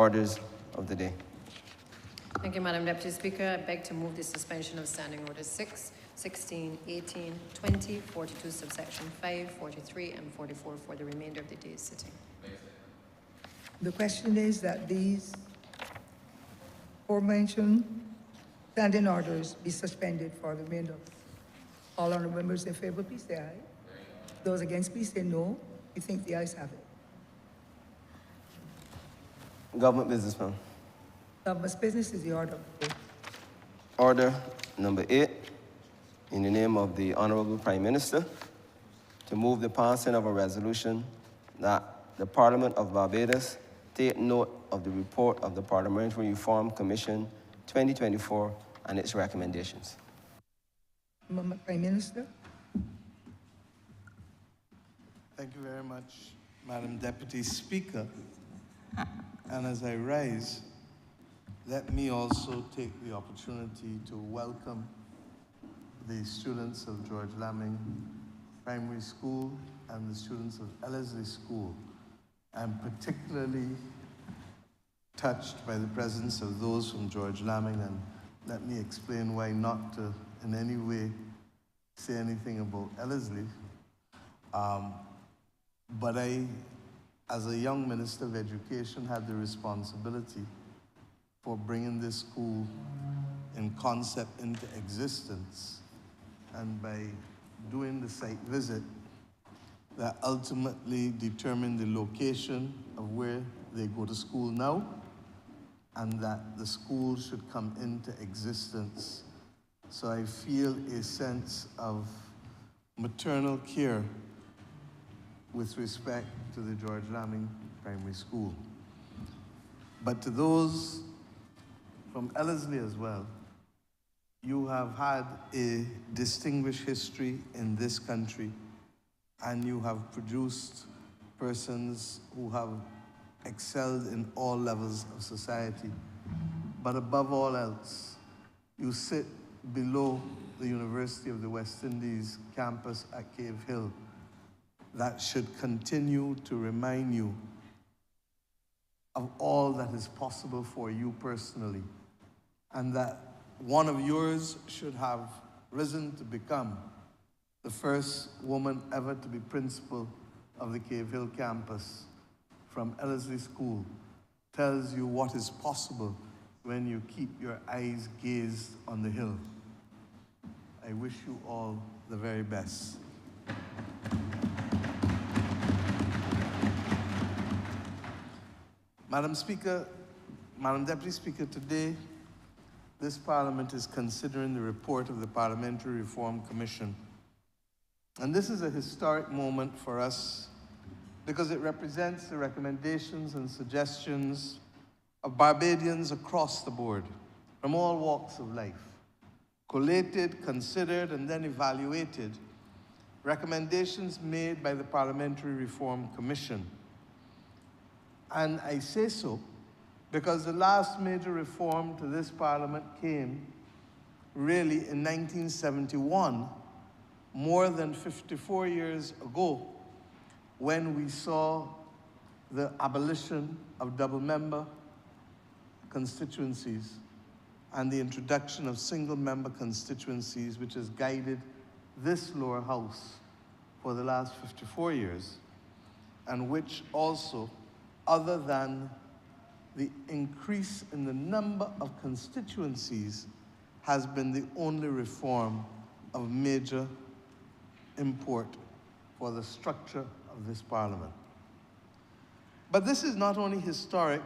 orders of the day. Thank you, Madam Deputy Speaker. I beg to move the suspension of Standing Orders 6, 16, 18, 20, 42, subsection 5, 43, and 44 for the remainder of the day's sitting. The question is that these aforementioned standing orders be suspended for the remainder. All honourable members in favour, please say aye. Those against, please say no. We think the ayes have it. Government businessman. Government's business is the order of the day. Order number 8, in the name of the Honourable Prime Minister, to move the passing of a resolution that the Parliament of Barbados take note of the report of the Parliamentary Reform Commission 2024 and its recommendations. Prime Minister. Thank you very much, Madam Deputy Speaker. And as I rise, let me also take the opportunity to welcome the students of George Lamming Primary School and the students of Ellerslie School. I'm particularly touched by the presence of those from George Lamming, and let me explain why not to in any way say anything about Ellerslie. But I, as a young Minister of Education, had the responsibility for bringing this school in concept into existence, and by doing the site visit that ultimately determined the location of where they go to school now, and that the school should come into existence. So I feel a sense of maternal care with respect to the George Lamming Primary School. But to those from Ellerslie as well, you have had a distinguished history in this country, and you have produced persons who have excelled in all levels of society. But above all else, you sit below the University of the West Indies campus at Cave Hill that should continue to remind you of all that is possible for you personally, and that one of yours should have risen to become the first woman ever to be principal of the Cave Hill campus from Ellerslie School, tells you what is possible when you keep your eyes gazed on the hill. I wish you all the very best. Madam Speaker, Madam Deputy Speaker, today this Parliament is considering the report of the Parliamentary Reform Commission. And this is a historic moment for us because it represents the recommendations and suggestions of Barbadians across the board, from all walks of life, collated, considered, and then evaluated recommendations made by the Parliamentary Reform Commission. And I say so because the last major reform to this Parliament came really in 1971, more than 54 years ago, when we saw the abolition of double-member constituencies and the introduction of single-member constituencies, which has guided this lower house for the last 54 years, and which also, other than the increase in the number of constituencies, has been the only reform of major import for the structure of this Parliament. But this is not only historic,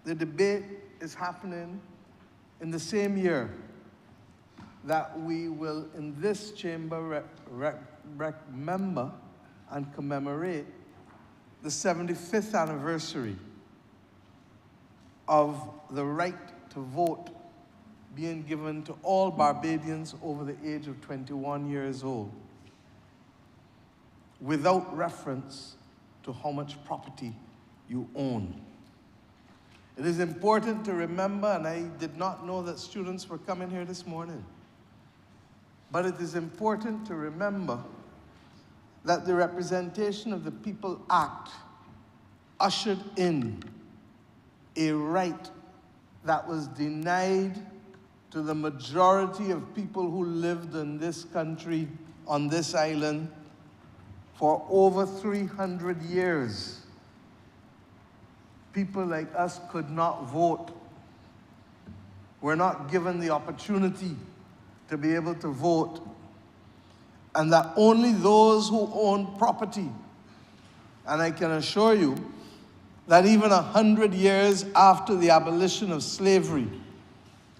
the debate is happening in the same year that we will, in this chamber, remember and commemorate the 75th anniversary of the right to vote being given to all Barbadians over the age of 21 years old, without reference to how much property you own. It is important to remember, and I did not know that students were coming here this morning, but it is important to remember that the Representation of the People Act ushered in a right that was denied to the majority of people who lived in this country, on this island, for over 300 years. People like us could not vote. We're not given the opportunity to be able to vote. And that only those who own property, and I can assure you that even 100 years after the abolition of slavery,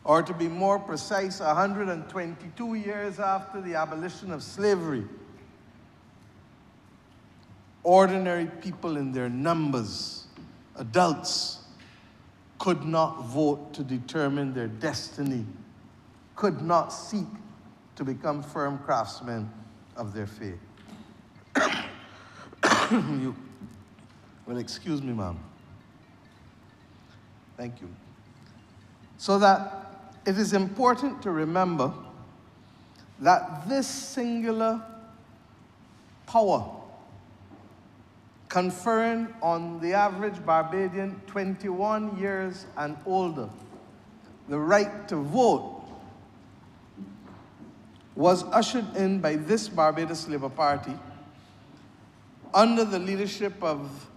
or to be more precise, 122 years after the abolition of slavery, ordinary people in their numbers, adults, could not vote to determine their destiny, could not seek to become firm craftsmen of their faith. You will excuse me, ma'am. Thank you. So that it is important to remember that this singular power conferring on the average Barbadian 21 years and older the right to vote was ushered in by this Barbados Labour Party under the leadership of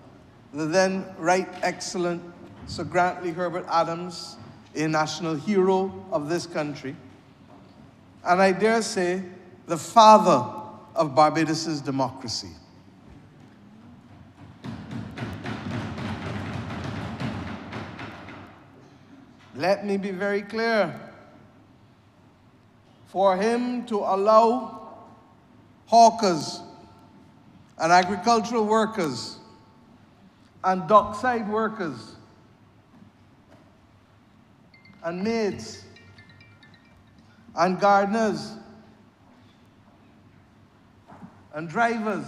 the then Right Excellent Sir Grantley Herbert Adams, a national hero of this country, and I dare say, the father of Barbados's democracy. Let me be very clear. For him to allow hawkers and agricultural workers and dockside workers and maids and gardeners and drivers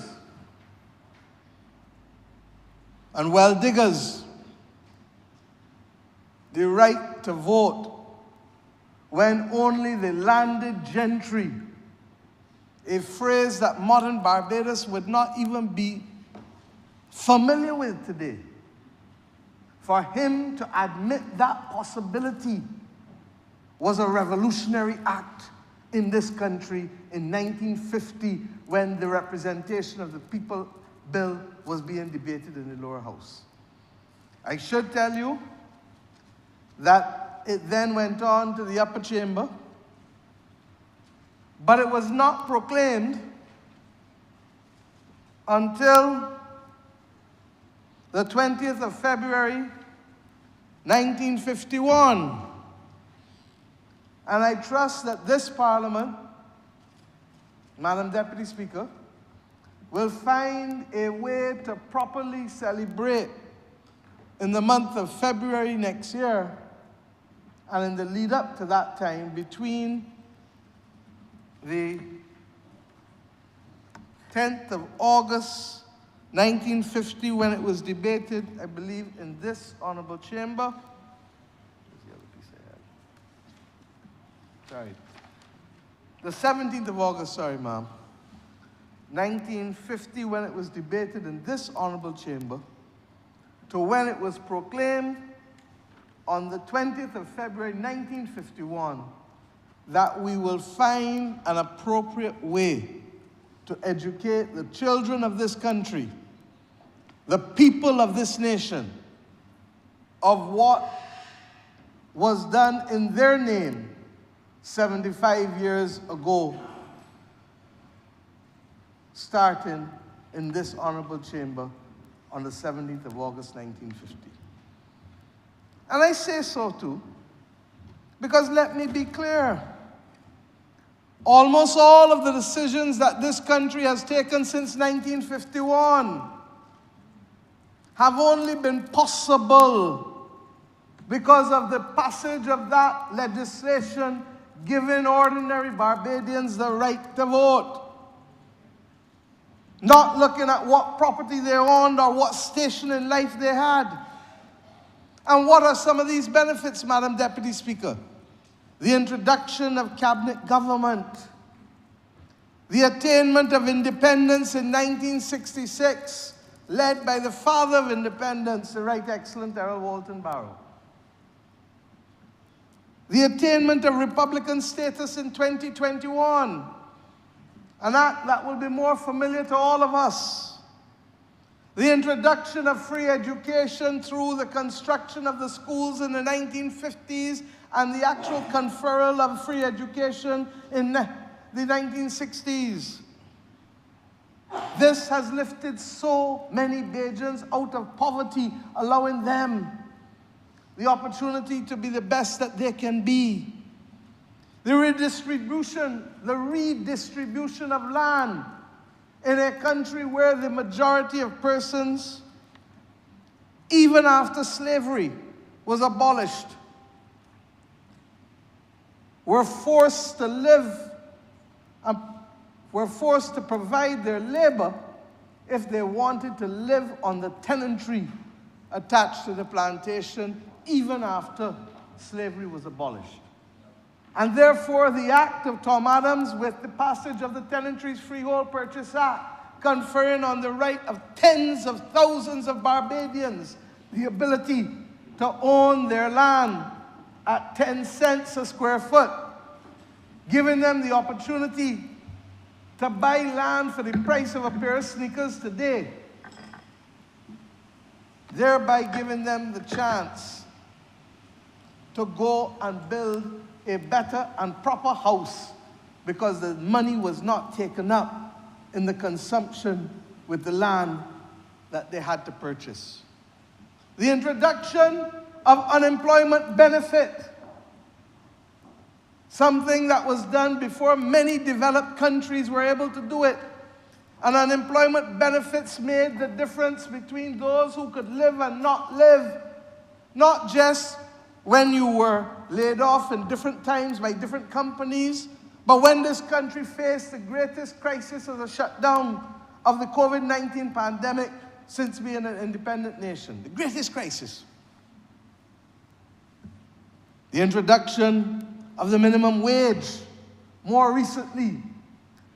and well diggers the right to vote when only the landed gentry, a phrase that modern Barbados would not even be familiar with today, for him to admit that possibility was a revolutionary act in this country in 1950 when the Representation of the People Bill was being debated in the lower house. I should tell you that it then went on to the upper chamber, but it was not proclaimed until the 20th of February, 1951. And I trust that this Parliament, Madam Deputy Speaker, will find a way to properly celebrate in the month of February next year and in the lead up to that time between the 10th of August 1950 when it was debated, I believe, in this honorable chamber. Sorry. The 17th of August, sorry, ma'am. 1950 when it was debated in this honorable chamber to when it was proclaimed on the 20th of February 1951 that we will find an appropriate way to educate the children of this country, the people of this nation, of what was done in their name 75 years ago, starting in this honorable chamber on the 17th of August 1950. And I say so too, because let me be clear, almost all of the decisions that this country has taken since 1951 have only been possible because of the passage of that legislation giving ordinary Barbadians the right to vote. Not looking at what property they owned or what station in life they had. And what are some of these benefits, Madam Deputy Speaker? The introduction of cabinet government, the attainment of independence in 1966 led by the father of independence, the Right Excellent Errol Walton Barrow. The attainment of Republican status in 2021, an act that will be more familiar to all of us. The introduction of free education through the construction of the schools in the 1950s and the actual conferral of free education in the 1960s. This has lifted so many Bajans out of poverty, allowing them the opportunity to be the best that they can be. The redistribution of land in a country where the majority of persons, even after slavery was abolished, were forced to live, were forced to provide their labor if they wanted to live on the tenantry attached to the plantation, even after slavery was abolished. And therefore, the act of Tom Adams, with the passage of the Tenantry's Freehold Purchase Act, conferring on the right of tens of thousands of Barbadians the ability to own their land at 10 cents a square foot, giving them the opportunity to buy land for the price of a pair of sneakers today, thereby giving them the chance to go and build a better and proper house, because the money was not taken up in the consumption with the land that they had to purchase. The introduction of unemployment benefit, something that was done before many developed countries were able to do it. And unemployment benefits made the difference between those who could live and not live, not just when you were laid off in different times by different companies, but when this country faced the greatest crisis of the shutdown of the COVID-19 pandemic since being an independent nation, the greatest crisis. The introduction of the minimum wage, more recently,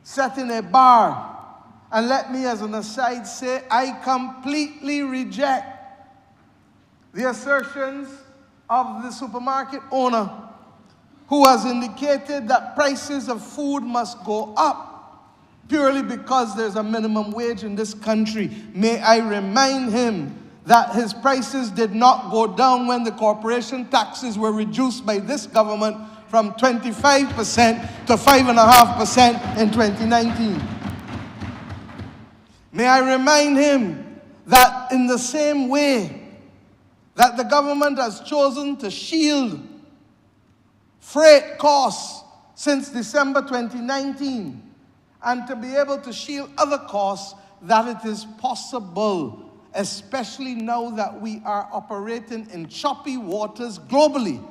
setting a bar. And let me, as an aside, say I completely reject the assertions of the supermarket owner who has indicated that prices of food must go up purely because there's a minimum wage in this country. May I remind him that his prices did not go down when the corporation taxes were reduced by this government from 25% to 5.5% in 2019. May I remind him that in the same way that the government has chosen to shield freight costs since December 2019, and to be able to shield other costs, that it is possible, especially now that we are operating in choppy waters globally,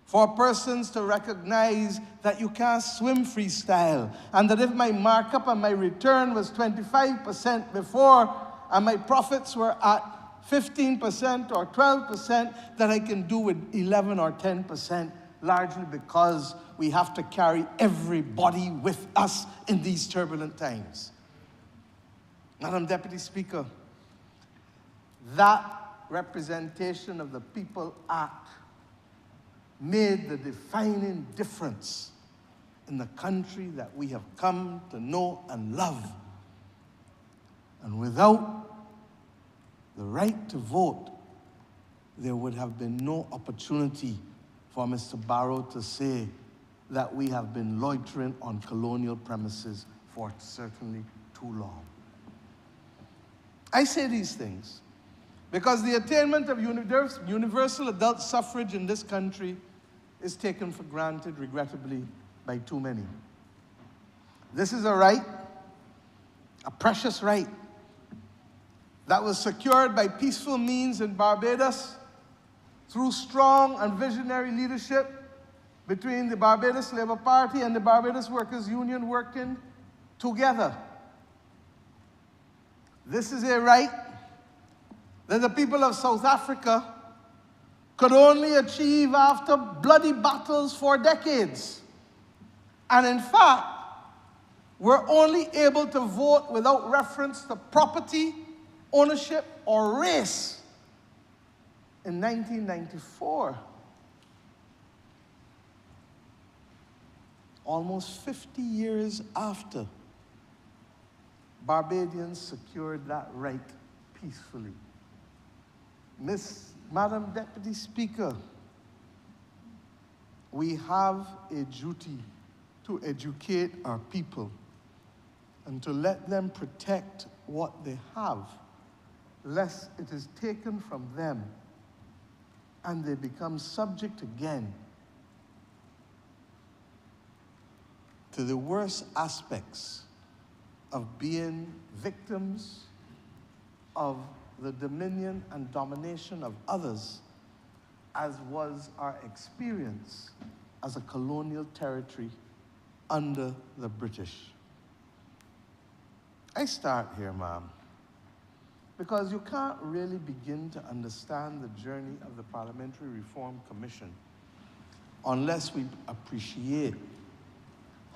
for persons to recognize that you can't swim freestyle, and that if my markup and my return was 25% before, and my profits were at 15% or 12%, that I can do with 11 or 10%, largely because we have to carry everybody with us in these turbulent times. Madam Deputy Speaker, that representation of the People Act made the defining difference in the country that we have come to know and love. And without the right to vote, there would have been no opportunity for Mr. Barrow to say that we have been loitering on colonial premises for certainly too long. I say these things because the attainment of universal adult suffrage in this country is taken for granted, regrettably, by too many. This is a right, a precious right, that was secured by peaceful means in Barbados through strong and visionary leadership between the Barbados Labour Party and the Barbados Workers' Union working together. This is a right that the people of South Africa could only achieve after bloody battles for decades. And in fact, were only able to vote without reference to property ownership or race in 1994. Almost 50 years after, Barbadians secured that right peacefully. Madam Deputy Speaker, we have a duty to educate our people and to let them protect what they have, lest it is taken from them and they become subject again to the worst aspects of being victims of the dominion and domination of others, as was our experience as a colonial territory under the British. I start here, ma'am, because you can't really begin to understand the journey of the Parliamentary Reform Commission unless we appreciate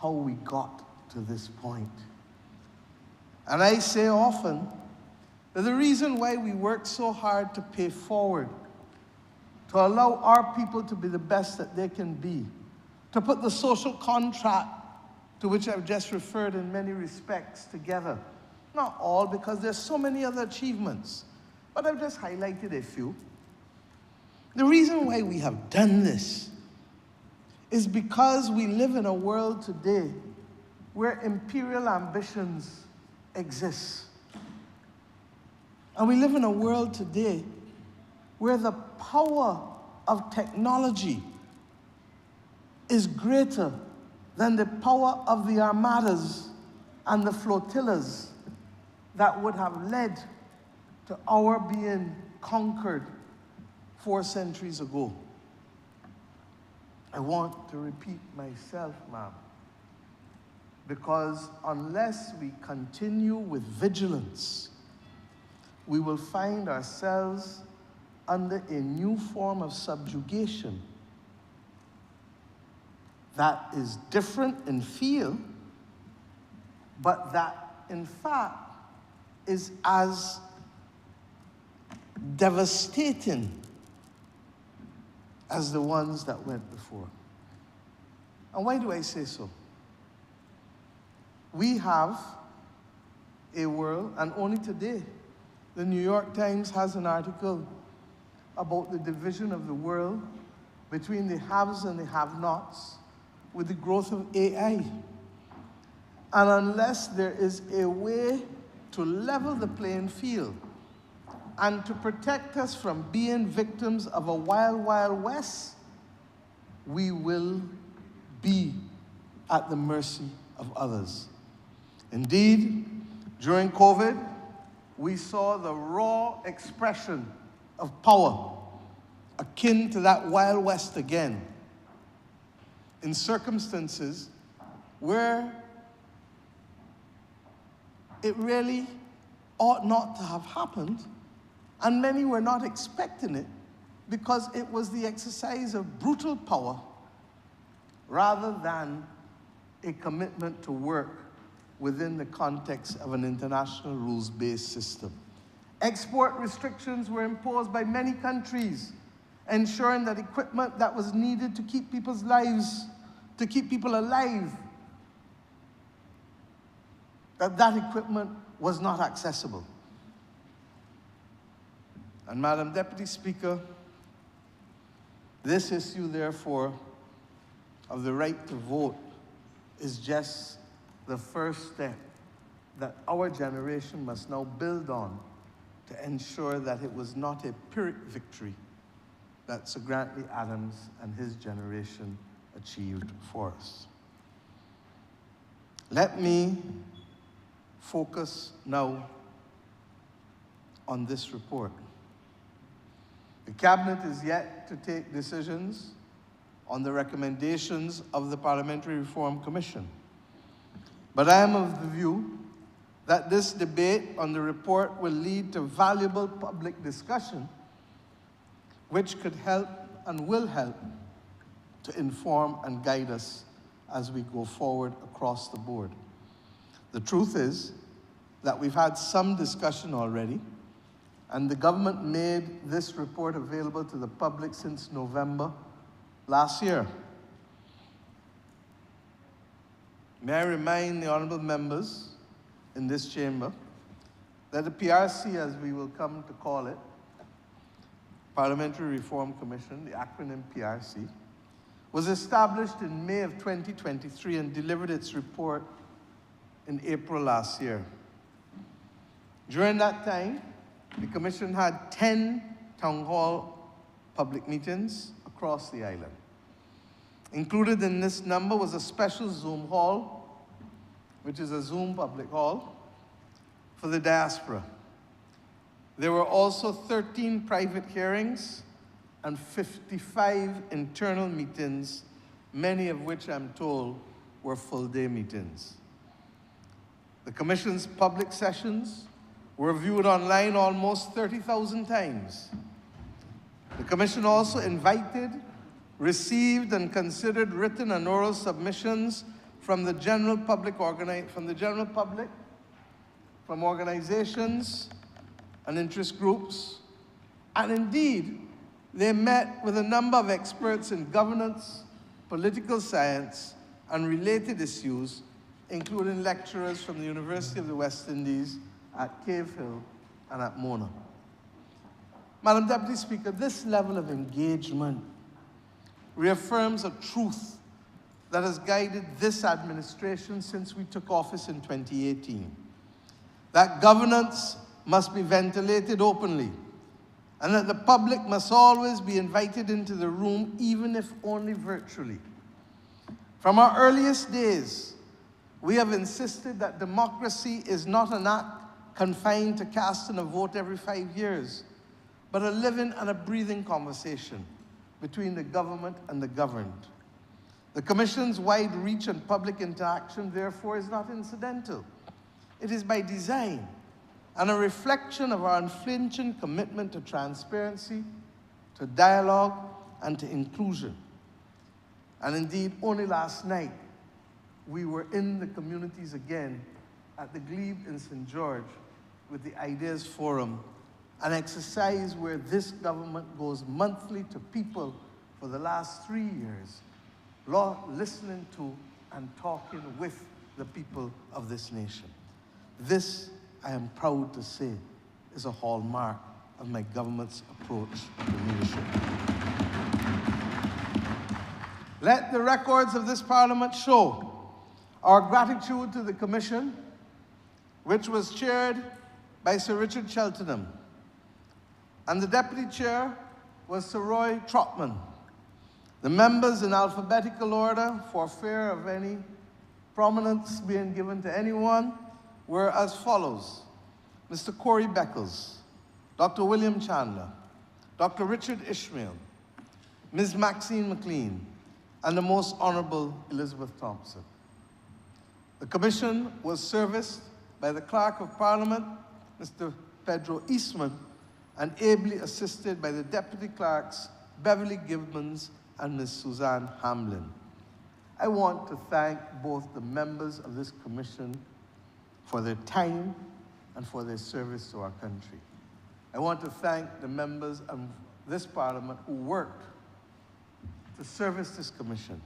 how we got to this point. And I say often that the reason why we work so hard to pay forward, to allow our people to be the best that they can be, to put the social contract to which I've just referred in many respects together. Not all, because there's so many other achievements, but I've just highlighted a few. The reason why we have done this is because we live in a world today where imperial ambitions exist. And we live in a world today where the power of technology is greater than the power of the armadas and the flotillas that would have led to our being conquered 4 centuries ago. I want to repeat myself, ma'am, because unless we continue with vigilance, we will find ourselves under a new form of subjugation that is different in feel, but that, in fact, is as devastating as the ones that went before. And why do I say so? We have a world, and only today, the New York Times has an article about the division of the world between the haves and the have-nots with the growth of AI. And unless there is a way to level the playing field and to protect us from being victims of a wild, wild west, we will be at the mercy of others. Indeed, during COVID, we saw the raw expression of power akin to that Wild West again, in circumstances where it really ought not to have happened, and many were not expecting it because it was the exercise of brutal power rather than a commitment to work within the context of an international rules-based system. Export restrictions were imposed by many countries, ensuring that equipment that was needed to keep people's lives, to keep people alive, that equipment was not accessible. And Madam Deputy Speaker, this issue, therefore, of the right to vote is just the first step that our generation must now build on to ensure that it was not a Pyrrhic victory that Sir Grantley Adams and his generation achieved for us. Let me focus now on this report. The Cabinet is yet to take decisions on the recommendations of the Parliamentary Reform Commission. But I am of the view that this debate on the report will lead to valuable public discussion, which could help and will help to inform and guide us as we go forward across the board. The truth is that we've had some discussion already, and the government made this report available to the public since November last year. May I remind the honorable members in this chamber that the PRC, as we will come to call it, Parliamentary Reform Commission, the acronym PRC, was established in May of 2023 and delivered its report in April last year. During that time, the Commission had 10 town hall public meetings across the island. Included in this number was a special Zoom hall, which is a Zoom public hall, for the diaspora. There were also 13 private hearings and 55 internal meetings, many of which I'm told were full-day meetings. The Commission's public sessions were viewed online almost 30,000 times. The Commission also invited, received, and considered written and oral submissions from the general public, from organizations and interest groups, and indeed, they met with a number of experts in governance, political science, and related issues, including lecturers from the University of the West Indies at Cave Hill and at Mona. Madam Deputy Speaker, this level of engagement reaffirms a truth that has guided this administration since we took office in 2018. That governance must be ventilated openly, and that the public must always be invited into the room, even if only virtually. From our earliest days, we have insisted that democracy is not an act confined to casting a vote every 5 years, but a living and a breathing conversation between the government and the governed. The Commission's wide reach and public interaction, therefore, is not incidental. It is by design and a reflection of our unflinching commitment to transparency, to dialogue, and to inclusion. And indeed, only last night, we were in the communities again at the Glebe in St. George with the Ideas Forum, an exercise where this government goes monthly to people for the last 3 years, listening to and talking with the people of this nation. This, I am proud to say, is a hallmark of my government's approach to leadership. Let the records of this Parliament show our gratitude to the Commission, which was chaired by Sir Richard Cheltenham, and the Deputy Chair was Sir Roy Trotman. The members in alphabetical order, for fear of any prominence being given to anyone, were as follows: Mr. Corey Beckles, Dr. William Chandler, Dr. Richard Ishmael, Ms. Maxine McLean, and the Most Honourable Elizabeth Thompson. The Commission was serviced by the Clerk of Parliament, Mr. Pedro Eastman, and ably assisted by the Deputy Clerks, Beverly Gibbons and Ms. Suzanne Hamlin. I want to thank both the members of this Commission for their time and for their service to our country. I want to thank the members of this Parliament who worked to service this Commission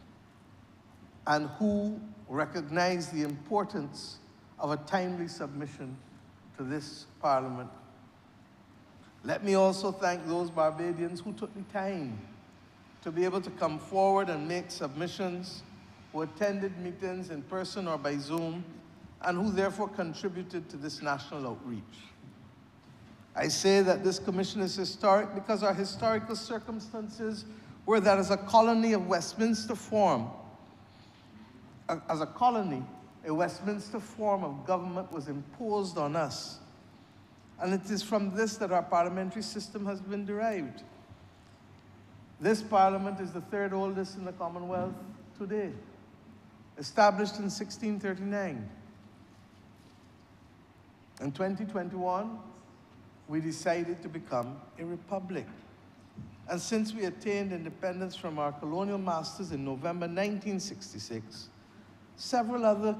and who recognize the importance of a timely submission to this Parliament. Let me also thank those Barbadians who took the time to be able to come forward and make submissions, who attended meetings in person or by Zoom, and who therefore contributed to this national outreach. I say that this Commission is historic because our historical circumstances were that as a colony of Westminster form, a Westminster form of government was imposed on us. And it is from this that our parliamentary system has been derived. This Parliament is the third oldest in the Commonwealth today, established in 1639. In 2021, we decided to become a republic. And since we attained independence from our colonial masters in November 1966, several other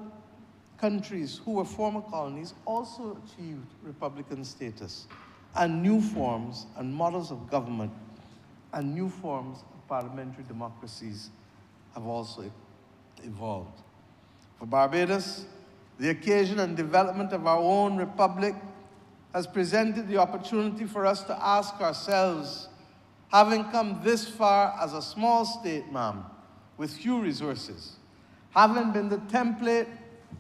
countries who were former colonies also achieved republican status. and new forms and models of government and new forms of parliamentary democracies have also evolved. For Barbados, the occasion and development of our own republic has presented the opportunity for us to ask ourselves, having come this far as a small state, ma'am, with few resources, having been the template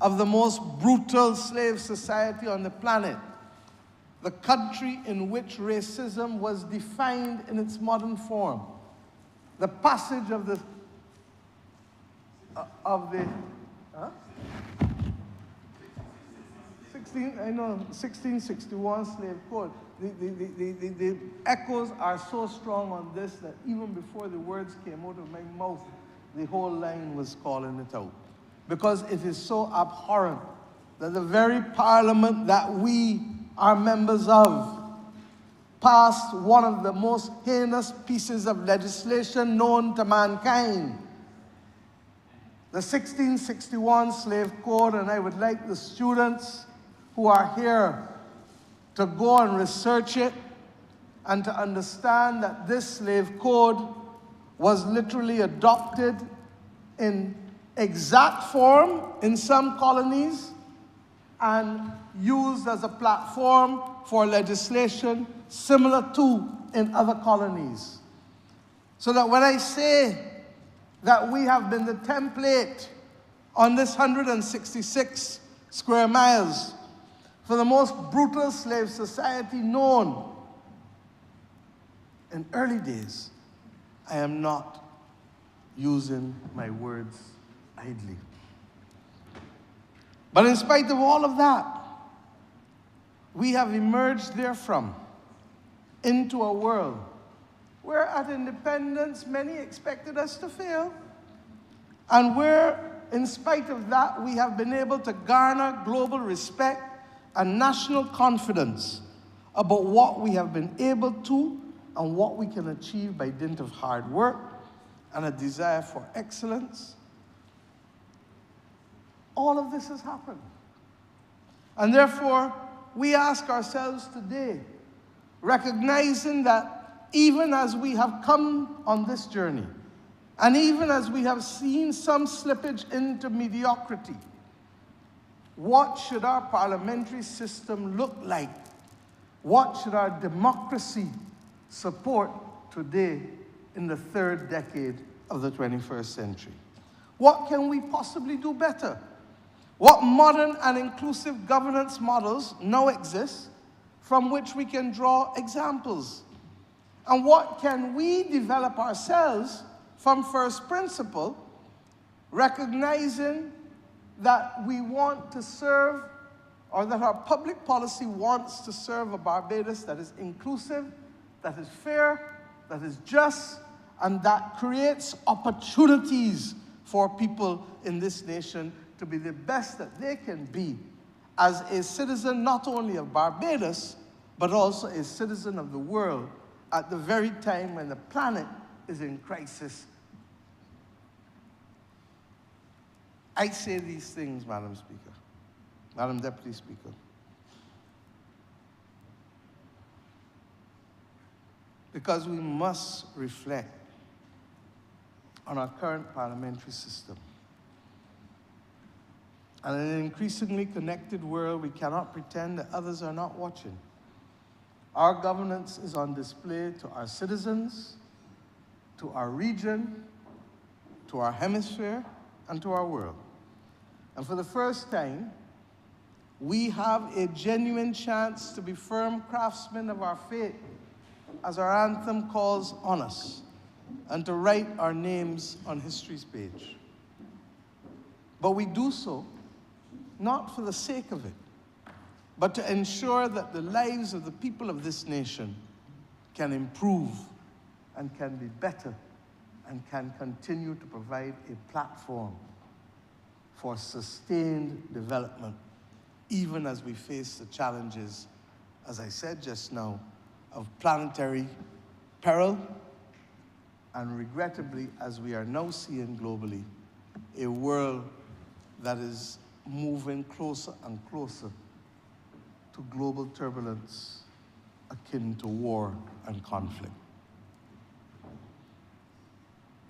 of the most brutal slave society on the planet, the country in which racism was defined in its modern form, the passage of the 1661 slave code. The echoes are so strong on this that even before the words came out of my mouth, the whole line was calling it out. Because it is so abhorrent that the very parliament that we are members of passed one of the most heinous pieces of legislation known to mankind, the 1661 Slave Code. And I would like the students who are here to go and research it and to understand that this slave code was literally adopted in exact form in some colonies and used as a platform for legislation similar to in other colonies. So that when I say that we have been the template on this 166 square miles for the most brutal slave society known in early days, I am not using my words idly. But in spite of all of that, we have emerged therefrom into a world where at independence many expected us to fail, and where in spite of that we have been able to garner global respect and national confidence about what we have been able to and what we can achieve by dint of hard work and a desire for excellence. All of this has happened. And therefore, we ask ourselves today, recognizing that even as we have come on this journey, and even as we have seen some slippage into mediocrity, what should our parliamentary system look like? What should our democracy support today in the third decade of the 21st century? What can we possibly do better? What modern and inclusive governance models now exist from which we can draw examples? And what can we develop ourselves from first principle, recognizing that we want to serve, or that our public policy wants to serve a Barbados that is inclusive, that is fair, that is just, and that creates opportunities for people in this nation to be the best that they can be as a citizen not only of Barbados, but also a citizen of the world at the very time when the planet is in crisis. I say these things, Madam Speaker, Madam Deputy Speaker, because we must reflect on our current parliamentary system. And in an increasingly connected world, we cannot pretend that others are not watching. Our governance is on display to our citizens, to our region, to our hemisphere, and to our world. And for the first time, we have a genuine chance to be firm craftsmen of our fate, as our anthem calls on us, and to write our names on history's page. But we do so not for the sake of it, but to ensure that the lives of the people of this nation can improve and can be better and can continue to provide a platform for sustained development, even as we face the challenges, as I said just now, of planetary peril, and regrettably, as we are now seeing globally, a world that is moving closer and closer to global turbulence akin to war and conflict.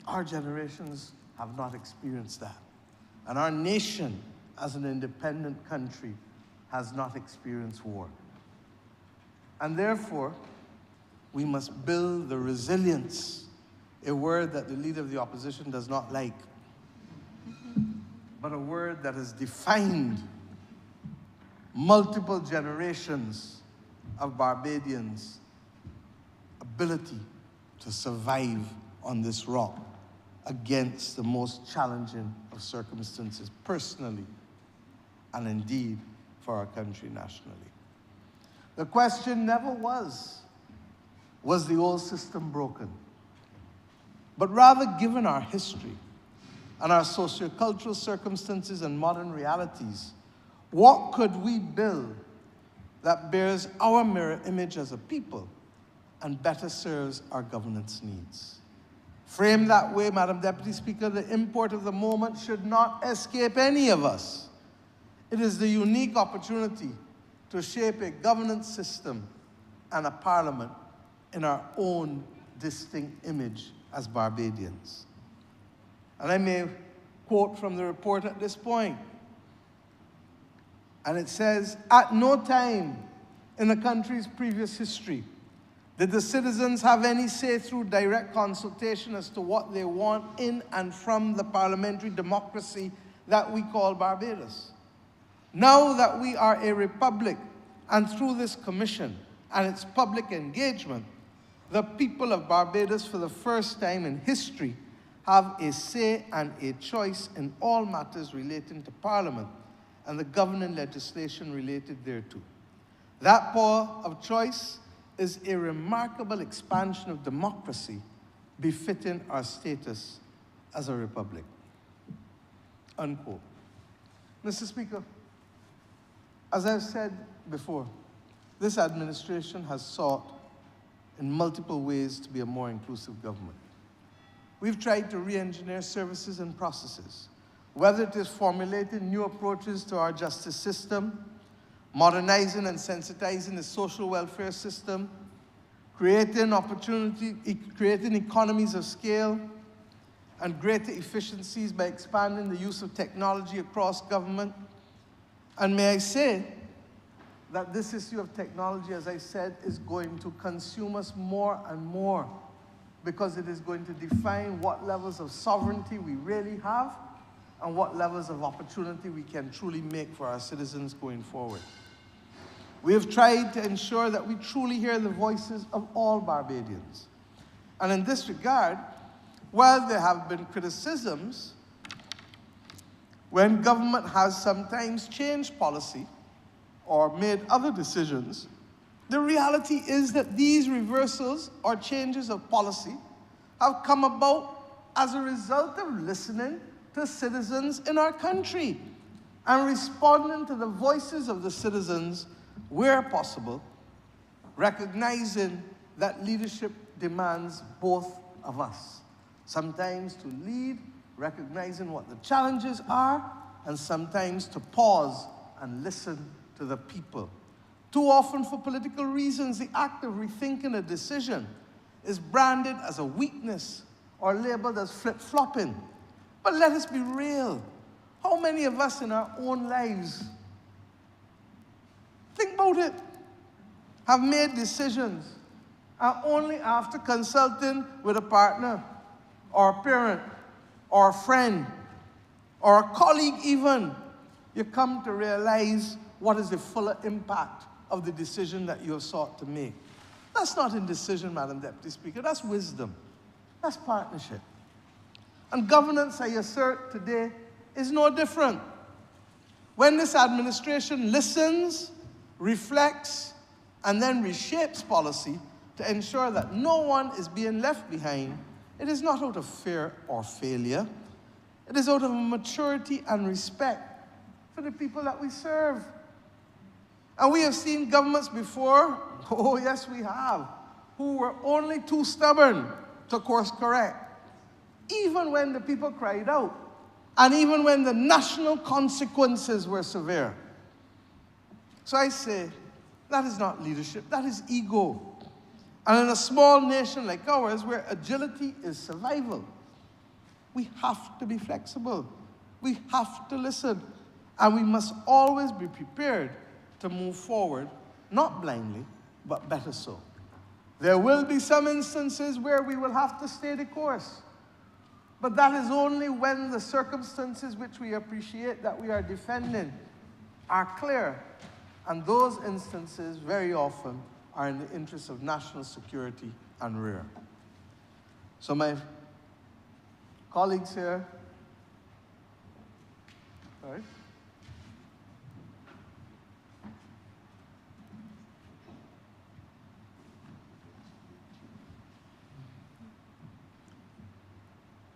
Our generations have not experienced that. And our nation, as an independent country, has not experienced war. And therefore, we must build the resilience, a word that the leader of the opposition does not like, but a word that has defined multiple generations of Barbadians' ability to survive on this rock against the most challenging of circumstances, personally, and indeed for our country nationally. The question never was the old system broken? But rather, given our history and our sociocultural circumstances and modern realities, what could we build that bears our mirror image as a people and better serves our governance needs? Framed that way, Madam Deputy Speaker, the import of the moment should not escape any of us. It is the unique opportunity to shape a governance system and a parliament in our own distinct image as Barbadians. And I may quote from the report at this point. And it says, "At no time in the country's previous history did the citizens have any say through direct consultation as to what they want in and from the parliamentary democracy that we call Barbados. Now that we are a republic, and through this commission and its public engagement, the people of Barbados, for the first time in history, have a say and a choice in all matters relating to Parliament and the governing legislation related thereto. That power of choice is a remarkable expansion of democracy befitting our status as a republic." Unquote. Mr. Speaker, as I've said before, this administration has sought in multiple ways to be a more inclusive government. We've tried to re-engineer services and processes, whether it is formulating new approaches to our justice system, modernizing and sensitizing the social welfare system, creating economies of scale and greater efficiencies by expanding the use of technology across government. And may I say that this issue of technology, as I said, is going to consume us more and more, because it is going to define what levels of sovereignty we really have and what levels of opportunity we can truly make for our citizens going forward. We have tried to ensure that we truly hear the voices of all Barbadians. And in this regard, while there have been criticisms when government has sometimes changed policy or made other decisions, the reality is that these reversals or changes of policy have come about as a result of listening to citizens in our country and responding to the voices of the citizens where possible, recognizing that leadership demands both of us. Sometimes to lead, recognizing what the challenges are, and sometimes to pause and listen to the people. Too often, for political reasons, the act of rethinking a decision is branded as a weakness or labeled as flip-flopping. But let us be real. How many of us in our own lives, think about it, have made decisions and only after consulting with a partner or a parent or a friend or a colleague even, you come to realize what is the fuller impact of the decision that you have sought to make? That's not indecision, Madam Deputy Speaker. That's wisdom. That's partnership. And governance, I assert today, is no different. When this administration listens, reflects, and then reshapes policy to ensure that no one is being left behind, it is not out of fear or failure. It is out of maturity and respect for the people that we serve. And we have seen governments before, oh yes we have, who were only too stubborn to course correct, even when the people cried out, and even when the national consequences were severe. So I say, That is not leadership, that is ego. And in a small nation like ours, where agility is survival, we have to be flexible. We have to listen. And we must always be prepared to move forward, not blindly, but better so. There will be some instances where we will have to stay the course. But that is only when the circumstances which we appreciate that we are defending are clear. And those instances very often are in the interest of national security and rare. So my colleagues here, sorry.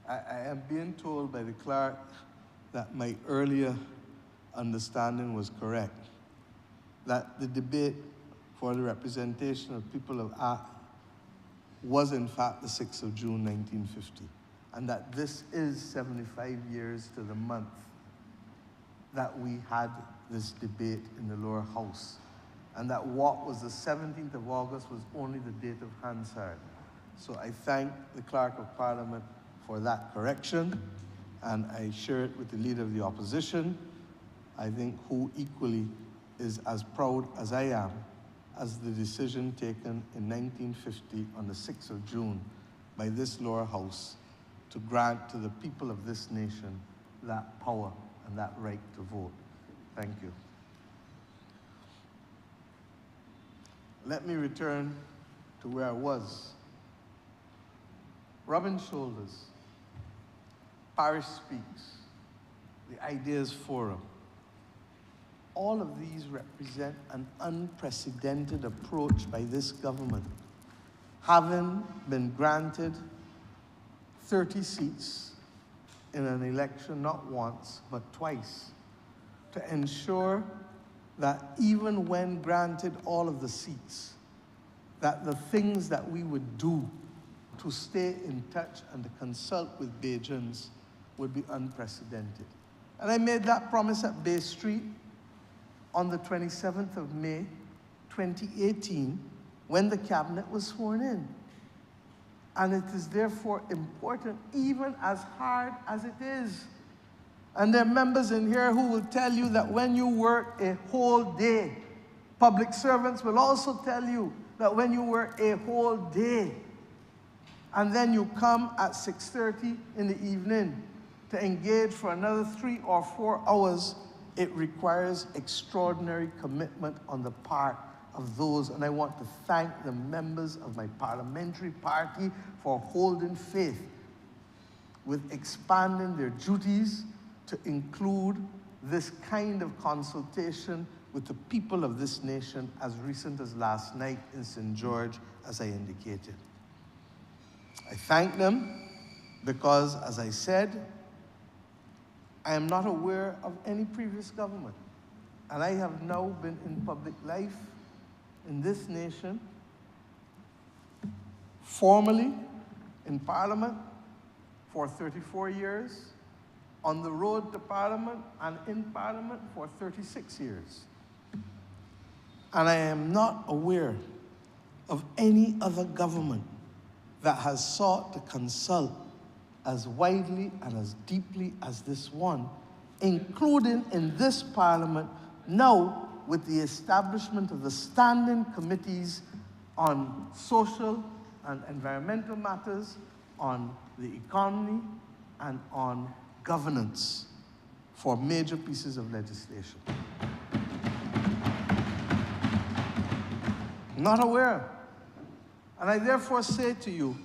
I am being told by the clerk that my earlier understanding was correct, that the debate for the representation of people of Act was in fact the 6th of June, 1950, and that this is 75 years to the month that we had this debate in the lower house, and that what was the 17th of August was only the date of Hansard. So I thank the Clerk of Parliament for that correction, and I share it with the Leader of the Opposition, I think, who equally is as proud as I am as the decision taken in 1950 on the 6th of June by this lower house to grant to the people of this nation that power and that right to vote. Thank you. Let me return to where I was. Rubbing shoulders, Parish Speaks, the Ideas Forum. All of these represent an unprecedented approach by this government, having been granted 30 seats in an election not once, but twice, to ensure that even when granted all of the seats, that the things that we would do to stay in touch and to consult with Bajans would be unprecedented. And I made that promise at Bay Street on the 27th of May, 2018, when the cabinet was sworn in. And it is therefore important, even as hard as it is. And there are members in here who will tell you that when you work a whole day, public servants will also tell you that when you work a whole day, and then you come at 6:30 in the evening to engage for another 3 or 4 hours, it requires extraordinary commitment on the part of those. And I want to thank the members of my parliamentary party for holding faith with expanding their duties to include this kind of consultation with the people of this nation as recent as last night in St. George, as I indicated. I thank them because, as I said, I am not aware of any previous government. And I have now been in public life in this nation, formally in Parliament for 34 years, on the road to Parliament and in Parliament for 36 years. And I am not aware of any other government that has sought to consult as widely and as deeply as this one, including in this Parliament now with the establishment of the standing committees on social and environmental matters, on the economy, and on governance for major pieces of legislation. Not aware. And I therefore say to you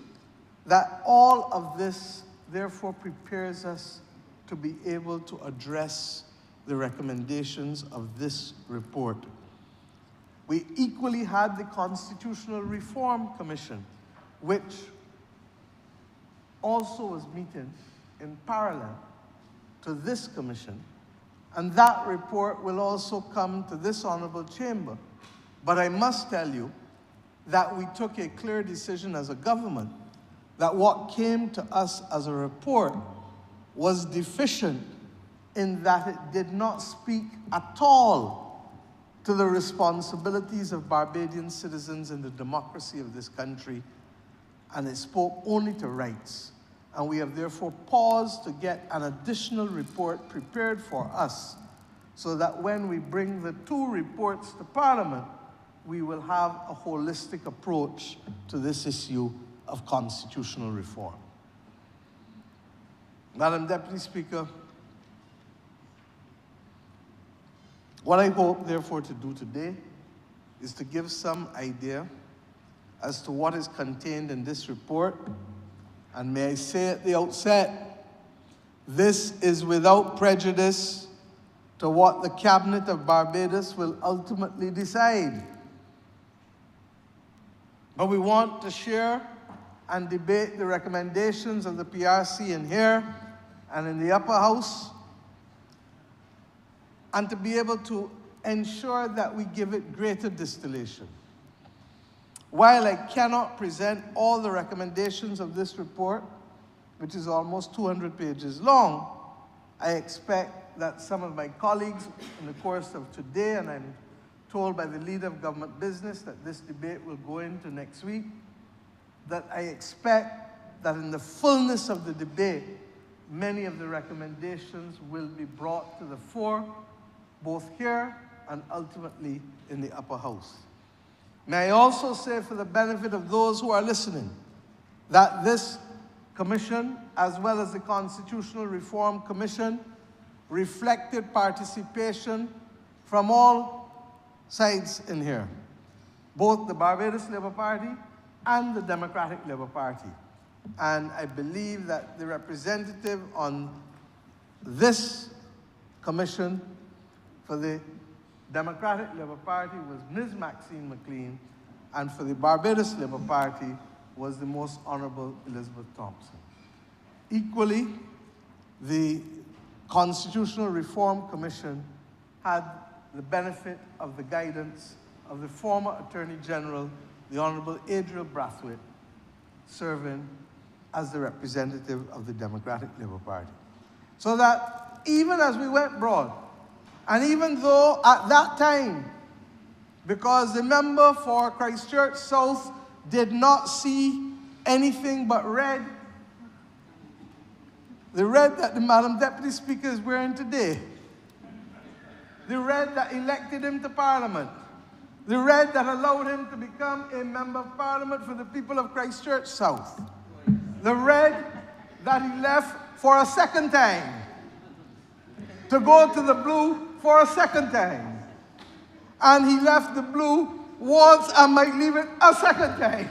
that all of this therefore prepares us to be able to address the recommendations of this report. We equally had the Constitutional Reform Commission, which also was meeting in parallel to this commission, and that report will also come to this honorable chamber. But I must tell you that we took a clear decision as a government that what came to us as a report was deficient in that it did not speak at all to the responsibilities of Barbadian citizens in the democracy of this country, and it spoke only to rights. And we have therefore paused to get an additional report prepared for us so that when we bring the two reports to Parliament, we will have a holistic approach to this issue of constitutional reform. Madam Deputy Speaker, what I hope, therefore, to do today is to give some idea as to what is contained in this report. And may I say at the outset, this is without prejudice to what the Cabinet of Barbados will ultimately decide. But we want to share and debate the recommendations of the PRC in here and in the upper house, and to be able to ensure that we give it greater distillation. While I cannot present all the recommendations of this report, which is almost 200 pages long, I expect that some of my colleagues in the course of today, and I'm told by the leader of government business that this debate will go into next week, that I expect that in the fullness of the debate, many of the recommendations will be brought to the fore, both here and ultimately in the upper house. May I also say, for the benefit of those who are listening, that this commission, as well as the Constitutional Reform Commission, reflected participation from all sides in here, both the Barbados Labour Party and the Democratic Labour Party. And I believe that the representative on this commission for the Democratic Labour Party was Ms. Maxine McLean, and for the Barbados Labour Party was the Most Honourable Elizabeth Thompson. Equally, the Constitutional Reform Commission had the benefit of the guidance of the former Attorney General, the Honourable Adriel Brathwaite, serving as the representative of the Democratic Labour Party. So that even as we went broad, and even though at that time, because the member for Christchurch South did not see anything but red, the red that the Madam Deputy Speaker is wearing today, the red that elected him to Parliament, the red that allowed him to become a member of Parliament for the people of Christchurch South, the red that he left for a second time, to go to the blue for a second time. And he left the blue once and might leave it a second time.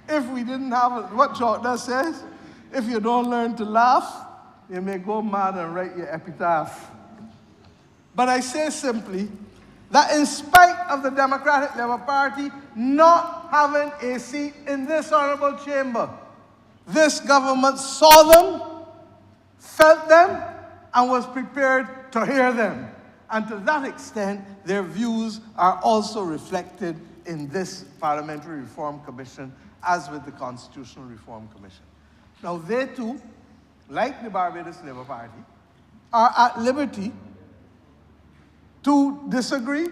If we didn't have what Chotner says, if you don't learn to laugh, you may go mad and write your epitaph. But I say simply that in spite of the Democratic Labour Party not having a seat in this honourable chamber, this government saw them, felt them, and was prepared to hear them. And to that extent, their views are also reflected in this Parliamentary Reform Commission, as with the Constitutional Reform Commission. Now, they too, like the Barbados Labour Party, are at liberty to disagree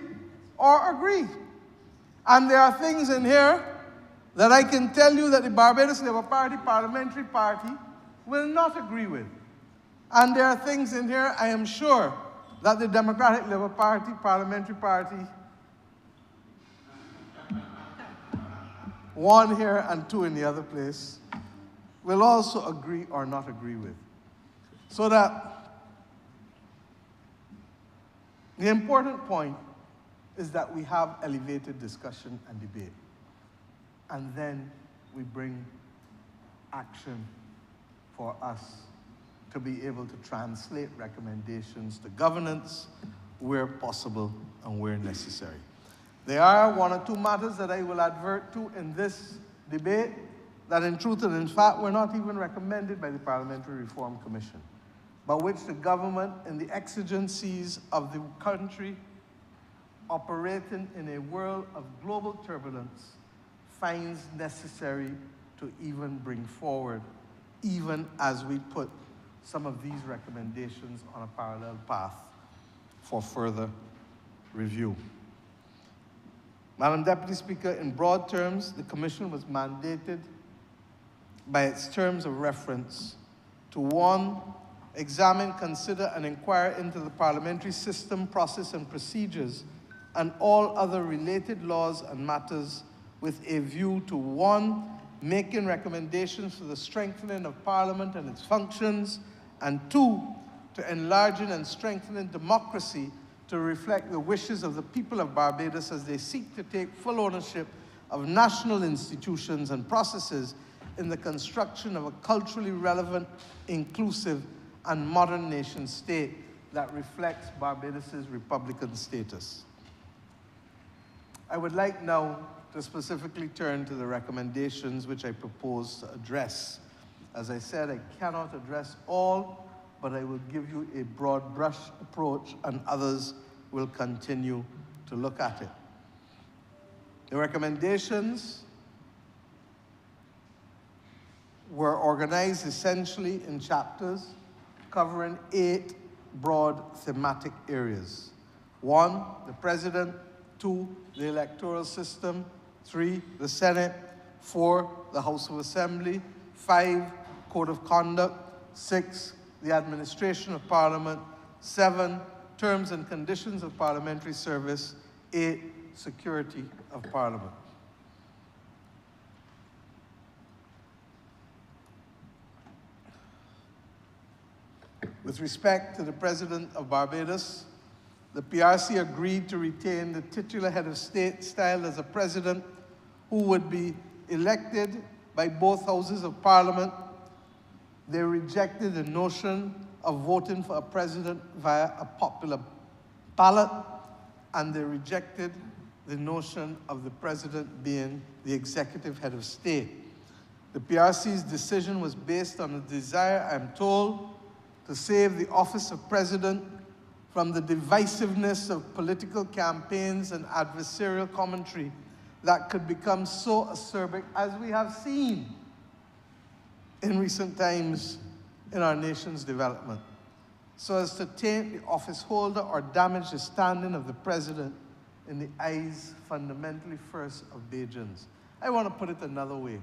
or agree. And there are things in here that I can tell you that the Barbados Labour Party Parliamentary Party will not agree with. And there are things in here, I am sure, that the Democratic Labour Party Parliamentary Party, one here and two in the other place, will also agree or not agree with. So that the important point is that we have elevated discussion and debate. And then we bring action for us to be able to translate recommendations to governance where possible and where necessary. There are one or two matters that I will advert to in this debate that in truth and in fact were not even recommended by the Parliamentary Reform Commission, but which the government, in the exigencies of the country operating in a world of global turbulence, finds necessary to even bring forward, even as we put some of these recommendations on a parallel path for further review. Madam Deputy Speaker, in broad terms, the Commission was mandated by its terms of reference to 1, examine, consider, and inquire into the parliamentary system, process, and procedures, and all other related laws and matters with a view to 1, making recommendations for the strengthening of Parliament and its functions, and 2, to enlarging and strengthening democracy to reflect the wishes of the people of Barbados as they seek to take full ownership of national institutions and processes in the construction of a culturally relevant, inclusive, and modern nation state that reflects Barbados's republican status. I would like now to specifically turn to the recommendations which I propose to address. As I said, I cannot address all, but I will give you a broad brush approach, and others will continue to look at it. The recommendations were organized essentially in chapters covering 8 broad thematic areas. 1, the President. 2, the electoral system. 3, the Senate. 4, the House of Assembly. 5, Code of Conduct. 6, the administration of Parliament. 7, terms and conditions of parliamentary service. 8, security of Parliament. With respect to the President of Barbados, the PRC agreed to retain the titular head of state style as a president who would be elected by both houses of Parliament. They rejected the notion of voting for a president via a popular ballot, and they rejected the notion of the president being the executive head of state. The PRC's decision was based on a desire, I'm told, to save the office of president from the divisiveness of political campaigns and adversarial commentary that could become so acerbic, as we have seen in recent times in our nation's development, so as to taint the office holder or damage the standing of the president in the eyes, fundamentally first, of Bajans. I want to put it another way.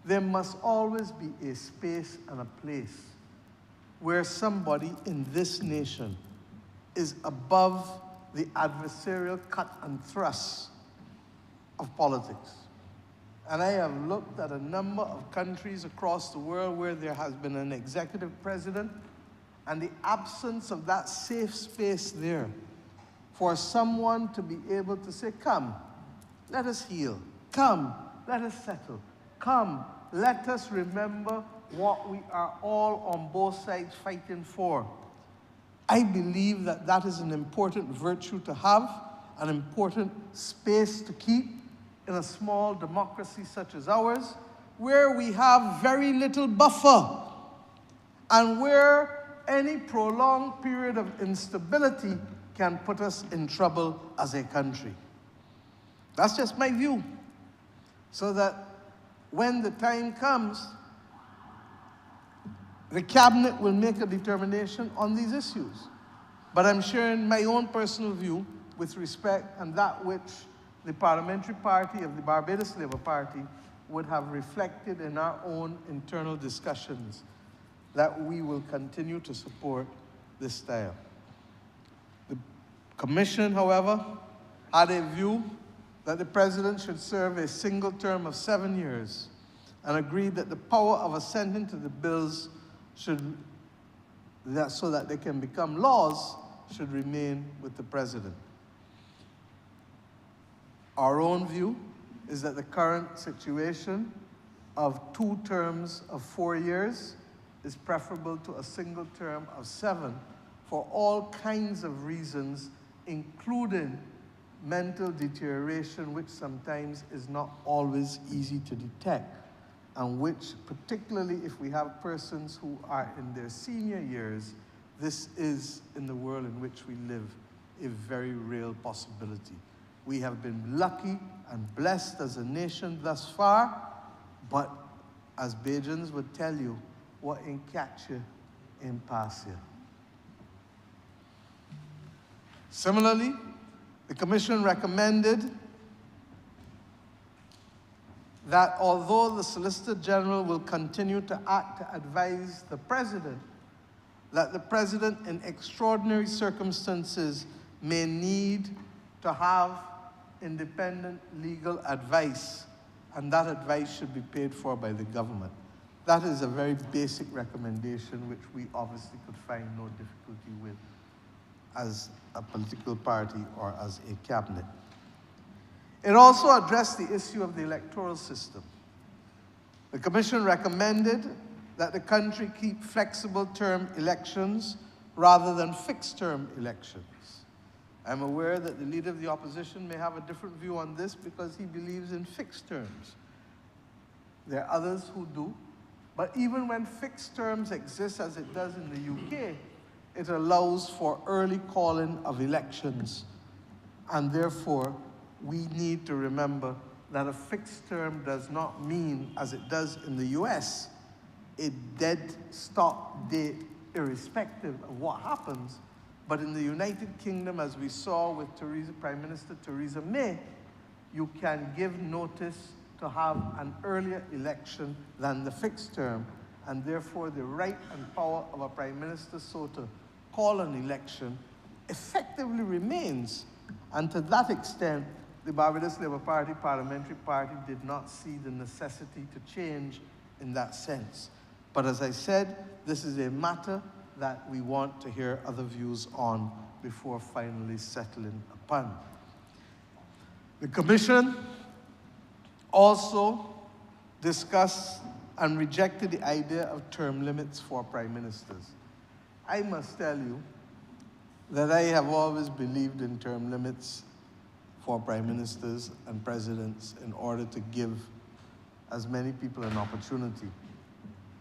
There must always be a space and a place where somebody in this nation is above the adversarial cut and thrust of politics. And I have looked at a number of countries across the world where there has been an executive president, and the absence of that safe space there for someone to be able to say, come, let us heal. Come, let us settle. Come, let us remember what we are all on both sides fighting for. I believe that that is an important virtue to have, an important space to keep in a small democracy such as ours, where we have very little buffer and where any prolonged period of instability can put us in trouble as a country. That's just my view. So that when the time comes, the cabinet will make a determination on these issues. But I'm sharing my own personal view with respect, and that which the parliamentary party of the Barbados Labour Party would have reflected in our own internal discussions, that we will continue to support this style. The Commission, however, had a view that the President should serve a single term of 7 years, and agreed that the power of assenting to the bills so that they can become laws, should remain with the President. Our own view is that the current situation of 2 terms of 4 years is preferable to a single term of 7 for all kinds of reasons, including mental deterioration, which sometimes is not always easy to detect, and which, particularly if we have persons who are in their senior years, this is, in the world in which we live, a very real possibility. We have been lucky and blessed as a nation thus far, but as Bajans would tell you, what ain't catch you ain't pass you. Similarly, the Commission recommended that although the Solicitor General will continue to act to advise the President, that the President in extraordinary circumstances may need to have independent legal advice, and that advice should be paid for by the government. That is a very basic recommendation which we obviously could find no difficulty with as a political party or as a cabinet. It also addressed the issue of the electoral system. The Commission recommended that the country keep flexible term elections rather than fixed term elections. I'm aware that the Leader of the Opposition may have a different view on this because he believes in fixed terms. There are others who do, but even when fixed terms exist as it does in the UK, it allows for early calling of elections, and therefore we need to remember that a fixed term does not mean, as it does in the US, a dead stop date irrespective of what happens. But in the United Kingdom, as we saw with Prime Minister Theresa May, you can give notice to have an earlier election than the fixed term, and therefore the right and power of a Prime Minister so to call an election effectively remains. And to that extent, the Barbados Labour Party Parliamentary Party did not see the necessity to change in that sense. But as I said, this is a matter that we want to hear other views on before finally settling upon. The Commission also discussed and rejected the idea of term limits for Prime Ministers. I must tell you that I have always believed in term limits for Prime Ministers and Presidents in order to give as many people an opportunity.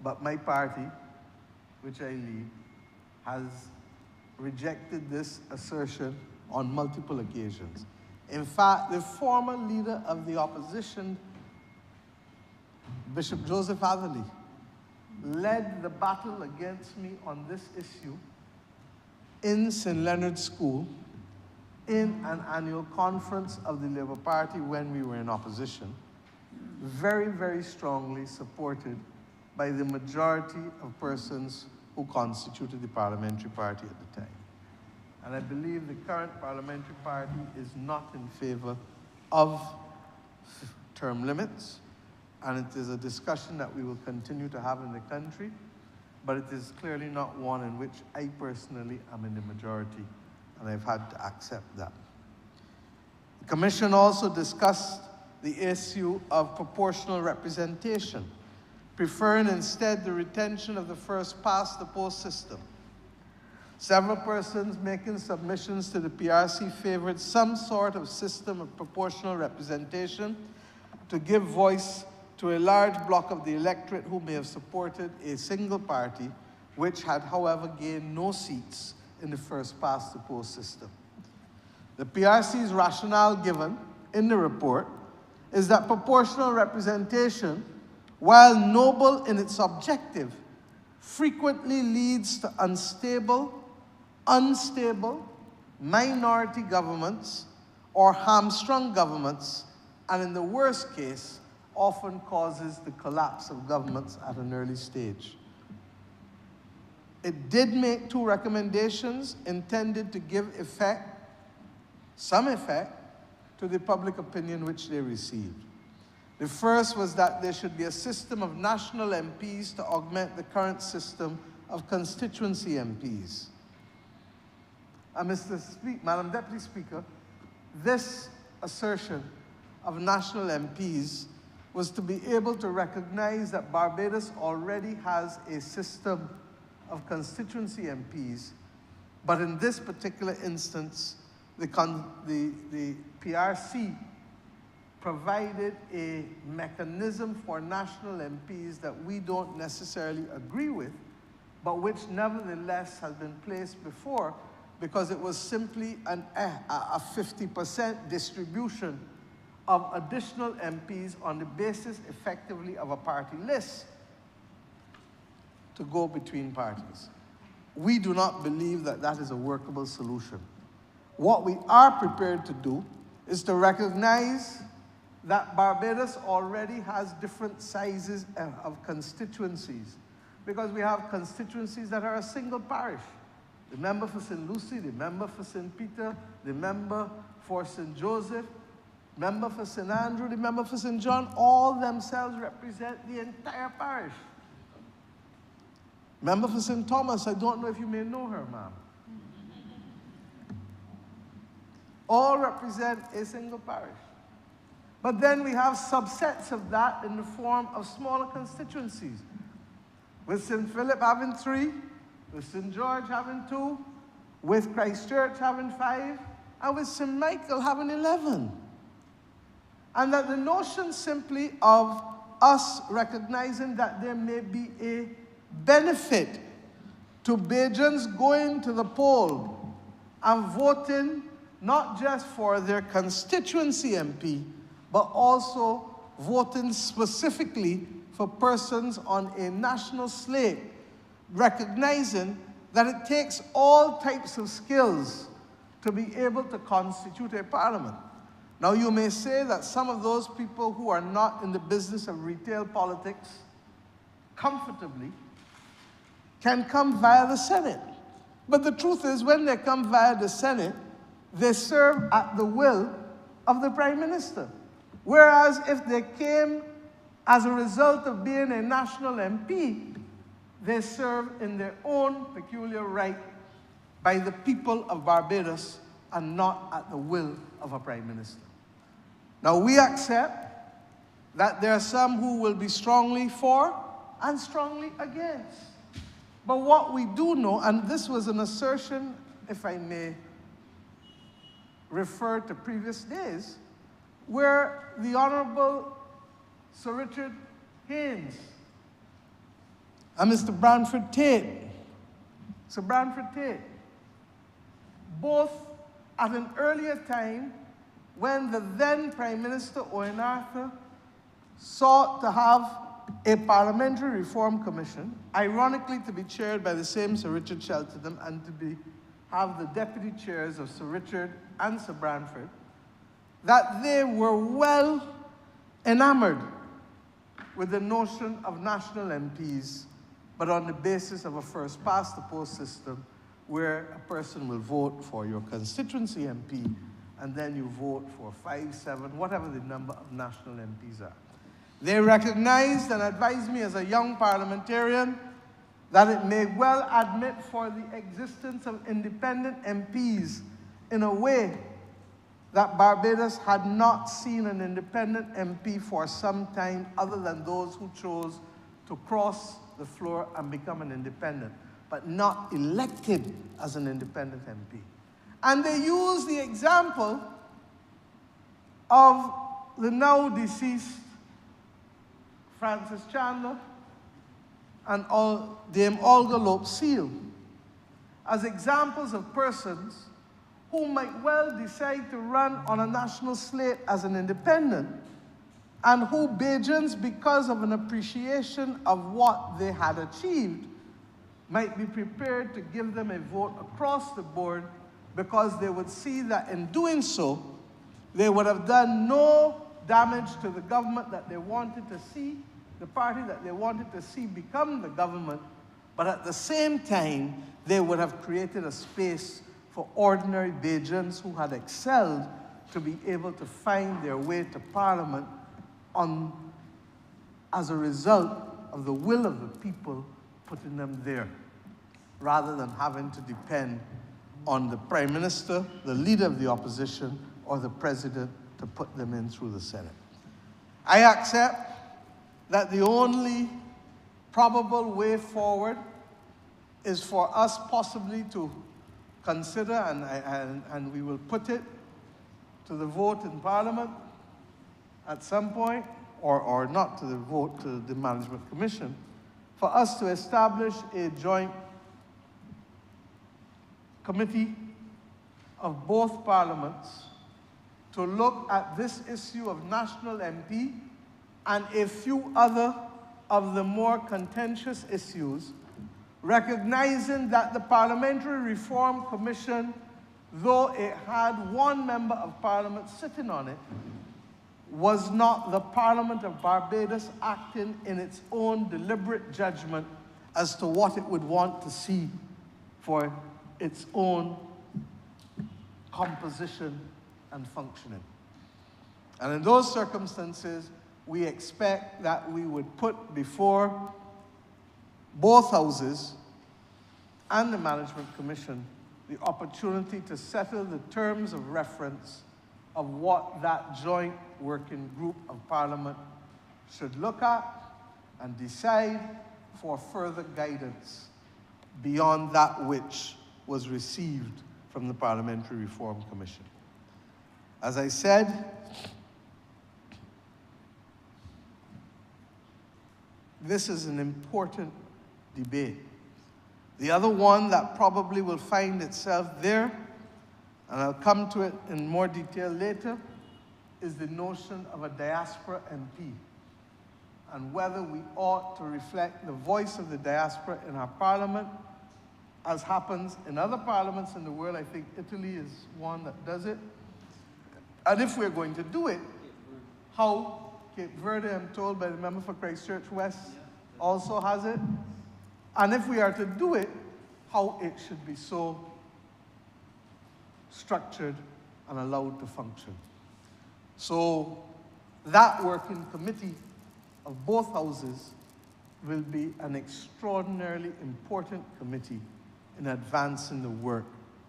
But my party, which I lead, has rejected this assertion on multiple occasions. In fact, the former Leader of the Opposition, Bishop Joseph Atherley, led the battle against me on this issue in St. Leonard's School in an annual conference of the Labour Party when we were in opposition, very, very strongly supported by the majority of persons who constituted the parliamentary party at the time. And I believe the current parliamentary party is not in favor of term limits, and it is a discussion that we will continue to have in the country, but it is clearly not one in which I personally am in the majority, and I've had to accept that. The Commission also discussed the issue of proportional representation, preferring instead the retention of the first-past-the-post system. Several persons making submissions to the PRC favored some sort of system of proportional representation to give voice to a large block of the electorate who may have supported a single party, which had, however, gained no seats in the first-past-the-post system. The PRC's rationale given in the report is that proportional representation, while noble in its objective, frequently leads to unstable, minority governments or hamstrung governments, and in the worst case, often causes the collapse of governments at an early stage. It did make two recommendations intended to give effect, some effect, to the public opinion which they received. The first was that there should be a system of national MPs to augment the current system of constituency MPs. Madam Deputy Speaker, this assertion of national MPs was to be able to recognize that Barbados already has a system of constituency MPs, but in this particular instance, the PRC provided a mechanism for national MPs that we don't necessarily agree with, but which nevertheless has been placed before because it was simply a 50% distribution of additional MPs on the basis effectively of a party list to go between parties. We do not believe that that is a workable solution. What we are prepared to do is to recognize that Barbados already has different sizes of constituencies, because we have constituencies that are a single parish. The member for St. Lucie, the member for St. Peter, the member for St. Joseph, member for St. Andrew, the member for St. John, all themselves represent the entire parish. Member for St. Thomas, I don't know if you may know her, ma'am. All represent a single parish. But then we have subsets of that in the form of smaller constituencies, with St. Philip having 3, with St. George having 2, with Christchurch having 5, and with St. Michael having 11. And that the notion simply of us recognizing that there may be a benefit to Bajans going to the poll and voting not just for their constituency MP, but also voting specifically for persons on a national slate, recognizing that it takes all types of skills to be able to constitute a parliament. Now, you may say that some of those people who are not in the business of retail politics comfortably can come via the Senate. But the truth is, when they come via the Senate, they serve at the will of the Prime Minister. Whereas if they came as a result of being a national MP, they serve in their own peculiar right by the people of Barbados and not at the will of a Prime Minister. Now, we accept that there are some who will be strongly for and strongly against. But what we do know, and this was an assertion, if I may refer to previous days, where the Honourable Sir Richard Haynes and Mr. Branford Tate, Sir Branford Tate, both at an earlier time when the then Prime Minister Owen Arthur sought to have a parliamentary reform commission, ironically to be chaired by the same Sir Richard Sheltenham and to have the deputy chairs of Sir Richard and Sir Branford, that they were well enamored with the notion of national MPs, but on the basis of a first-past-the-post system where a person will vote for your constituency MP and then you vote for 5, 7, whatever the number of national MPs are. They recognized and advised me as a young parliamentarian that it may well admit for the existence of independent MPs in a way that Barbados had not seen an independent MP for some time other than those who chose to cross the floor and become an independent, but not elected as an independent MP. And they used the example of the now deceased Francis Chandler and Dame Olga Lope-Seal as examples of persons who might well decide to run on a national slate as an independent, and who Bajans, because of an appreciation of what they had achieved, might be prepared to give them a vote across the board, because they would see that in doing so, they would have done no damage to the government that they wanted to see, the party that they wanted to see become the government, but at the same time, they would have created a space for ordinary Bajans who had excelled to be able to find their way to Parliament as a result of the will of the people putting them there, rather than having to depend on the Prime Minister, the leader of the opposition, or the President to put them in through the Senate. I accept that the only probable way forward is for us possibly to consider, and we will put it to the vote in Parliament at some point, or not to the vote, to the Management Commission, for us to establish a joint committee of both parliaments to look at this issue of national MP and a few other of the more contentious issues, recognizing that the Parliamentary Reform Commission though it had one member of parliament sitting on it, was not the Parliament of Barbados acting in its own deliberate judgment as to what it would want to see for its own composition and functioning. And in those circumstances, we expect that we would put before both houses and the Management Commission the opportunity to settle the terms of reference of what that joint working group of Parliament should look at and decide for further guidance beyond that which was received from the Parliamentary Reform Commission. As I said, this is an important debate. The other one that probably will find itself there, and I'll come to it in more detail later, is the notion of a diaspora MP, and whether we ought to reflect the voice of the diaspora in our parliament, as happens in other parliaments in the world. I think Italy is one that does it. And if we're going to do it, how Cape Verde, I'm told by the member for Christchurch West, also has it. And if we are to do it, how it should be so structured and allowed to function. So that working committee of both houses will be an extraordinarily important committee in advancing the work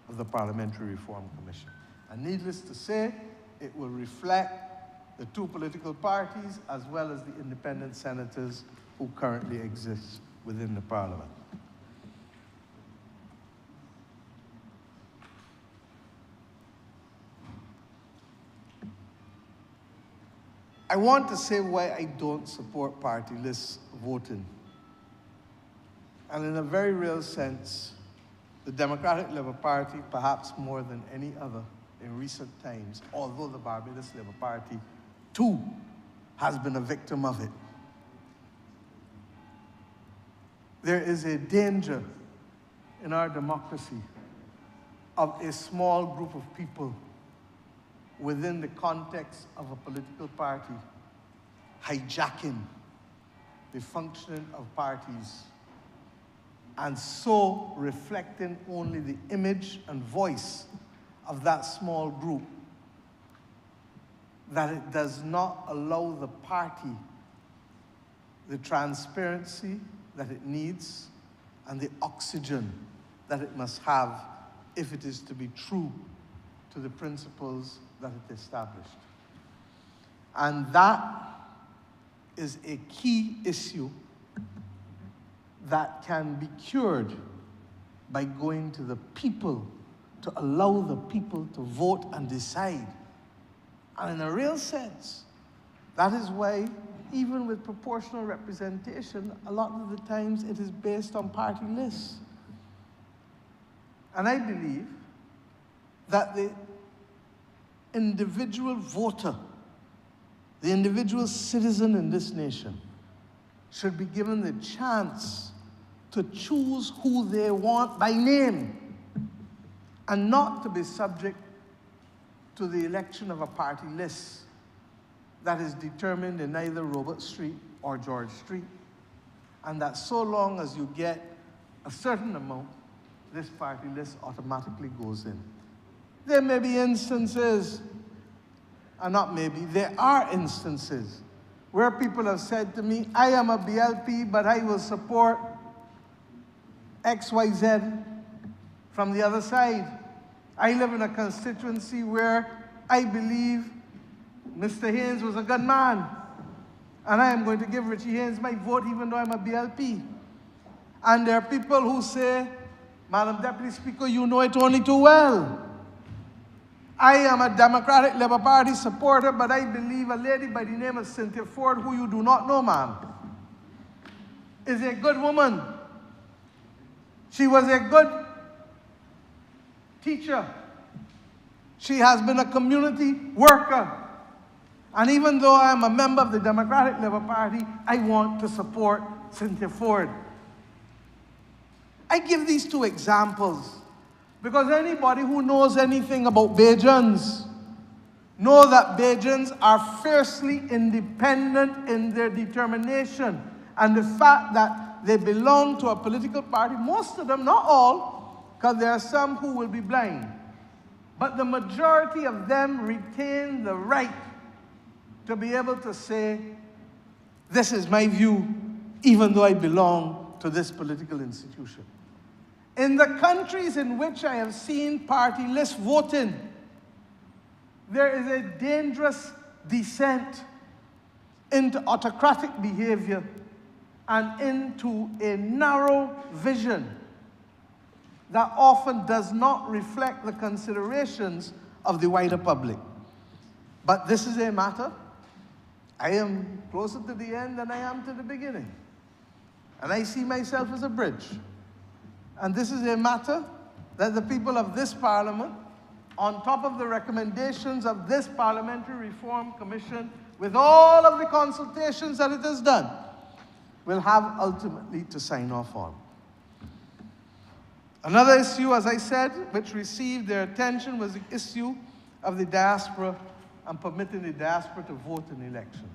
of the Parliamentary Reform Commission. And needless to say, it will reflect the two political parties as well as the independent senators who currently exist within the Parliament. I want to say why I don't support party list voting. And in a very real sense, the Democratic Labour Party, perhaps more than any other in recent times, although the Barbados Labour Party, too, has been a victim of it. There is a danger in our democracy of a small group of people within the context of a political party hijacking the functioning of parties and so reflecting only the image and voice of that small group, that it does not allow the party the transparency that it needs and the oxygen that it must have if it is to be true to the principles that it established. And that is a key issue that can be cured by going to the people, to allow the people to vote and decide. And in a real sense, that is why, even with proportional representation, a lot of the times it is based on party lists. And I believe that the individual voter, the individual citizen in this nation, should be given the chance to choose who they want by name and not to be subject to the election of a party list that is determined in either Robert Street or George Street, and that so long as you get a certain amount, this party list automatically goes in. There may be instances, and not maybe, there are instances where people have said to me, I am a BLP, but I will support XYZ from the other side. I live in a constituency where I believe Mr. Haynes was a good man, and I am going to give Richie Haynes my vote even though I'm a BLP. And there are people who say, Madam Deputy Speaker, you know it only too well. I am a Democratic Labour Party supporter, but I believe a lady by the name of Cynthia Ford, who you do not know, ma'am, is a good woman. She was a good teacher. She has been a community worker. And even though I am a member of the Democratic Labour Party, I want to support Cynthia Ford. I give these two examples Because anybody who knows anything about Bajans know that Bajans are fiercely independent in their determination. And the fact that they belong to a political party, most of them, not all, because there are some who will be blind, but the majority of them retain the right to be able to say, this is my view, even though I belong to this political institution. In the countries in which I have seen party-less voting, there is a dangerous descent into autocratic behavior and into a narrow vision that often does not reflect the considerations of the wider public. But this is a matter. I am closer to the end than I am to the beginning. And I see myself as a bridge. And this is a matter that the people of this Parliament, on top of the recommendations of this Parliamentary Reform Commission, with all of the consultations that it has done, will have ultimately to sign off on. Another issue, as I said, which received their attention was the issue of the diaspora and permitting the diaspora to vote in elections.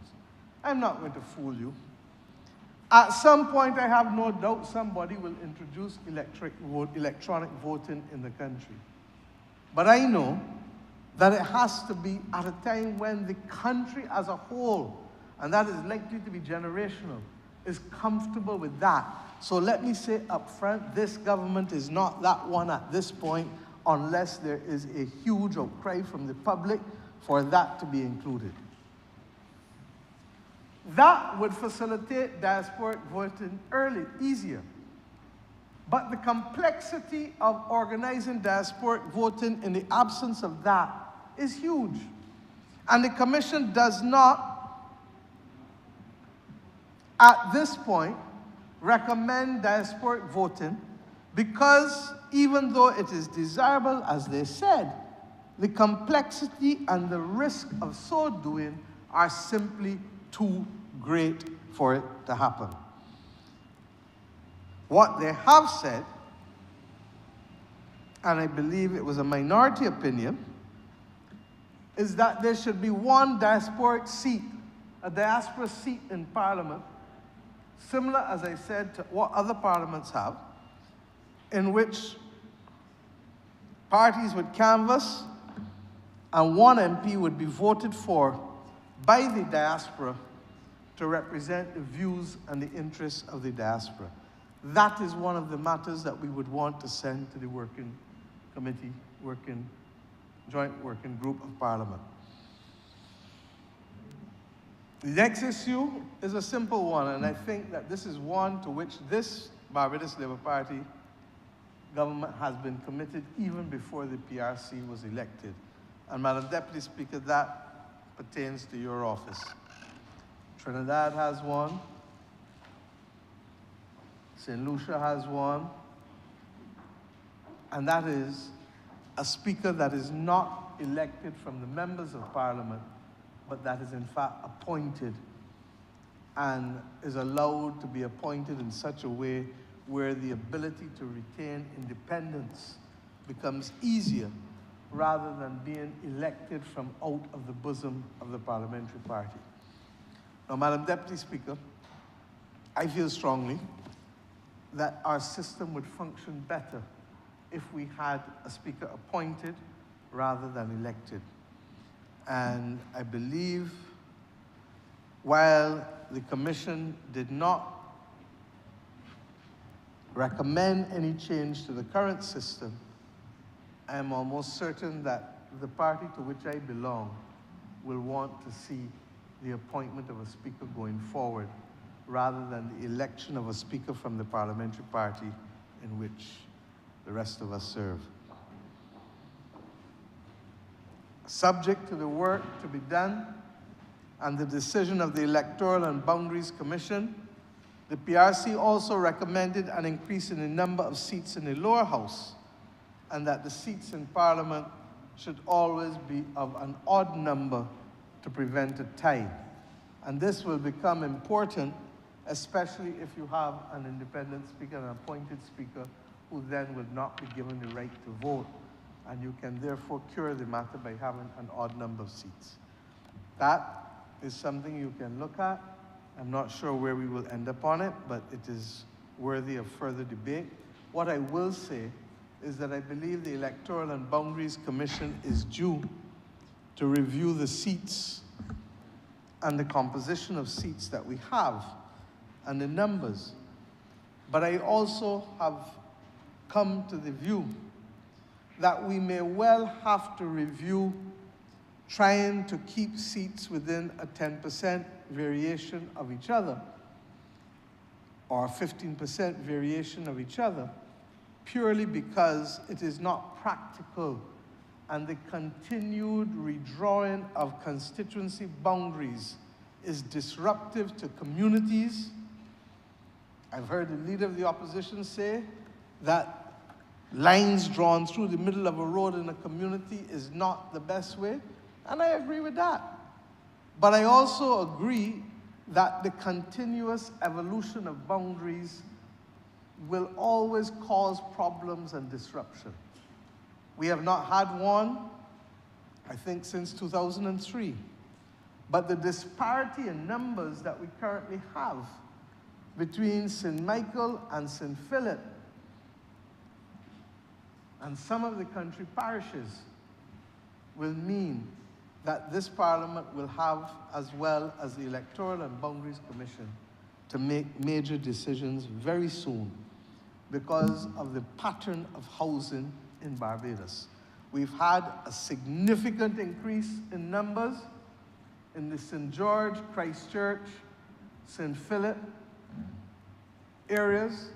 I'm not going to fool you. At some point, I have no doubt somebody will introduce electronic voting in the country. But I know that it has to be at a time when the country as a whole, and that is likely to be generational, is comfortable with that. So let me say up front, this government is not that one at this point unless there is a huge outcry from the public for that to be included. That would facilitate diasporic voting early, easier. But the complexity of organizing diasporic voting in the absence of that is huge. And the Commission does not, at this point, recommend diasporic voting because even though it is desirable, as they said, the complexity and the risk of so doing are simply too great for it to happen. What they have said, and I believe it was a minority opinion, is that there should be one diasporic seat, a diaspora seat in Parliament, similar, as I said, to what other parliaments have, in which parties would canvass and one MP would be voted for by the diaspora to represent the views and the interests of the diaspora. That is one of the matters that we would want to send to the working committee, joint working group of Parliament. The next issue is a simple one, and I think that this is one to which this Barbados Labour Party government has been committed even before the PRC was elected. And Madam Deputy Speaker, that pertains to your office. Trinidad has one. St. Lucia has one. And that is a speaker that is not elected from the members of Parliament, but that is in fact appointed and is allowed to be appointed in such a way where the ability to retain independence becomes easier rather than being elected from out of the bosom of the parliamentary party. Now, Madam Deputy Speaker, I feel strongly that our system would function better if we had a speaker appointed rather than elected. And I believe while the Commission did not recommend any change to the current system, I am almost certain that the party to which I belong will want to see the appointment of a speaker going forward rather than the election of a speaker from the parliamentary party in which the rest of us serve. Subject to the work to be done and the decision of the Electoral and Boundaries Commission, the PRC also recommended an increase in the number of seats in the lower house and that the seats in Parliament should always be of an odd number to prevent a tie. And this will become important, especially if you have an independent speaker, an appointed speaker, who then would not be given the right to vote, and you can therefore cure the matter by having an odd number of seats. That is something you can look at. I'm not sure where we will end up on it, but it is worthy of further debate. What I will say is that I believe the Electoral and Boundaries Commission is due to review the seats and the composition of seats that we have and the numbers. But I also have come to the view that we may well have to review trying to keep seats within a 10% variation of each other, or a 15% variation of each other, purely because it is not practical and the continued redrawing of constituency boundaries is disruptive to communities. I've heard the leader of the opposition say that lines drawn through the middle of a road in a community is not the best way, and I agree with that. But I also agree that the continuous evolution of boundaries will always cause problems and disruption. We have not had one, I think, since 2003. But the disparity in numbers that we currently have between St. Michael and St. Philip and some of the country parishes will mean that this Parliament will have, as well as the Electoral and Boundaries Commission, to make major decisions very soon because of the pattern of housing in Barbados. We've had a significant increase in numbers in the St. George, Christchurch, St. Philip areas,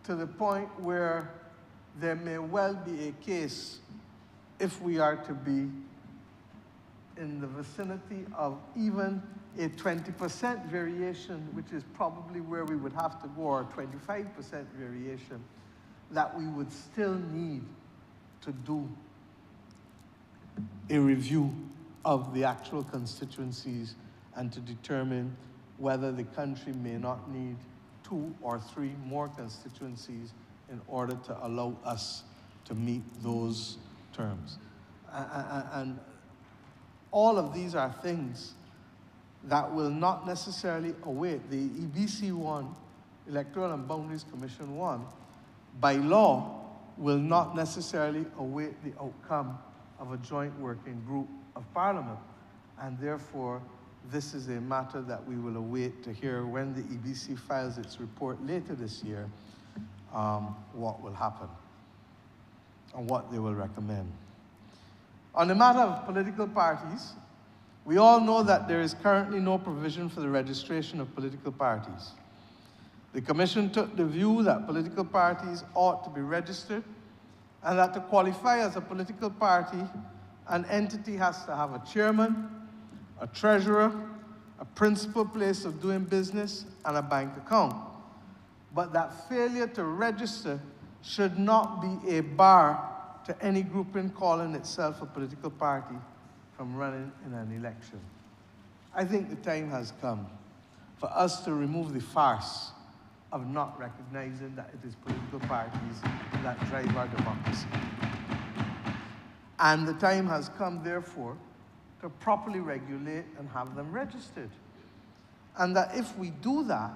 to the point where there may well be a case, if we are to be in the vicinity of even a 20% variation, which is probably where we would have to go, or 25% variation, that we would still need to do a review of the actual constituencies and to determine whether the country may not need 2 or 3 more constituencies in order to allow us to meet those terms. And all of these are things that will not necessarily await. The EBC 1, Electoral and Boundaries Commission 1, by law, will not necessarily await the outcome of a joint working group of Parliament. And therefore, this is a matter that we will await to hear when the EBC files its report later this year, what will happen and what they will recommend. On the matter of political parties, we all know that there is currently no provision for the registration of political parties. The Commission took the view that political parties ought to be registered and that to qualify as a political party, an entity has to have a chairman, a treasurer, a principal place of doing business, and a bank account. But that failure to register should not be a bar to any grouping calling itself a political party from running in an election. I think the time has come for us to remove the farce of not recognizing that it is political parties that drive our democracy. And the time has come, therefore, to properly regulate and have them registered. And that if we do that,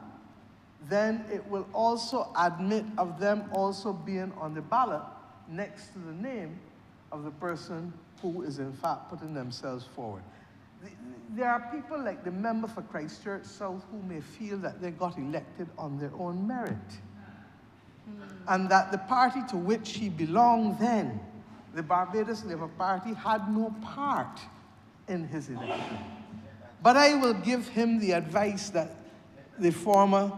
then it will also admit of them also being on the ballot next to the name of the person who is in fact putting themselves forward. There are people like the member for Christchurch South who may feel that they got elected on their own merit. And that the party to which he belonged then, the Barbados Labour Party, had no part in his election. But I will give him the advice that the former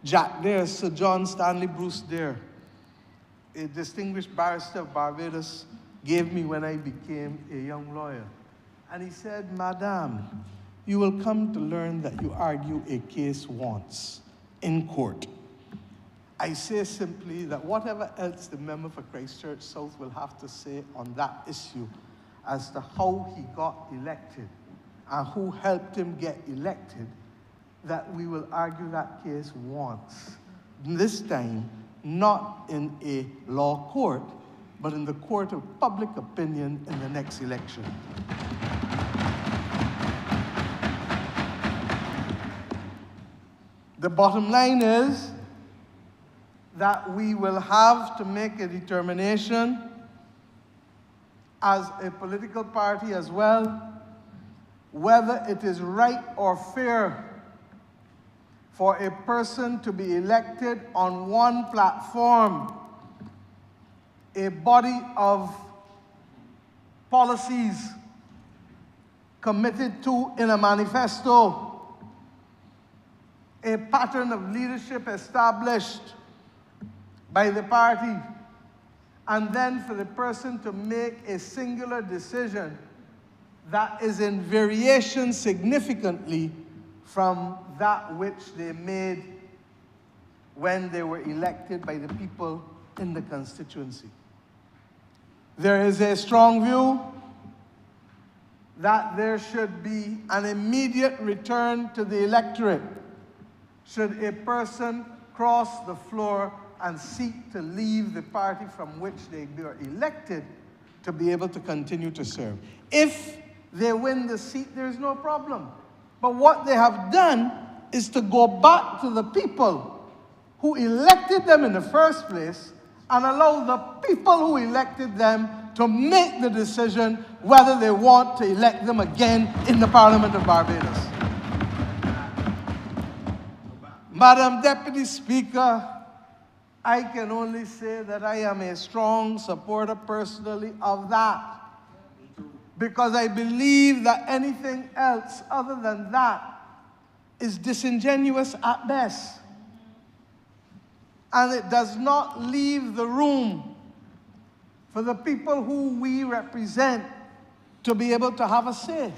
Jack Dare, Sir John Stanley Bruce Dare, a distinguished barrister of Barbados, gave me when I became a young lawyer. And he said, "Madam, you will come to learn that you argue a case once in court." I say simply that whatever else the member for Christchurch South will have to say on that issue as to how he got elected and who helped him get elected, that we will argue that case once. This time, not in a law court, but in the court of public opinion in the next election. The bottom line is that we will have to make a determination as a political party as well, whether it is right or fair for a person to be elected on one platform, a body of policies committed to in a manifesto, a pattern of leadership established by the party, and then for the person to make a singular decision that is in variation significantly from that which they made when they were elected by the people in the constituency. There is a strong view that there should be an immediate return to the electorate should a person cross the floor and seek to leave the party from which they were elected to be able to continue to serve. If they win the seat, there's no problem. But what they have done is to go back to the people who elected them in the first place and allow the people who elected them to make the decision whether they want to elect them again in the Parliament of Barbados. Madam Deputy Speaker, I can only say that I am a strong supporter personally of that, because I believe that anything else other than that is disingenuous at best. And it does not leave the room for the people who we represent to be able to have a say.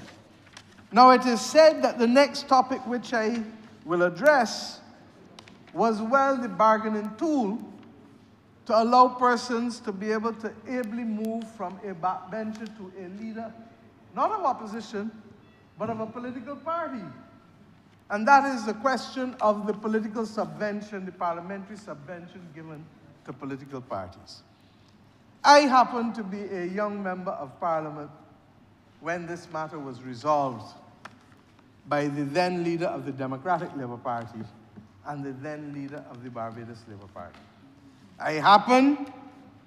Now, it is said that the next topic which I will address was, well, the bargaining tool to allow persons to be able to ably move from a backbencher to a leader, not of opposition, but of a political party. And that is the question of the political subvention, the parliamentary subvention given to political parties. I happened to be a young member of Parliament when this matter was resolved by the then leader of the Democratic Labour Party and the then leader of the Barbados Labour Party. I happened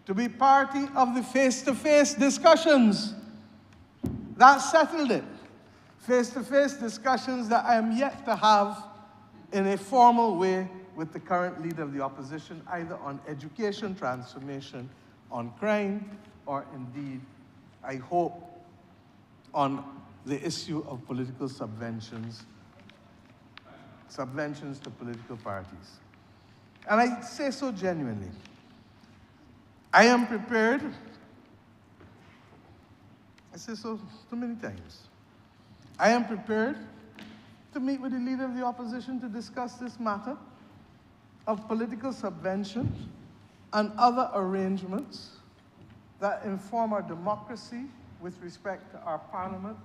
to be party of the face-to-face discussions that settled it. Face-to-face discussions that I am yet to have in a formal way with the current leader of the opposition, either on education transformation, on crime, or indeed, I hope, on the issue of political subventions to political parties. And I say so genuinely. I am prepared, I say so many times, I am prepared to meet with the leader of the opposition to discuss this matter of political subvention and other arrangements that inform our democracy with respect to our parliament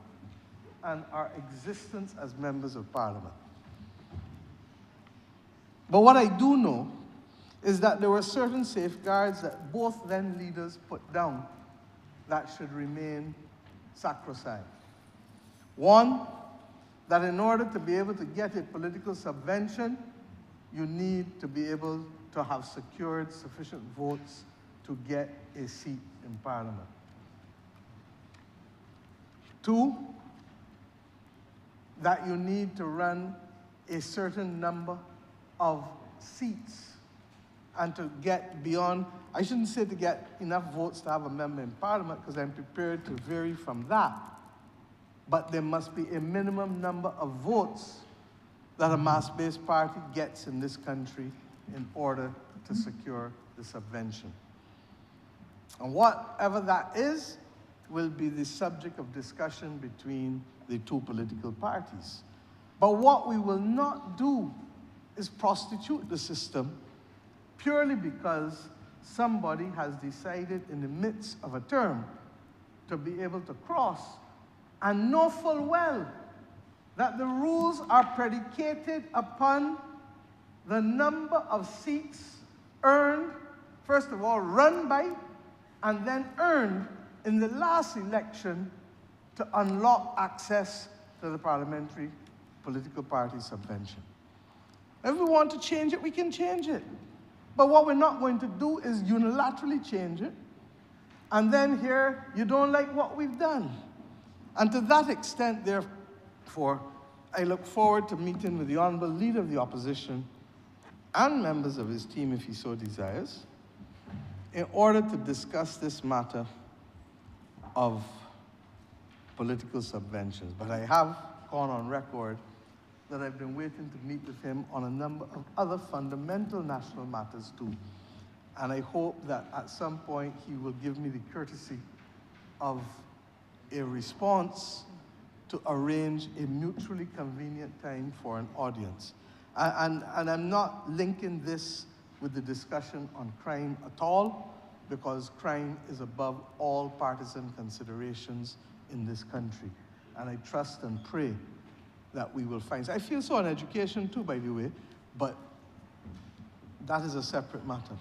and our existence as members of parliament. But what I do know is that there were certain safeguards that both then leaders put down that should remain sacrosanct. One, that in order to be able to get a political subvention, you need to be able to have secured sufficient votes to get a seat in Parliament. Two, that you need to run a certain number of seats and to get beyond, I shouldn't say to get enough votes to have a member in Parliament, because I'm prepared to vary from that. But there must be a minimum number of votes that a mass-based party gets in this country in order to secure the subvention. And whatever that is will be the subject of discussion between the two political parties. But what we will not do is prostitute the system purely because somebody has decided in the midst of a term to be able to cross and know full well that the rules are predicated upon the number of seats earned, first of all, run by, and then earned in the last election to unlock access to the parliamentary political party subvention. If we want to change it, we can change it. But what we're not going to do is unilaterally change it, and then here, you don't like what we've done. And to that extent, therefore, I look forward to meeting with the Honourable Leader of the Opposition and members of his team, if he so desires, in order to discuss this matter of political subventions. But I have gone on record that I've been waiting to meet with him on a number of other fundamental national matters too. And I hope that at some point he will give me the courtesy of a response to arrange a mutually convenient time for an audience. And I'm not linking this with the discussion on crime at all, because crime is above all partisan considerations in this country. And I trust and pray that we will find. I feel so on education too, by the way, but that is a separate matter.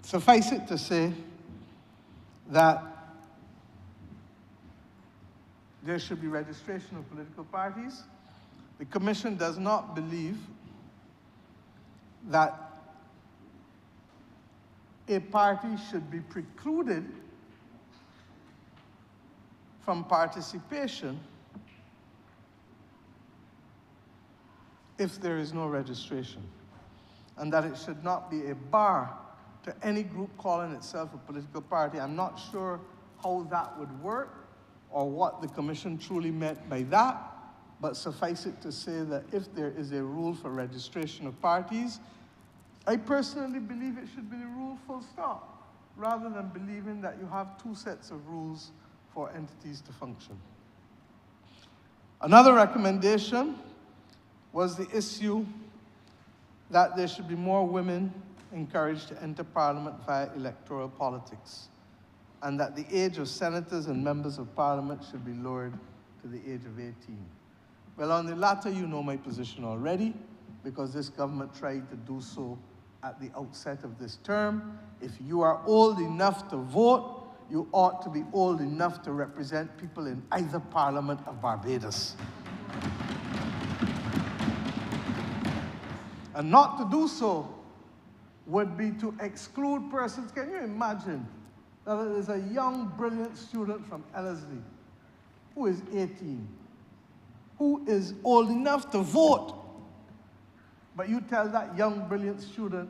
Suffice it to say that there should be registration of political parties. The Commission does not believe that a party should be precluded from participation if there is no registration, and that it should not be a bar to any group calling itself a political party. I'm not sure how that would work or what the Commission truly meant by that, but suffice it to say that if there is a rule for registration of parties, I personally believe it should be the rule full stop, rather than believing that you have two sets of rules for entities to function. Another recommendation was the issue that there should be more women encouraged to enter Parliament via electoral politics, and that the age of senators and members of Parliament should be lowered to the age of 18. Well, on the latter, you know my position already, because this government tried to do so at the outset of this term. If you are old enough to vote, you ought to be old enough to represent people in either Parliament of Barbados. And not to do so would be to exclude persons. Can you imagine that there is a young, brilliant student from Ellerslie who is 18, who is old enough to vote, but you tell that young, brilliant student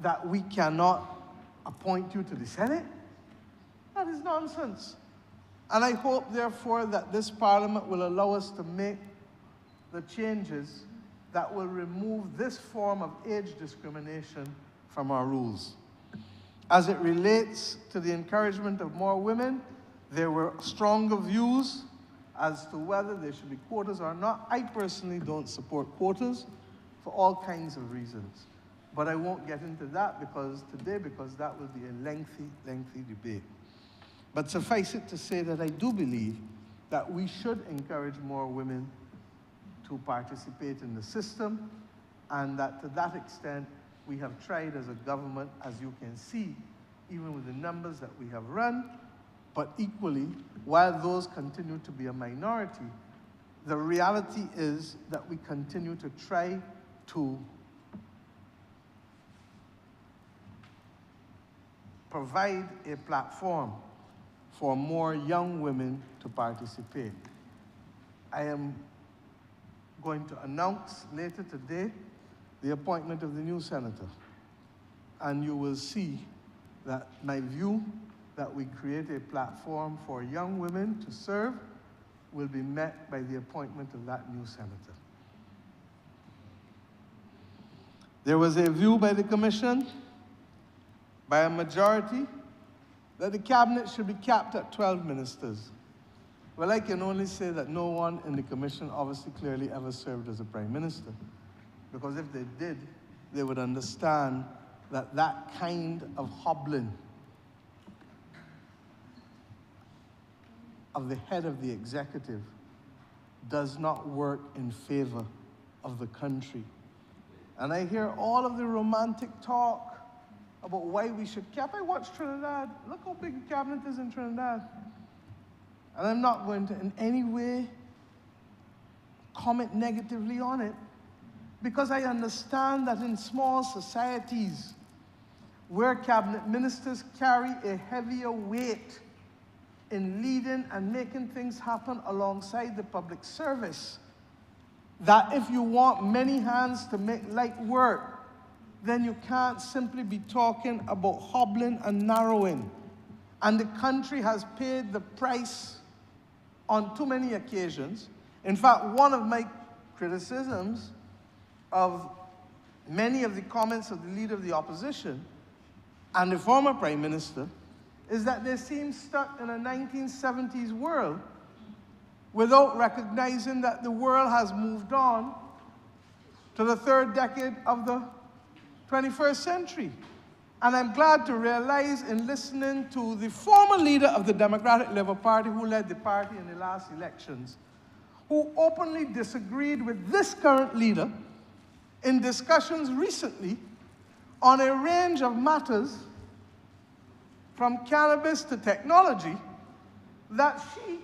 that we cannot appoint you to the Senate? That is nonsense. And I hope, therefore, that this Parliament will allow us to make the changes that will remove this form of age discrimination from our rules. As it relates to the encouragement of more women, there were stronger views as to whether there should be quotas or not. I personally don't support quotas for all kinds of reasons. But I won't get into that because that will be a lengthy, lengthy debate. But suffice it to say that I do believe that we should encourage more women to participate in the system, and that to that extent, we have tried as a government, as you can see, even with the numbers that we have run, but equally, while those continue to be a minority, the reality is that we continue to try to provide a platform for more young women to participate. I am going to announce later today the appointment of the new senator. And you will see that my view that we create a platform for young women to serve will be met by the appointment of that new senator. There was a view by the Commission, by a majority, that the cabinet should be capped at 12 ministers. Well, I can only say that no one in the Commission obviously clearly ever served as a prime minister, because if they did, they would understand that that kind of hobbling of the head of the executive does not work in favor of the country. and I hear all of the romantic talk about why we should cap. I watched Trinidad. Look how big the cabinet is in Trinidad. And I'm not going to in any way comment negatively on it, because I understand that in small societies where cabinet ministers carry a heavier weight in leading and making things happen alongside the public service, that if you want many hands to make light work, then you can't simply be talking about hobbling and narrowing. And the country has paid the price on too many occasions. In fact, one of my criticisms of many of the comments of the leader of the opposition and the former prime minister is that they seem stuck in a 1970s world without recognizing that the world has moved on to the third decade of the 21st century. And I'm glad to realize in listening to the former leader of the Democratic Labour Party, who led the party in the last elections, who openly disagreed with this current leader in discussions recently on a range of matters from cannabis to technology, that she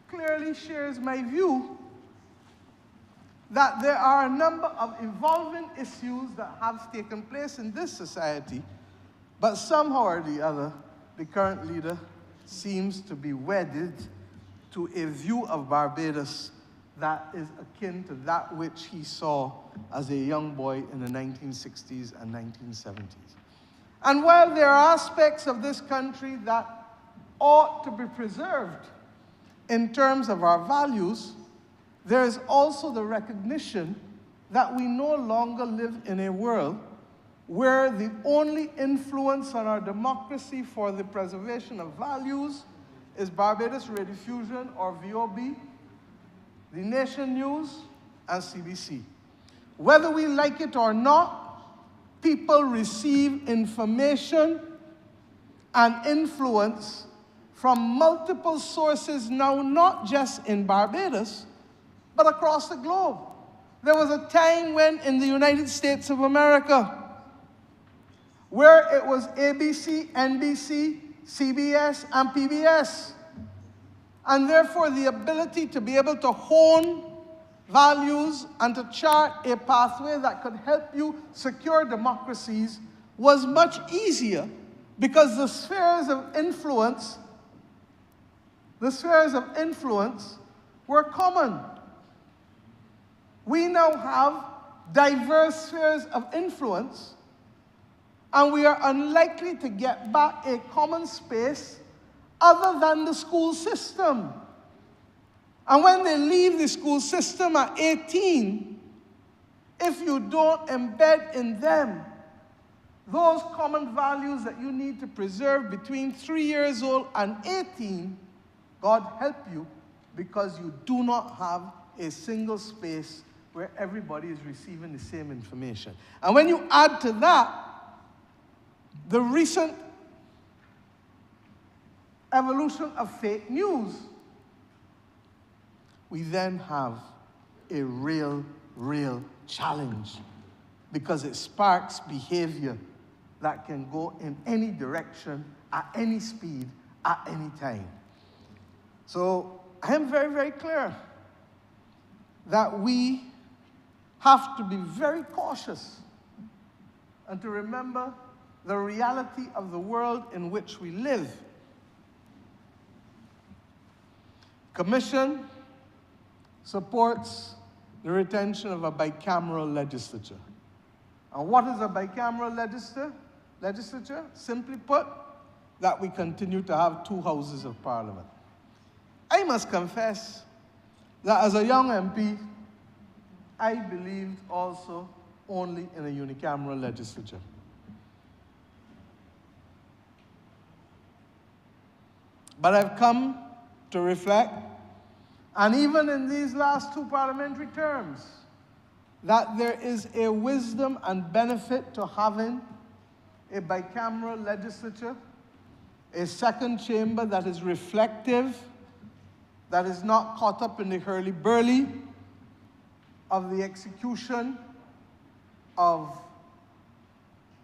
clearly shares my view that there are a number of evolving issues that have taken place in this society, but somehow or the other, the current leader seems to be wedded to a view of Barbados that is akin to that which he saw as a young boy in the 1960s and 1970s. And while there are aspects of this country that ought to be preserved in terms of our values, there is also the recognition that we no longer live in a world where the only influence on our democracy for the preservation of values is Barbados Rediffusion or VOB, the Nation News, and CBC. Whether we like it or not, people receive information and influence from multiple sources now, not just in Barbados, but across the globe. There was a time when in the United States of America, where it was ABC, NBC, CBS, and PBS. And therefore, the ability to be able to hone values and to chart a pathway that could help you secure democracies was much easier, because the spheres of influence were common. We now have diverse spheres of influence, and we are unlikely to get back a common space other than the school system. And when they leave the school system at 18, if you don't embed in them those common values that you need to preserve between 3 years old and 18, God help you, because you do not have a single space where everybody is receiving the same information. And when you add to that the recent evolution of fake news, we then have a real challenge, because it sparks behavior that can go in any direction, at any speed, at any time. So I am very clear that we have to be very cautious and to remember the reality of the world in which we live. Commission supports the retention of a bicameral legislature. And what is a bicameral legislature? Simply put, that we continue to have 2 houses of parliament. I must confess that as a young MP, I believed also only in a unicameral legislature. But I've come to reflect, and even in these last 2 parliamentary terms, that there is a wisdom and benefit to having a bicameral legislature, a second chamber that is reflective, that is not caught up in the hurly-burly of the execution of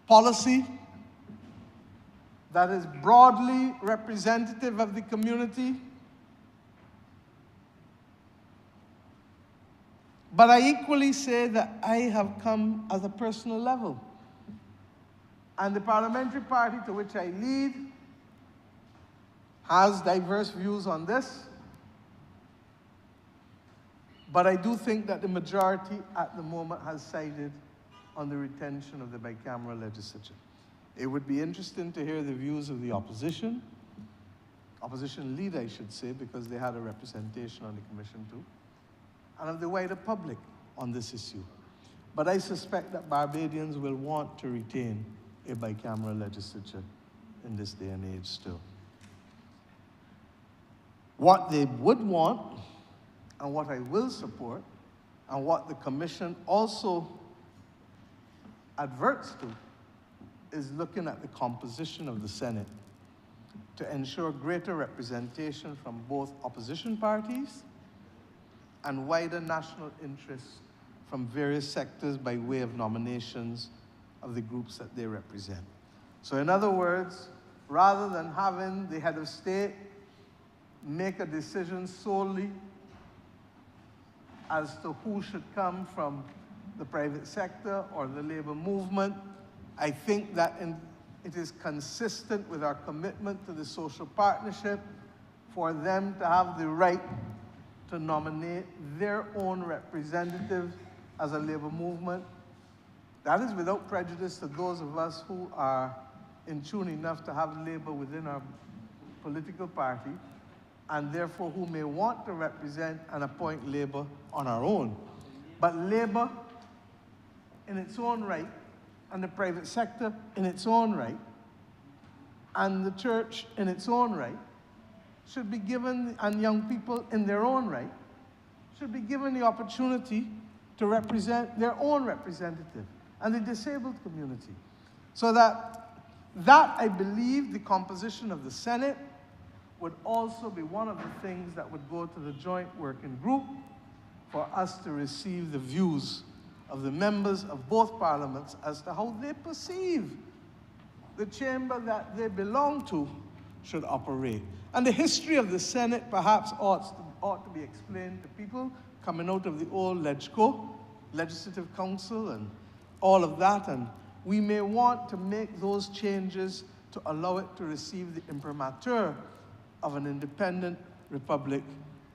policy that is broadly representative of the community. But I equally say that I have come as a personal level. And the parliamentary party to which I lead has diverse views on this. But I do think that the majority at the moment has sided on the retention of the bicameral legislature. It would be interesting to hear the views of the opposition leader, I should say, because they had a representation on the commission too, and of the wider public on this issue. But I suspect that Barbadians will want to retain a bicameral legislature in this day and age still. What they would want, and what I will support, and what the commission also adverts to, is looking at the composition of the Senate to ensure greater representation from both opposition parties and wider national interests from various sectors by way of nominations of the groups that they represent. So in other words, rather than having the head of state make a decision solely as to who should come from the private sector or the labor movement, I think that it is consistent with our commitment to the social partnership for them to have the right to nominate their own representative as a labor movement. That is without prejudice to those of us who are in tune enough to have labor within our political party, and therefore who may want to represent and appoint labor on our own. But labor in its own right, and the private sector in its own right, and the church in its own right, should be given, and young people in their own right, should be given the opportunity to represent their own representative, and the disabled community. So that I believe the composition of the Senate would also be one of the things that would go to the joint working group for us to receive the views of the members of both parliaments as to how they perceive the chamber that they belong to should operate. And the history of the Senate perhaps ought to be explained to people coming out of the old LegCo, Legislative Council, and all of that. And we may want to make those changes to allow it to receive the imprimatur of an independent republic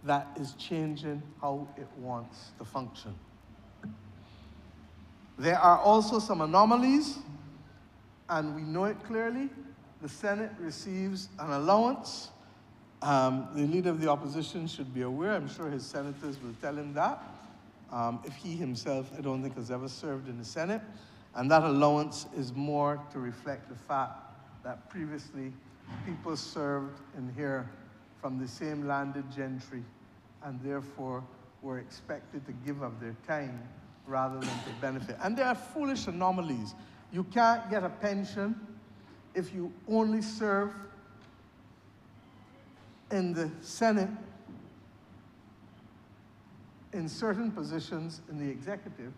that is changing how it wants to function. There are also some anomalies, and we know it clearly. The Senate receives an allowance. The leader of the opposition should be aware. I'm sure his senators will tell him that. If he himself, I don't think, has ever served in the Senate. And that allowance is more to reflect the fact that previously people served in here from the same landed gentry, and therefore were expected to give of their time rather than to benefit. And there are foolish anomalies. You can't get a pension if you only serve in the Senate in certain positions in the executive,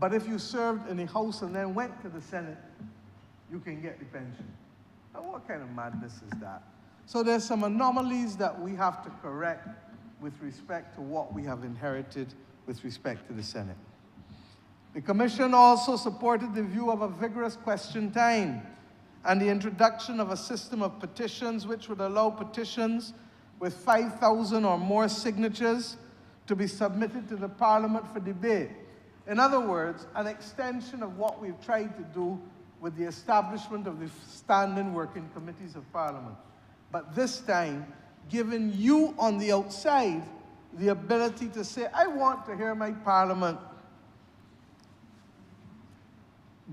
but if you served in the House and then went to the Senate, you can get the pension. Now, what kind of madness is that? So there's some anomalies that we have to correct with respect to what we have inherited with respect to the Senate. The Commission also supported the view of a vigorous question time and the introduction of a system of petitions which would allow petitions with 5,000 or more signatures to be submitted to the Parliament for debate. In other words, an extension of what we've tried to do with the establishment of the standing working committees of Parliament. But this time, giving you on the outside the ability to say, I want to hear my Parliament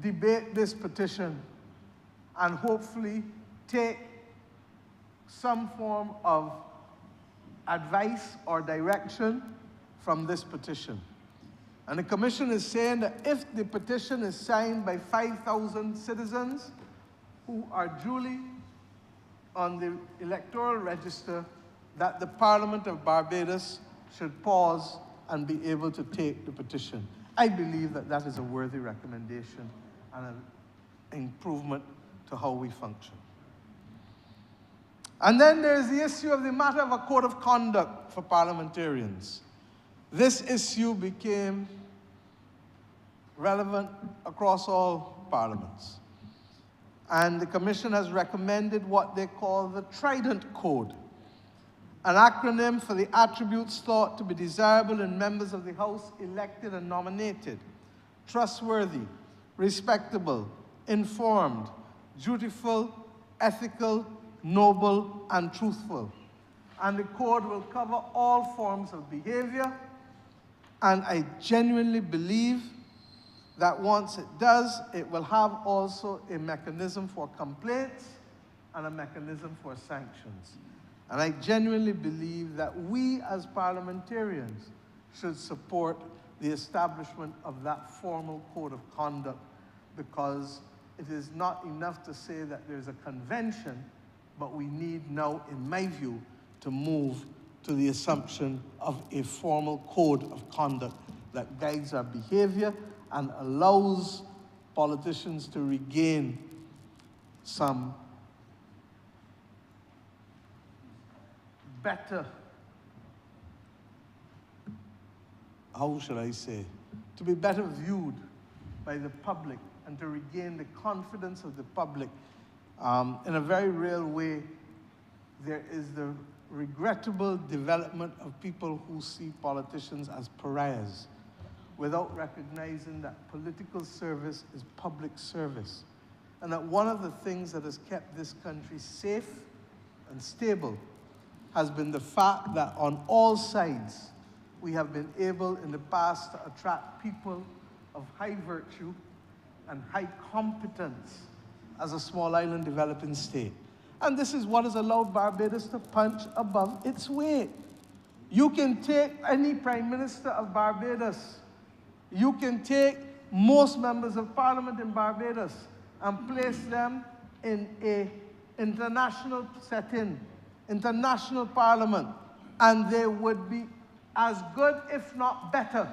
debate this petition and hopefully take some form of advice or direction from this petition. And the Commission is saying that if the petition is signed by 5,000 citizens who are duly on the electoral register, that the Parliament of Barbados should pause and be able to take the petition. I believe that that is a worthy recommendation and an improvement to how we function. And then there's the issue of the matter of a code of conduct for parliamentarians. This issue became relevant across all parliaments. And the Commission has recommended what they call the Trident Code, an acronym for the attributes thought to be desirable in members of the House elected and nominated: trustworthy, respectable, informed, dutiful, ethical, noble, and truthful. And the code will cover all forms of behavior, and I genuinely believe that once it does, it will have also a mechanism for complaints and a mechanism for sanctions. And I genuinely believe that we as parliamentarians should support the establishment of that formal code of conduct, because it is not enough to say that there's a convention, but we need now, in my view, to move to the assumption of a formal code of conduct that guides our behavior and allows politicians to regain some better, how should I say, to be better viewed by the public and to regain the confidence of the public. In a very real way, there is the regrettable development of people who see politicians as pariahs, without recognizing that political service is public service. And that one of the things that has kept this country safe and stable has been the fact that on all sides, we have been able in the past to attract people of high virtue and high competence as a small island developing state. And this is what has allowed Barbados to punch above its weight. You can take any Prime Minister of Barbados, you can take most members of Parliament in Barbados and place them in an international setting, international Parliament, and they would be as good, if not better,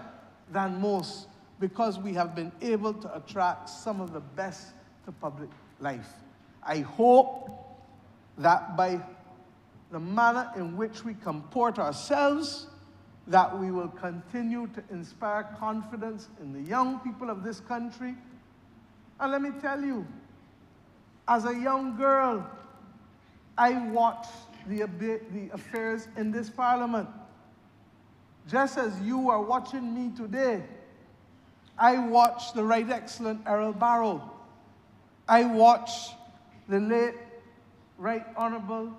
than most, because we have been able to attract some of the best to public life. I hope that by the manner in which we comport ourselves, that we will continue to inspire confidence in the young people of this country. And let me tell you, as a young girl, I watched the affairs in this Parliament. Just as you are watching me today, I watched the Right Excellent Errol Barrow. I watched the late Right Honourable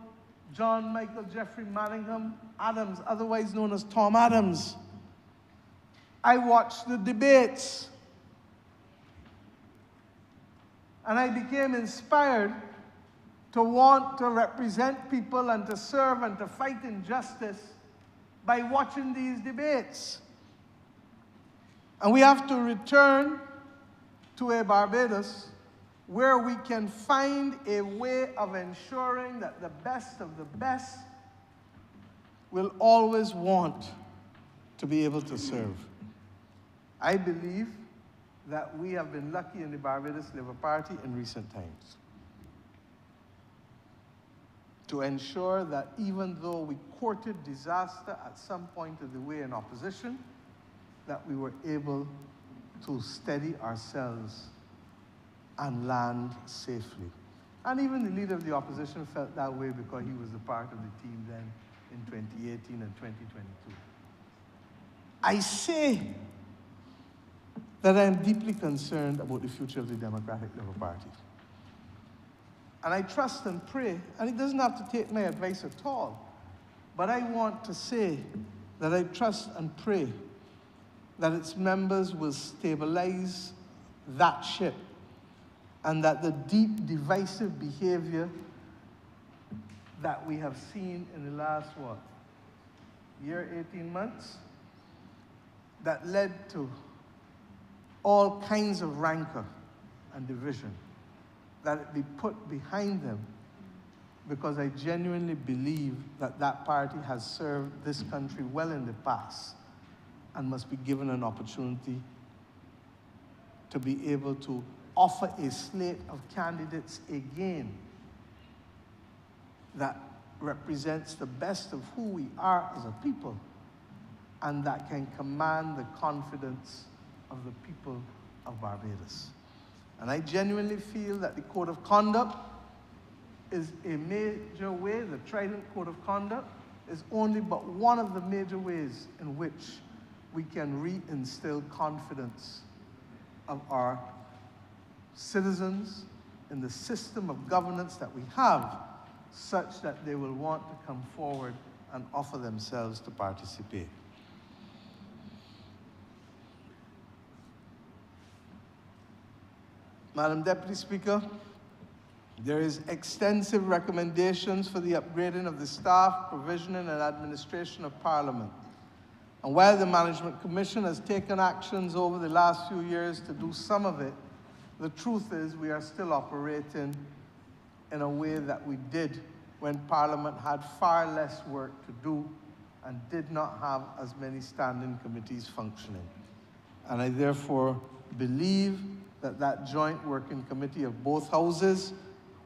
John Michael Jeffrey Manningham Adams, otherwise known as Tom Adams. I watched the debates. And I became inspired to want to represent people and to serve and to fight injustice by watching these debates. And we have to return to a Barbados where we can find a way of ensuring that the best of the best will always want to be able to serve. I believe that we have been lucky in the Barbados Labour Party in recent times to ensure that even though we courted disaster at some point of the way in opposition, that we were able to steady ourselves and land safely. And even the leader of the opposition felt that way because he was a part of the team then in 2018 and 2022. I say that I am deeply concerned about the future of the Democratic Labour Party. And I trust and pray, and it doesn't have to take my advice at all, but I want to say that I trust and pray that its members will stabilize that ship, and that the deep divisive behavior that we have seen in the last, year, 18 months, that led to all kinds of rancor and division, that it be put behind them, because I genuinely believe that that party has served this country well in the past and must be given an opportunity to be able to offer a slate of candidates again that represents the best of who we are as a people and that can command the confidence of the people of Barbados. And I genuinely feel that the Code of Conduct is a major way, the Trident Code of Conduct is only but one of the major ways in which we can reinstill confidence of our citizens in the system of governance that we have, such that they will want to come forward and offer themselves to participate. Madam Deputy Speaker, there is extensive recommendations for the upgrading of the staff, provisioning, and administration of Parliament. And while the Management Commission has taken actions over the last few years to do some of it, the truth is we are still operating in a way that we did when Parliament had far less work to do and did not have as many standing committees functioning. And I therefore believe that that joint working committee of both houses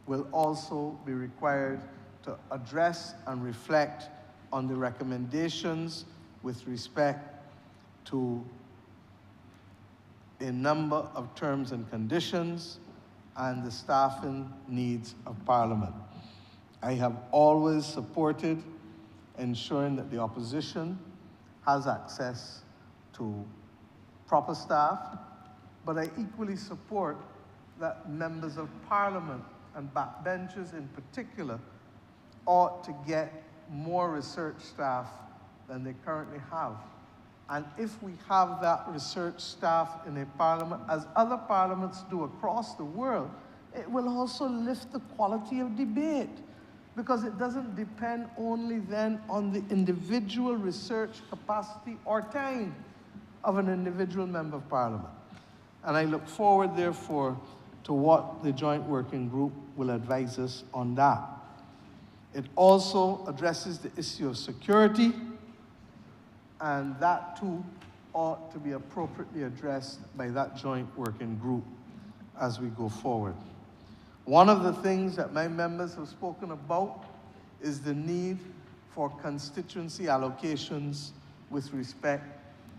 will also be required to address and reflect on the recommendations with respect to a number of terms and conditions and the staffing needs of Parliament. I have always supported ensuring that the opposition has access to proper staff, but I equally support that members of Parliament and backbenchers in particular ought to get more research staff than they currently have. And if we have that research staff in a parliament, as other parliaments do across the world, it will also lift the quality of debate, because it doesn't depend only then on the individual research capacity or time of an individual member of Parliament. And I look forward, therefore, to what the Joint Working Group will advise us on that. It also addresses the issue of security, and that too ought to be appropriately addressed by that Joint Working Group as we go forward. One of the things that my members have spoken about is the need for constituency allocations with respect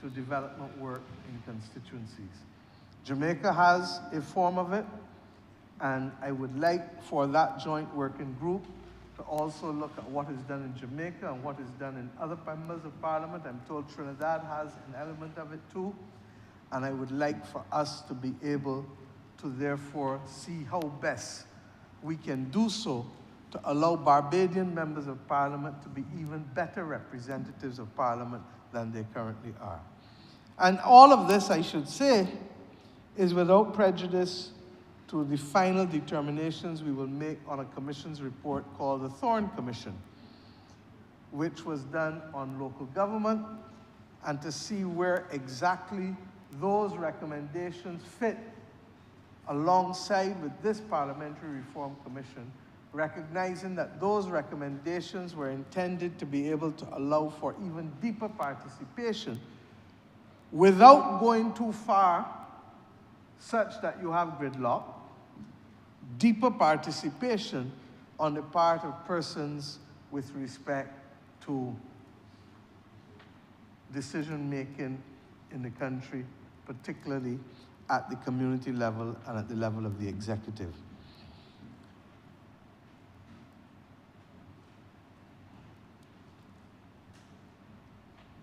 to development work in constituencies. Jamaica has a form of it, and I would like for that joint working group to also look at what is done in Jamaica and what is done in other members of Parliament. I'm told Trinidad has an element of it too, and I would like for us to be able to therefore see how best we can do so to allow Barbadian members of Parliament to be even better representatives of Parliament than they currently are. And all of this, I should say, is without prejudice to the final determinations we will make on a commission's report called the Thorne Commission, which was done on local government, and to see where exactly those recommendations fit alongside with this Parliamentary Reform Commission, recognizing that those recommendations were intended to be able to allow for even deeper participation without going too far such that you have gridlock, deeper participation on the part of persons with respect to decision-making in the country, particularly at the community level and at the level of the executive.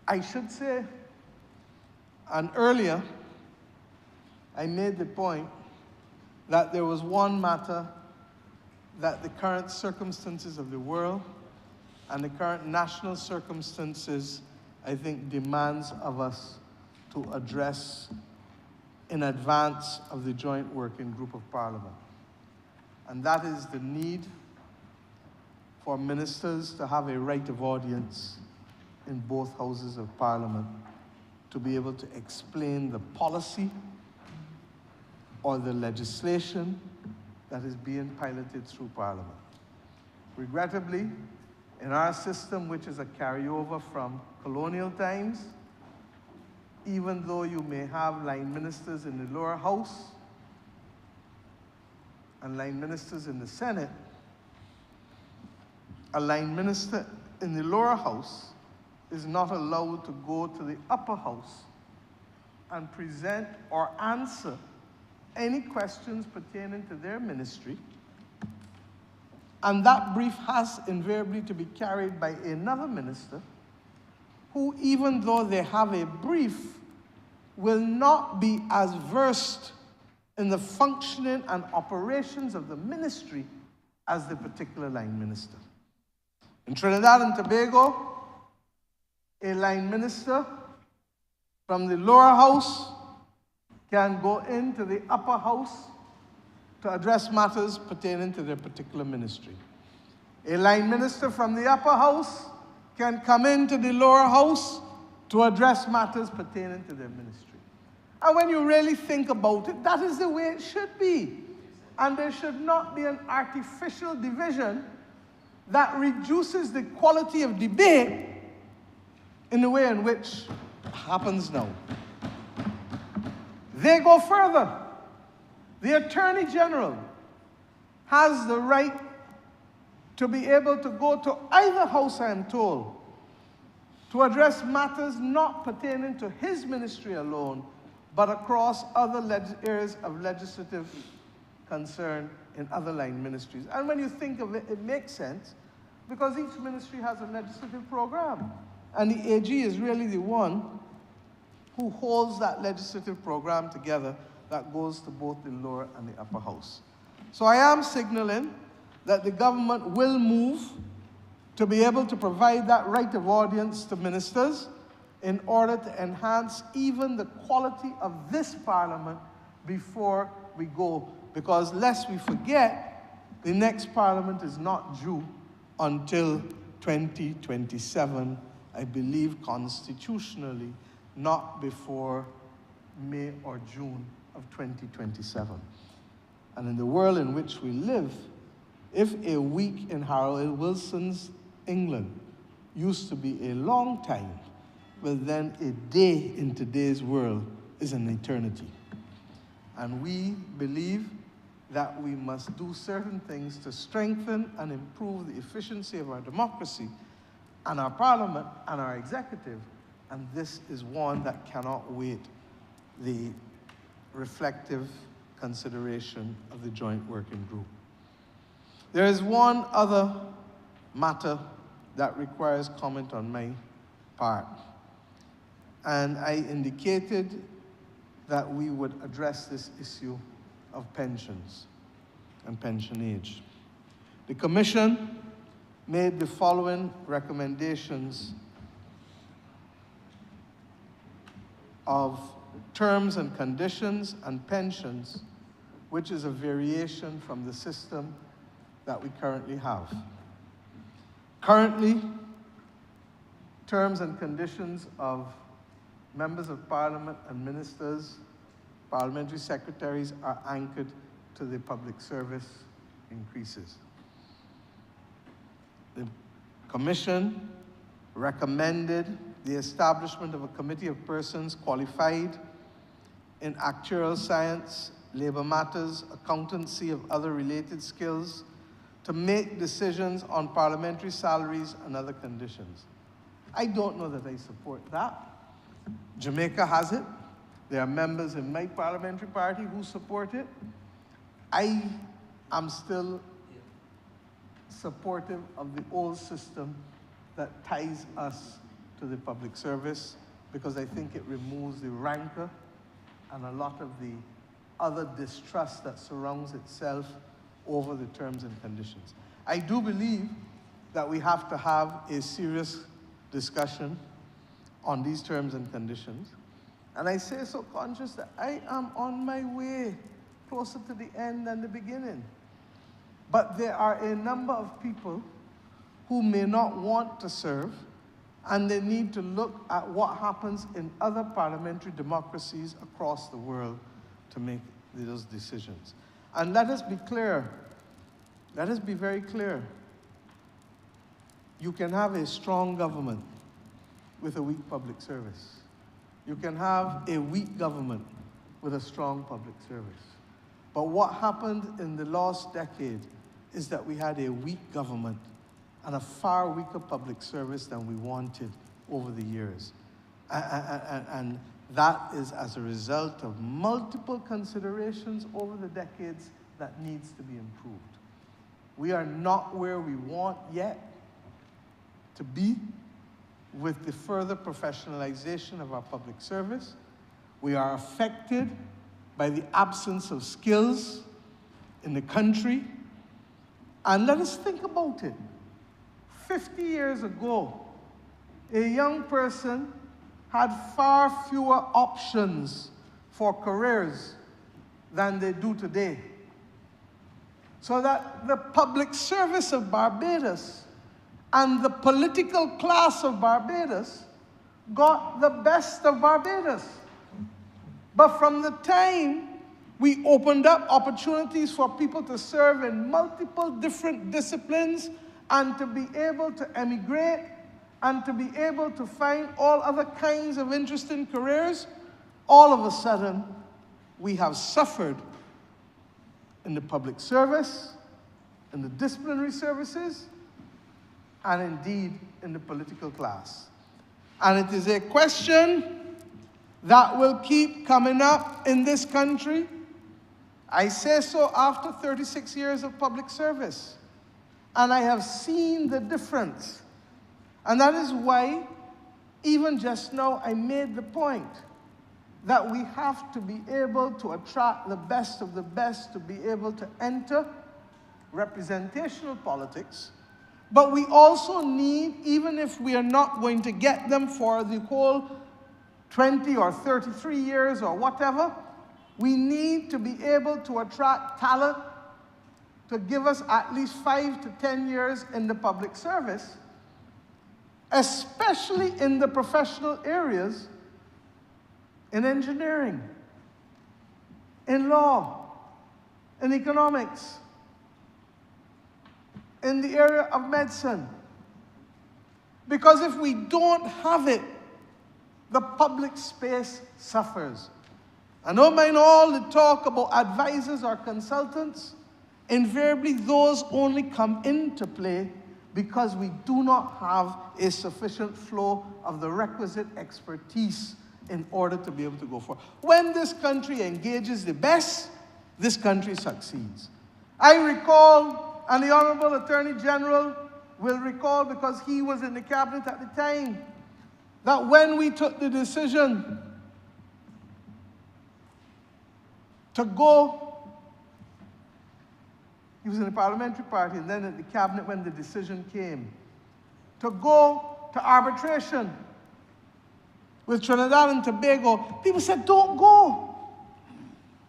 I should say, and earlier, I made the point that there was one matter that the current circumstances of the world and the current national circumstances, I think, demands of us to address in advance of the Joint Working Group of Parliament. And that is the need for ministers to have a right of audience in both houses of Parliament to be able to explain the policy or the legislation that is being piloted through Parliament. Regrettably, in our system, which is a carryover from colonial times, even though you may have line ministers in the lower house and line ministers in the Senate, a line minister in the lower house is not allowed to go to the upper house and present or answer any questions pertaining to their ministry. And that brief has invariably to be carried by another minister who, even though they have a brief, will not be as versed in the functioning and operations of the ministry as the particular line minister. In Trinidad and Tobago, a line minister from the lower house can go into the upper house to address matters pertaining to their particular ministry. A line minister from the upper house can come into the lower house to address matters pertaining to their ministry. And when you really think about it, that is the way it should be. And there should not be an artificial division that reduces the quality of debate in the way in which it happens now. They go further. The Attorney General has the right to be able to go to either house, I am told, to address matters not pertaining to his ministry alone, but across other areas of legislative concern in other line ministries. And when you think of it, it makes sense, because each ministry has a legislative program. And the AG is really the one who holds that legislative program together that goes to both the lower and the upper house. So I am signaling that the government will move to be able to provide that right of audience to ministers in order to enhance even the quality of this parliament before we go. Because lest we forget, the next parliament is not due until 2027, I believe constitutionally, not before May or June of 2027. And in the world in which we live, if a week in Harold Wilson's England used to be a long time, well then a day in today's world is an eternity. And we believe that we must do certain things to strengthen and improve the efficiency of our democracy and our parliament and our executive. And this is one that cannot wait the reflective consideration of the joint working group. There is one other matter that requires comment on my part. And I indicated that we would address this issue of pensions and pension age. The Commission made the following recommendations of terms and conditions and pensions, which is a variation from the system that we currently have. Currently, terms and conditions of members of parliament and ministers, parliamentary secretaries are anchored to the public service increases. The Commission recommended the establishment of a committee of persons qualified in actuarial science, labor matters, accountancy of other related skills to make decisions on parliamentary salaries and other conditions. I don't know that I support that. Jamaica has it. There are members in my parliamentary party who support it. I am still supportive of the old system that ties us to the public service, because I think it removes the rancor and a lot of the other distrust that surrounds itself over the terms and conditions. I do believe that we have to have a serious discussion on these terms and conditions. And I say so conscious that I am on my way closer to the end than the beginning. But there are a number of people who may not want to serve, and they need to look at what happens in other parliamentary democracies across the world to make those decisions. And let us be clear, let us be very clear. You can have a strong government with a weak public service. You can have a weak government with a strong public service. But what happened in the last decade is that we had a weak government and a far weaker public service than we wanted over the years. And that is as a result of multiple considerations over the decades that needs to be improved. We are not where we want yet to be with the further professionalization of our public service. We are affected by the absence of skills in the country. And let us think about it. 50 years ago, a young person had far fewer options for careers than they do today. So that the public service of Barbados and the political class of Barbados got the best of Barbados. But from the time we opened up opportunities for people to serve in multiple different disciplines and to be able to emigrate and to be able to find all other kinds of interesting careers, all of a sudden, we have suffered in the public service, in the disciplinary services, and indeed in the political class. And it is a question that will keep coming up in this country. I say so after 36 years of public service. And I have seen the difference. And that is why, even just now, I made the point that we have to be able to attract the best of the best to be able to enter representational politics. But we also need, even if we are not going to get them for the whole 20 or 33 years or whatever, we need to be able to attract talent to give us at least 5 to 10 years in the public service, especially in the professional areas, in engineering, in law, in economics, in the area of medicine. Because if we don't have it, the public space suffers. I don't mind all the talk about advisors or consultants. Invariably, those only come into play because we do not have a sufficient flow of the requisite expertise in order to be able to go forward. When this country engages the best, this country succeeds. I recall, and the Honourable Attorney General will recall because he was in the cabinet at the time, that when we took the decision to go, he was in the parliamentary party, and then at the cabinet when the decision came, to go to arbitration with Trinidad and Tobago, people said, don't go.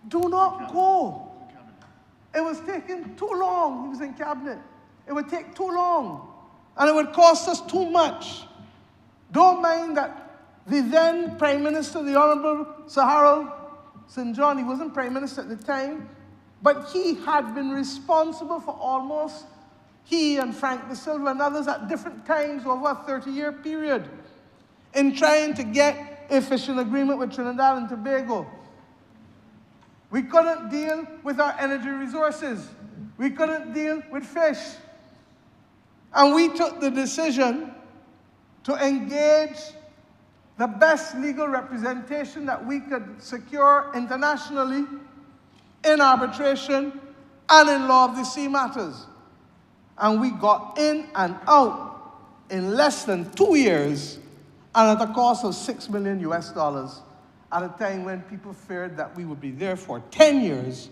Do not go. It was taking too long. He was in cabinet. It would take too long, and it would cost us too much. Don't mind that the then Prime Minister, the Honourable Sir Harold St. John, he wasn't Prime Minister at the time, but he had been responsible for almost, he and Frank De Silva and others at different times over a 30-year period in trying to get a fishing agreement with Trinidad and Tobago. We couldn't deal with our energy resources. We couldn't deal with fish. And we took the decision to engage the best legal representation that we could secure internationally in arbitration and in law of the sea matters. And we got in and out in less than 2 years and at a cost of $6 million at a time when people feared that we would be there for 10 years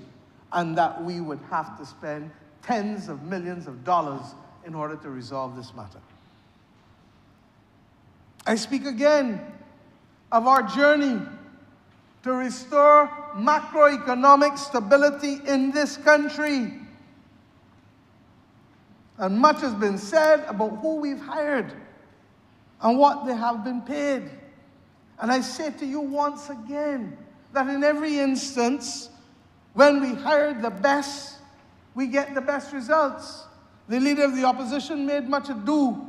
and that we would have to spend tens of millions of dollars in order to resolve this matter. I speak again of our journey to restore macroeconomic stability in this country. And much has been said about who we've hired and what they have been paid. And I say to you once again that in every instance, when we hire the best, we get the best results. The Leader of the Opposition made much ado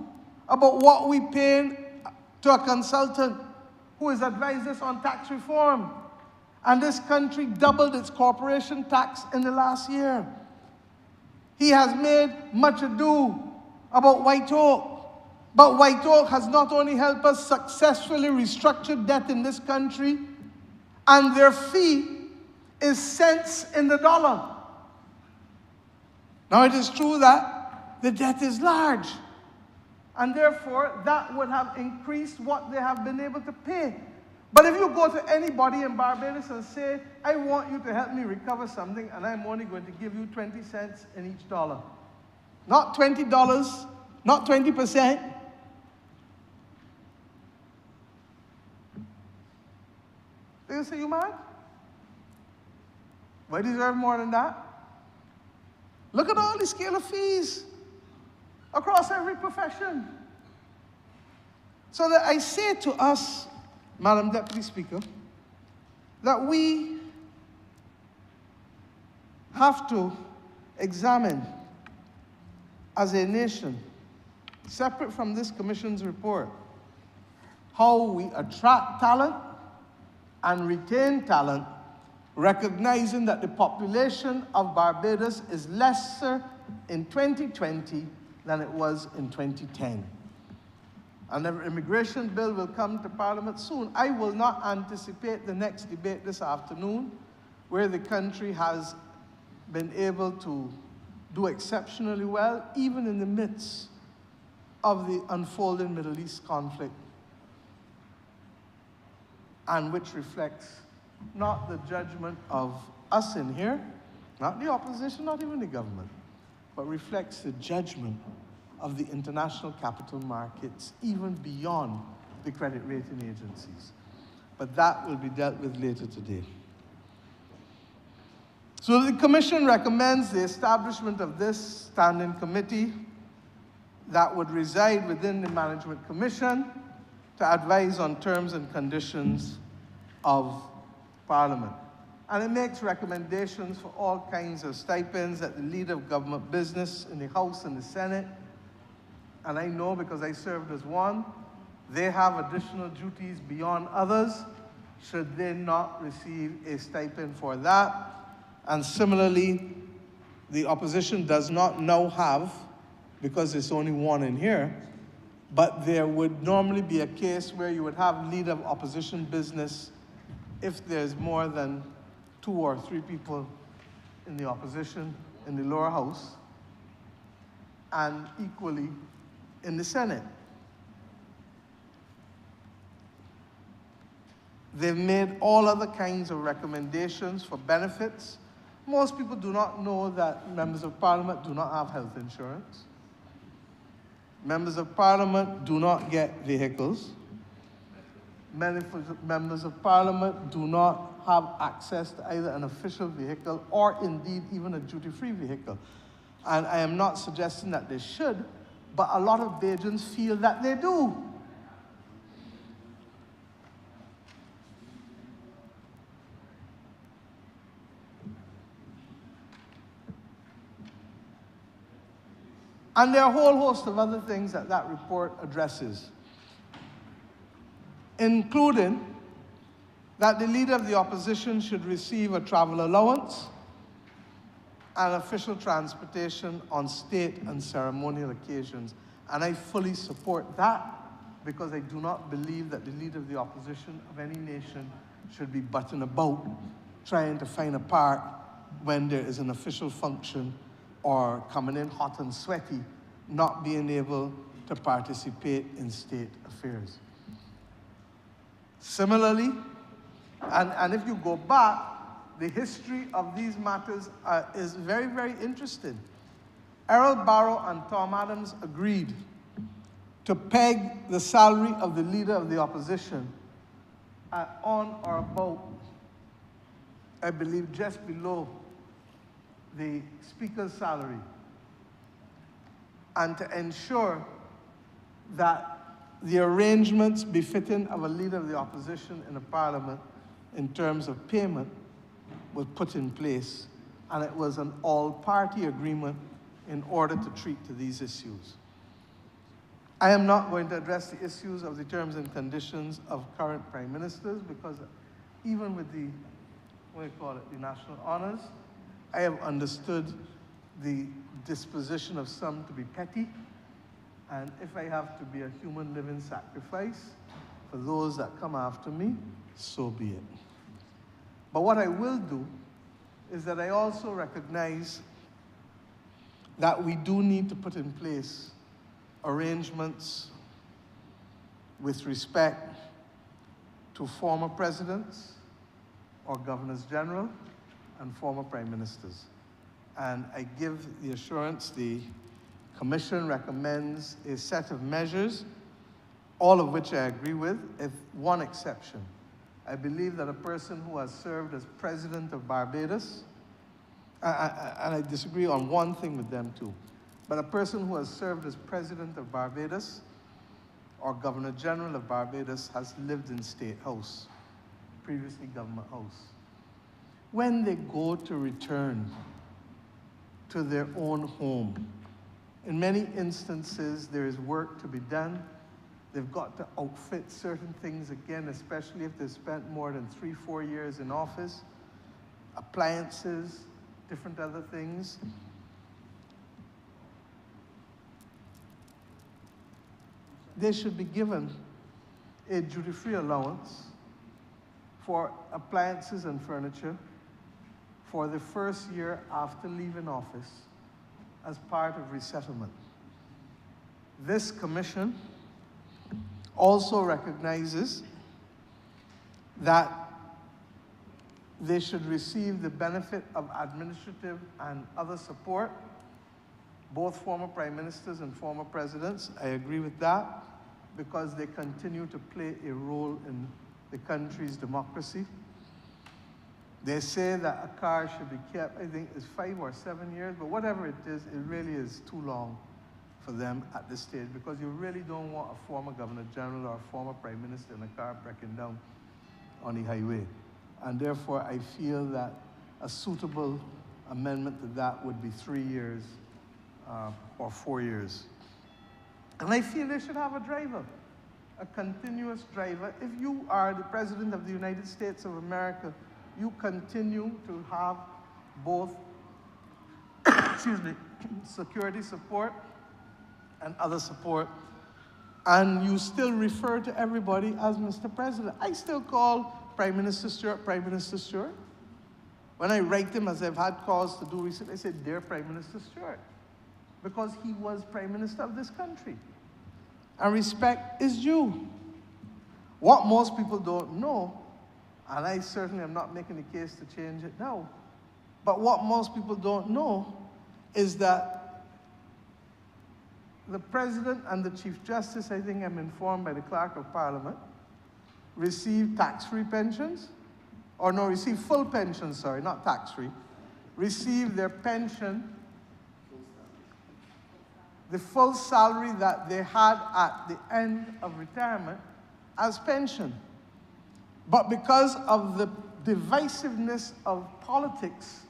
about what we pay to a consultant who has advised us on tax reform. And this country doubled its corporation tax in the last year. He has made much ado about White Oak. But White Oak has not only helped us successfully restructure debt in this country, and their fee is cents in the dollar. Now, it is true that the debt is large, and therefore that would have increased what they have been able to pay. But if you go to anybody in Barbados and say, I want you to help me recover something, and I'm only going to give you 20 cents in each dollar. Not $20, not 20%. They say, you mad? Why deserve more than that? Look at all the scale of fees across every profession. So that I say to us, Madam Deputy Speaker, that we have to examine as a nation, separate from this Commission's report, how we attract talent and retain talent, recognizing that the population of Barbados is lesser in 2020 than it was in 2010. And the immigration bill will come to Parliament soon. I will not anticipate the next debate this afternoon, where the country has been able to do exceptionally well, even in the midst of the unfolding Middle East conflict, and which reflects not the judgment of us in here, not the opposition, not even the government, but reflects the judgment of the international capital markets, even beyond the credit rating agencies. But that will be dealt with later today. So the Commission recommends the establishment of this standing committee that would reside within the Management Commission to advise on terms and conditions of Parliament. And it makes recommendations for all kinds of stipends at the lead of government business in the House and the Senate. And I know, because I served as one, they have additional duties beyond others, should they not receive a stipend for that. And similarly, the opposition does not now have, because there's only one in here, but there would normally be a case where you would have lead of opposition business if there's more than 2 or 3 people in the opposition in the lower house, and equally in the Senate. They've made all other kinds of recommendations for benefits. Most people do not know that members of Parliament do not have health insurance. Members of Parliament do not get vehicles. Many members of Parliament do not have access to either an official vehicle or indeed even a duty-free vehicle. And I am not suggesting that they should, but a lot of Bajans feel that they do. And there are a whole host of other things that that report addresses, including that the leader of the opposition should receive a travel allowance and official transportation on state and ceremonial occasions. And I fully support that, because I do not believe that the leader of the opposition of any nation should be butting about trying to find a part when there is an official function, or coming in hot and sweaty, not being able to participate in state affairs. Similarly, and if you go back, the history of these matters is very, very interesting. Errol Barrow and Tom Adams agreed to peg the salary of the leader of the opposition at on or about, I believe, just below the Speaker's salary, and to ensure that the arrangements befitting of a leader of the opposition in a Parliament in terms of payment was put in place, and it was an all-party agreement in order to treat to these issues. I am not going to address the issues of the terms and conditions of current prime ministers because even with the, what do you call it, the national honors, I have understood the disposition of some to be petty, and if I have to be a human living sacrifice for those that come after me, so be it. But what I will do is that I also recognize that we do need to put in place arrangements with respect to former presidents or governors general and former prime ministers. And I give the assurance the Commission recommends a set of measures, all of which I agree with, with one exception. I believe that a person who has served as president of Barbados, and I disagree on one thing with them too, but a person who has served as president of Barbados or governor general of Barbados has lived in State House, previously government house. When they go to return to their own home, in many instances there is work to be done. They've got to outfit certain things again, especially if they've spent more than 3-4 years in office, appliances, different other things. They should be given a duty-free allowance for appliances and furniture for the first year after leaving office as part of resettlement. This commission also recognizes that they should receive the benefit of administrative and other support, both former prime ministers and former presidents. I agree with that because they continue to play a role in the country's democracy. They say that a car should be kept, I think it's 5 or 7 years, but whatever it is, it really is too long for them at this stage because you really don't want a former governor general or a former prime minister in a car breaking down on the highway. And therefore, I feel that a suitable amendment to that would be 3 years or 4 years. And I feel they should have a driver, a continuous driver. If you are the President of the United States of America, you continue to have both excuse me, security support and other support, and you still refer to everybody as Mr. President. I still call Prime Minister Stewart Prime Minister Stewart. When I write him, as I've had calls to do recently, I say, "Dear Prime Minister Stewart," because he was Prime Minister of this country. And respect is due. What most people don't know, and I certainly am not making a case to change it now, but what most people don't know is that the President and the Chief Justice, I think I'm informed by the Clerk of Parliament, receive tax-free pensions, or no, receive full pensions, sorry, not tax-free, receive their pension, the full salary that they had at the end of retirement as pension. But because of the divisiveness of politics,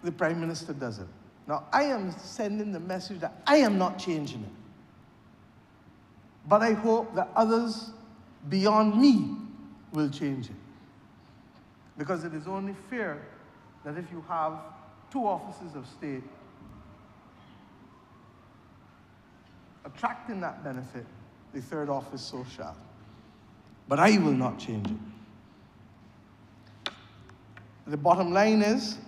the Prime Minister doesn't. Now, I am sending the message that I am not changing it. But I hope that others beyond me will change it. Because it is only fair that if you have 2 offices of state attracting that benefit, the 3rd office so shall. But I will not change it. The bottom line is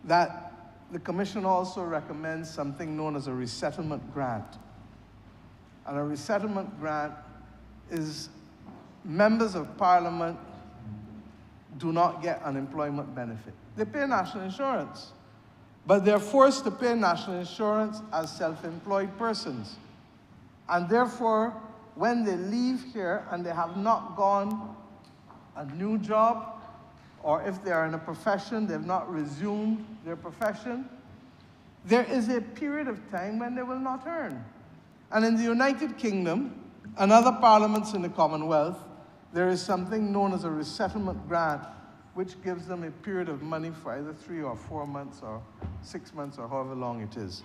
that the Commission also recommends something known as a resettlement grant. And a resettlement grant is members of Parliament do not get unemployment benefit. They pay national insurance, but they're forced to pay national insurance as self-employed persons. And therefore, when they leave here and they have not gone a new job, or if they are in a profession, they've not resumed their profession, there is a period of time when they will not earn. And in the United Kingdom and other parliaments in the Commonwealth, there is something known as a resettlement grant, which gives them a period of money for either 3 or 4 months or 6 months or however long it is.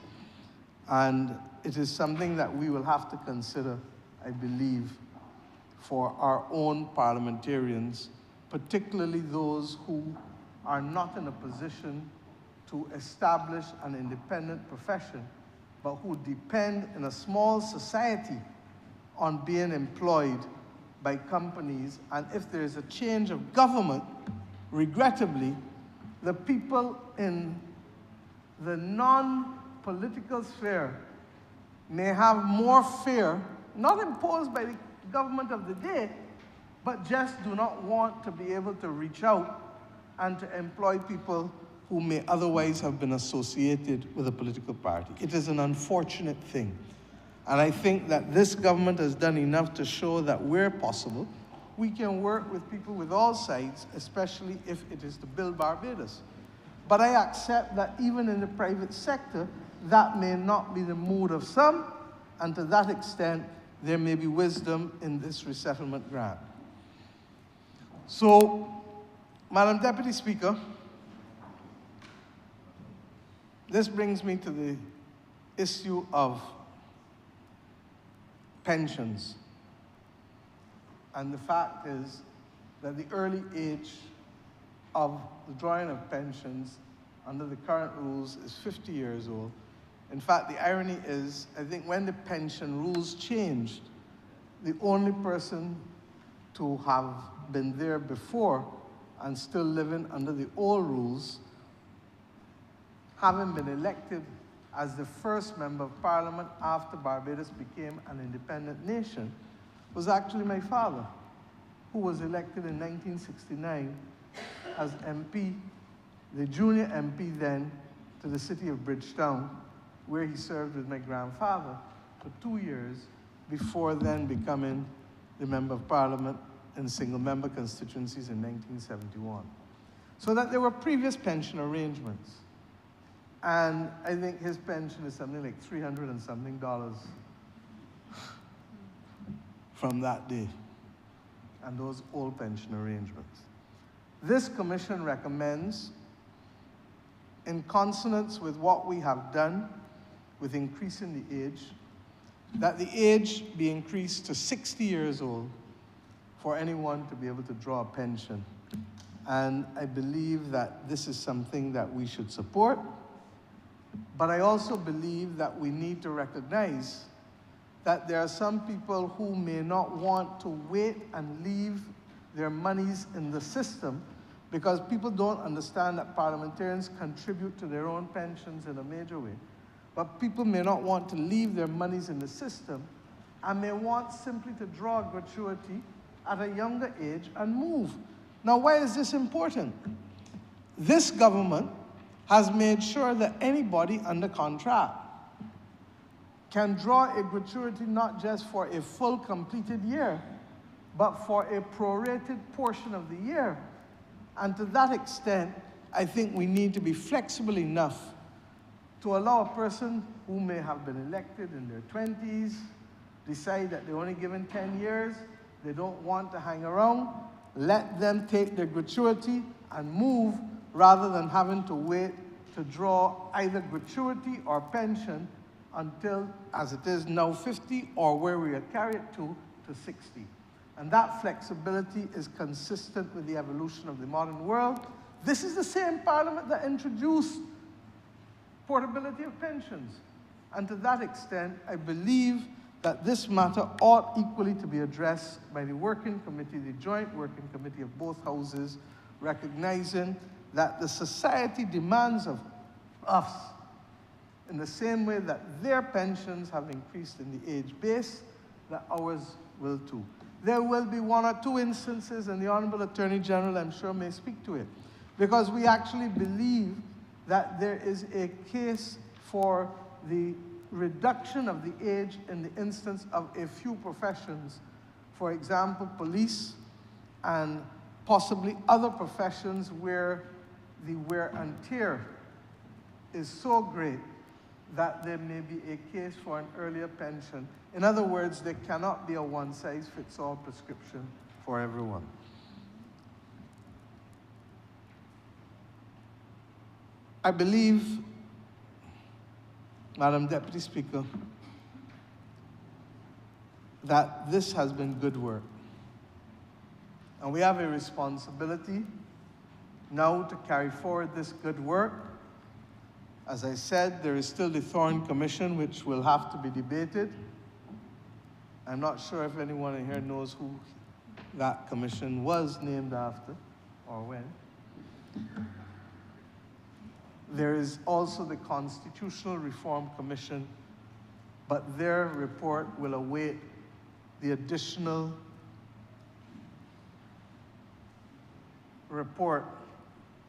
And it is something that we will have to consider, I believe, for our own parliamentarians, particularly those who are not in a position to establish an independent profession, but who depend in a small society on being employed by companies. And if there is a change of government, regrettably, the people in the non-political sphere may have more fear, not imposed by the government of the day, but just do not want to be able to reach out and to employ people who may otherwise have been associated with a political party. It is an unfortunate thing. And I think that this government has done enough to show that where possible, we can work with people with all sides, especially if it is to build Barbados. But I accept that even in the private sector, that may not be the mood of some, and to that extent, there may be wisdom in this resettlement grant. So, Madam Deputy Speaker, this brings me to the issue of pensions. And the fact is that the early age of the drawing of pensions under the current rules is 50 years old. In fact, the irony is, I think when the pension rules changed, the only person to have been there before and still living under the old rules, having been elected as the first member of parliament after Barbados became an independent nation, was actually my father, who was elected in 1969 as MP, the junior MP then, to the city of Bridgetown, where he served with my grandfather for 2 years before then becoming the Member of Parliament in single-member constituencies in 1971. So that there were previous pension arrangements. And I think his pension is something like $300 and something from that day, and those old pension arrangements. This commission recommends, in consonance with what we have done with increasing the age, that the age be increased to 60 years old for anyone to be able to draw a pension. And I believe that this is something that we should support. But I also believe that we need to recognize that there are some people who may not want to wait and leave their monies in the system, because people don't understand that parliamentarians contribute to their own pensions in a major way. But people may not want to leave their monies in the system and may want simply to draw a gratuity at a younger age and move. Now, why is this important? This government has made sure that anybody under contract can draw a gratuity not just for a full completed year, but for a prorated portion of the year. And to that extent, I think we need to be flexible enough to allow a person who may have been elected in their 20s, decide that they're only given 10 years, they don't want to hang around, let them take their gratuity and move, rather than having to wait to draw either gratuity or pension until, as it is now, 50, or where we are carried to 60. And that flexibility is consistent with the evolution of the modern world. This is the same parliament that introduced portability of pensions. And to that extent, I believe that this matter ought equally to be addressed by the working committee, the joint working committee of both houses, recognizing that the society demands of us, in the same way that their pensions have increased in the age base, that ours will too. There will be one or two instances, and the Honourable Attorney General, I'm sure, may speak to it, because we actually believe that there is a case for the reduction of the age in the instance of a few professions, for example, police and possibly other professions where the wear and tear is so great that there may be a case for an earlier pension. In other words, there cannot be a one-size-fits-all prescription for everyone. I believe Madam Deputy Speaker, that this has been good work. And we have a responsibility now to carry forward this good work. As I said, there is still the Thorne Commission, which will have to be debated. I'm not sure if anyone in here knows who that commission was named after or when. There is also the Constitutional Reform Commission, but their report will await the additional report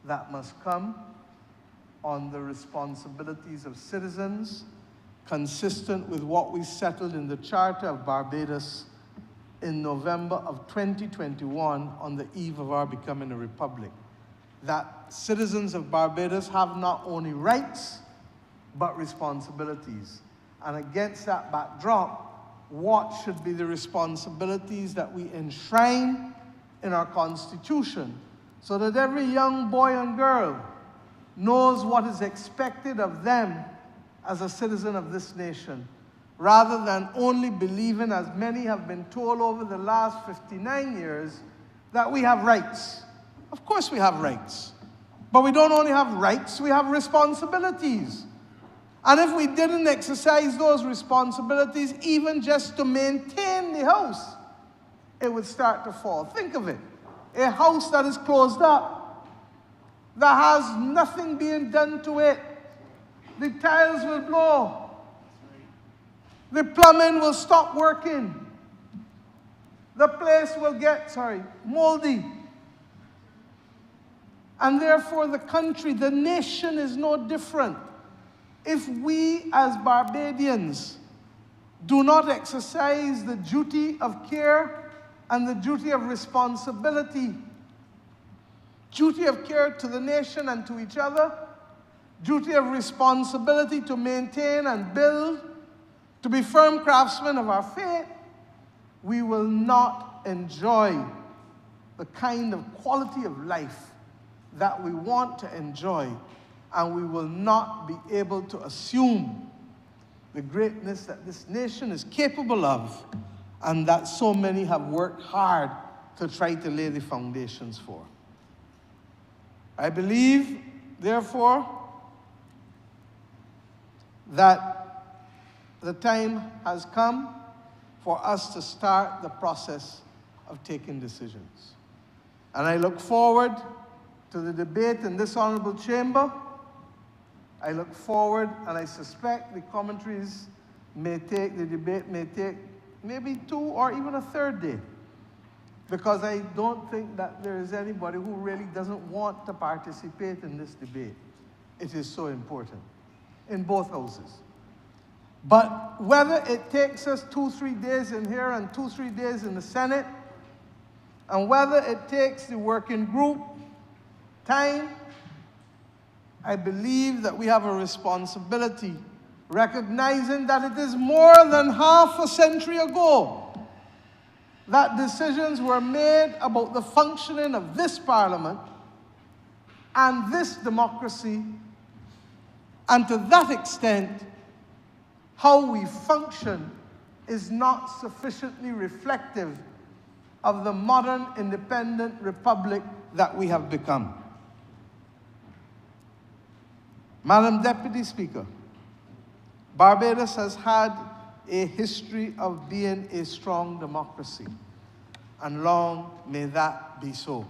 that must come on the responsibilities of citizens, consistent with what we settled in the Charter of Barbados in November of 2021 on the eve of our becoming a republic. That citizens of Barbados have not only rights, but responsibilities. And against that backdrop, what should be the responsibilities that we enshrine in our Constitution so that every young boy and girl knows what is expected of them as a citizen of this nation, rather than only believing, as many have been told over the last 59 years, that we have rights. Of course we have rights. But we don't only have rights, we have responsibilities. And if we didn't exercise those responsibilities, even just to maintain the house, it would start to fall. Think of it. A house that is closed up, that has nothing being done to it. The tiles will blow. The plumbing will stop working. The place will get, moldy. And therefore the country, the nation is no different. If we as Barbadians do not exercise the duty of care and the duty of responsibility, duty of care to the nation and to each other, duty of responsibility to maintain and build, to be firm craftsmen of our faith, we will not enjoy the kind of quality of life that we want to enjoy, and we will not be able to assume the greatness that this nation is capable of and that so many have worked hard to try to lay the foundations for. I believe, therefore, that the time has come for us to start the process of taking decisions. And I look forward to the debate in this honorable chamber. I look forward, and I suspect the commentaries the debate may take maybe 2 or even a third day, because I don't think that there is anybody who really doesn't want to participate in this debate. It is so important in both houses. But whether it takes us 2-3 days in here and 2-3 days in the Senate, and whether it takes the working group time, I believe that we have a responsibility, recognizing that it is more than half a century ago that decisions were made about the functioning of this parliament and this democracy, and to that extent, how we function is not sufficiently reflective of the modern independent republic that we have become. Madam Deputy Speaker, Barbados has had a history of being a strong democracy, and long may that be so.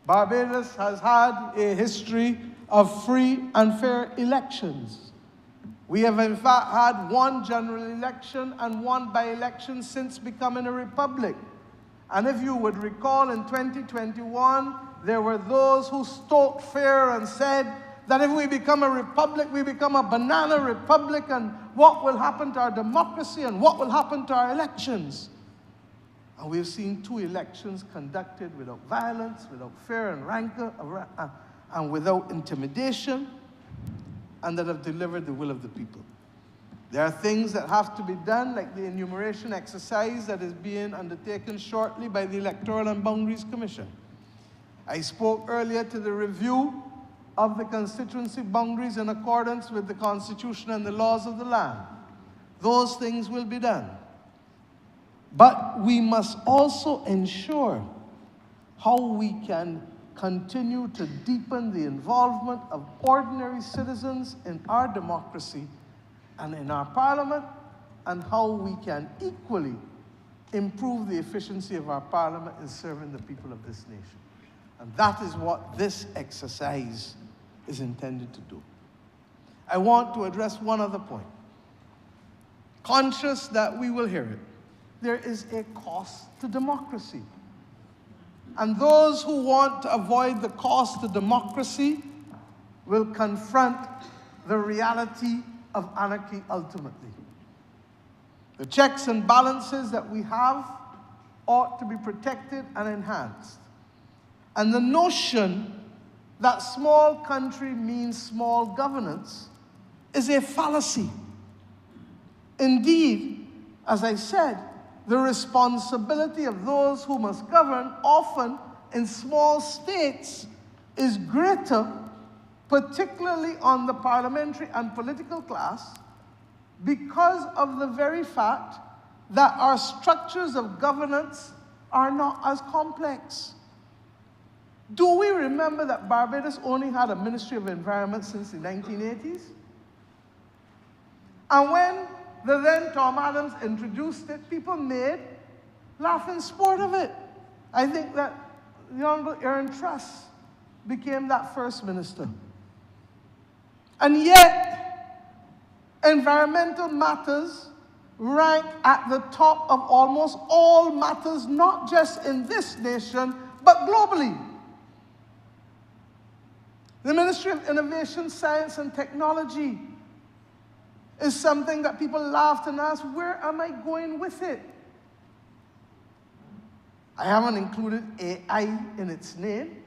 Barbados has had a history of free and fair elections. We have in fact had 1 general election and 1 by-election since becoming a republic. And if you would recall, in 2021, there were those who stoked fear and said that if we become a republic, we become a banana republic, and what will happen to our democracy and what will happen to our elections? And we've seen 2 elections conducted without violence, without fear and rancor, and without intimidation, and that have delivered the will of the people. There are things that have to be done, like the enumeration exercise that is being undertaken shortly by the Electoral and Boundaries Commission. I spoke earlier to the review of the constituency boundaries in accordance with the Constitution and the laws of the land. Those things will be done. But we must also ensure how we can continue to deepen the involvement of ordinary citizens in our democracy and in our parliament, and how we can equally improve the efficiency of our parliament in serving the people of this nation. And that is what this exercise is intended to do. I want to address one other point. Conscious that we will hear it, there is a cost to democracy. And those who want to avoid the cost to democracy will confront the reality of anarchy ultimately. The checks and balances that we have ought to be protected and enhanced. And the notion that small country means small governance is a fallacy. Indeed, as I said, the responsibility of those who must govern, often in small states, is greater, particularly on the parliamentary and political class, because of the very fact that our structures of governance are not as complex. Do we remember that Barbados only had a Ministry of Environment since the 1980s? And when the then Tom Adams introduced it, people made laughing sport of it. I think that the Honourable Aaron Truss became that first minister. And yet, environmental matters rank at the top of almost all matters, not just in this nation, but globally. The Ministry of Innovation, Science and Technology is something that people laughed and asked, where am I going with it? I haven't included AI in its name,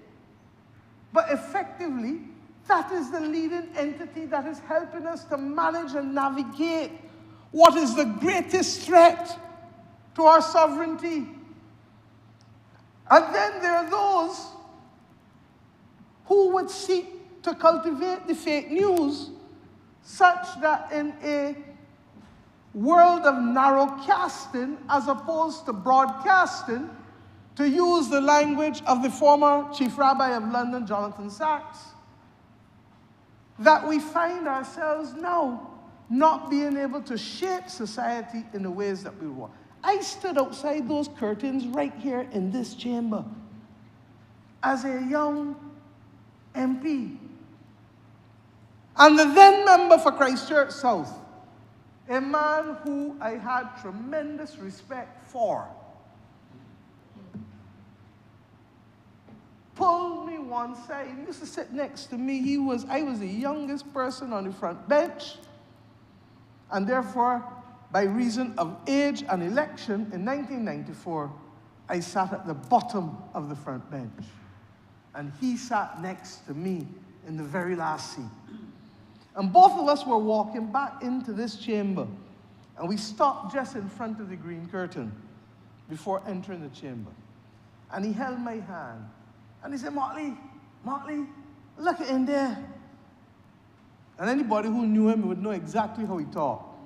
but effectively, that is the leading entity that is helping us to manage and navigate what is the greatest threat to our sovereignty. And then there are those who would seek to cultivate the fake news such that in a world of narrowcasting as opposed to broadcasting, to use the language of the former Chief Rabbi of London, Jonathan Sachs, that we find ourselves now not being able to shape society in the ways that we want. I stood outside those curtains right here in this chamber as a young MP. And the then member for Christchurch South, a man who I had tremendous respect for, pulled me one side. He used to sit next to me. I was the youngest person on the front bench. And therefore, by reason of age and election in 1994, I sat at the bottom of the front bench. And he sat next to me in the very last seat. And both of us were walking back into this chamber. And we stopped just in front of the green curtain before entering the chamber. And he held my hand. And he said, Motley, look in there. And anybody who knew him would know exactly how he talked.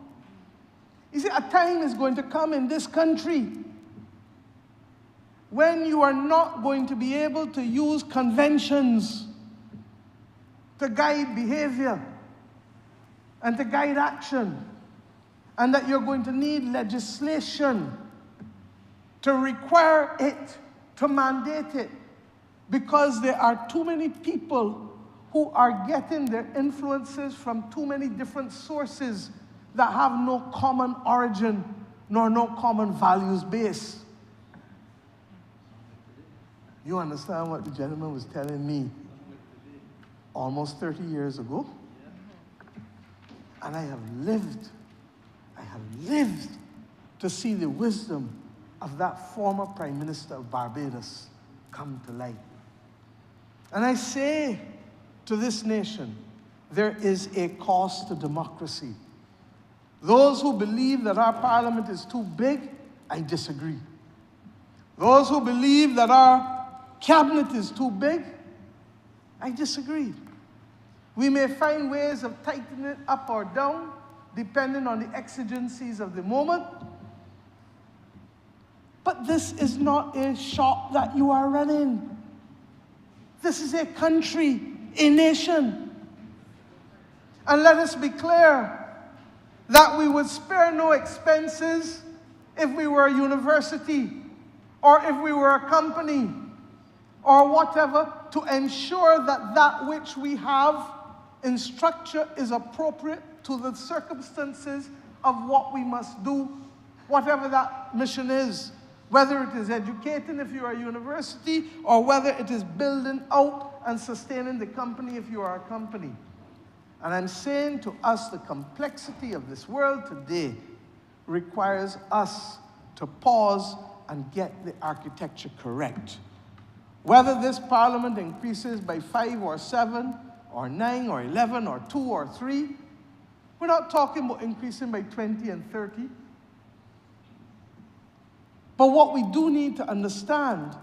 He said, a time is going to come in this country when you are not going to be able to use conventions to guide behavior and to guide action, and that you're going to need legislation to require it, to mandate it, because there are too many people who are getting their influences from too many different sources that have no common origin nor no common values base. You understand what the gentleman was telling me almost 30 years ago? And I have lived to see the wisdom of that former Prime Minister of Barbados come to light. And I say to this nation, there is a cost to democracy. Those who believe that our parliament is too big, I disagree. Those who believe that our cabinet is too big, I disagree. We may find ways of tightening it up or down, depending on the exigencies of the moment. But this is not a shop that you are running. This is a country, a nation. And let us be clear that we would spare no expenses if we were a university or if we were a company or whatever to ensure that that which we have in structure is appropriate to the circumstances of what we must do, whatever that mission is. Whether it is educating if you are a university, or whether it is building out and sustaining the company if you are a company. And I'm saying to us, the complexity of this world today requires us to pause and get the architecture correct. Whether this parliament increases by 5 or 7 or 9 or 11 or 2 or 3, we're not talking about increasing by 20 and 30. But what we do need to understand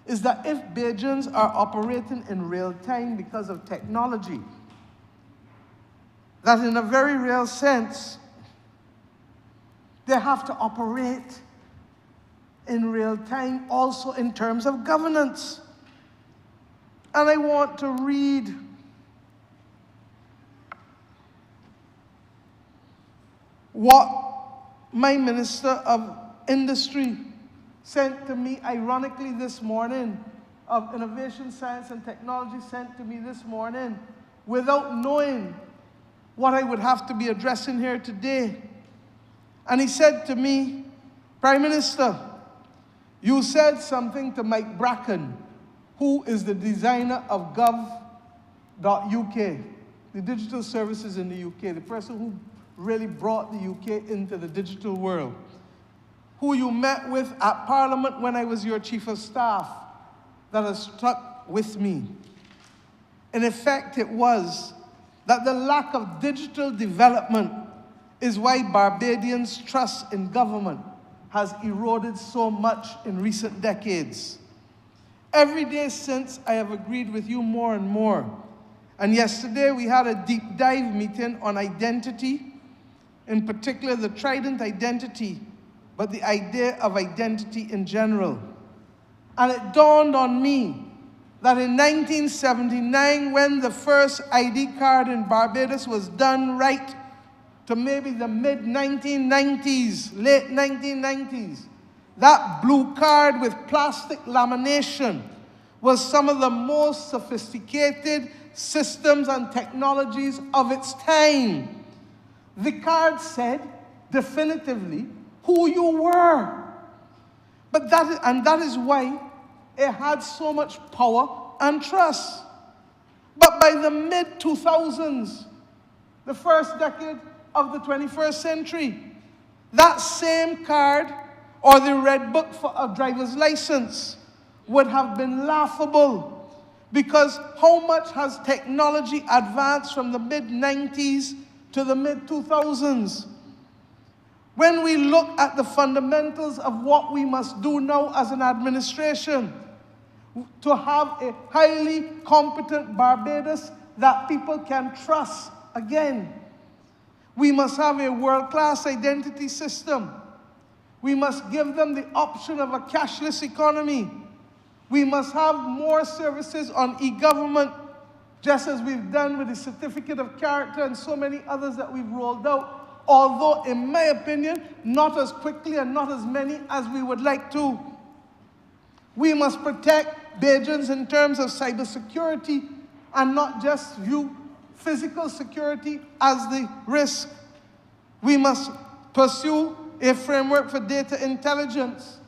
is that if Bajans are operating in real time because of technology, that in a very real sense, they have to operate in real time also in terms of governance. And I want to read what my Minister of Industry sent to me, ironically, this morning, of Innovation, Science and Technology sent to me this morning, without knowing what I would have to be addressing here today. And he said to me, Prime Minister, you said something to Mike Bracken, who is the designer of gov.uk, the digital services in the UK, the person who really brought the UK into the digital world, who you met with at Parliament when I was your Chief of Staff, that has stuck with me. In effect, it was that the lack of digital development is why Barbadians' trust in government has eroded so much in recent decades. Every day since, I have agreed with you more and more. And yesterday, we had a deep dive meeting on identity, in particular the Trident identity, but the idea of identity in general. And it dawned on me that in 1979, when the first ID card in Barbados was done right, to maybe the mid-1990s, late 1990s, that blue card with plastic lamination was some of the most sophisticated systems and technologies of its time. The card said definitively who you were. But that is why it had so much power and trust. But by the mid-2000s, the first decade of the 21st century, that same card or the red book for a driver's license would have been laughable, because how much has technology advanced from the mid-90s to the mid-2000s? When we look at the fundamentals of what we must do now as an administration, to have a highly competent Barbados that people can trust again, we must have a world-class identity system. We must give them the option of a cashless economy. We must have more services on e-government, just as we've done with the certificate of character and so many others that we've rolled out, although, in my opinion, not as quickly and not as many as we would like to. We must protect Bajans in terms of cybersecurity and not just view physical security as the risk. We must pursue a framework for data intelligence,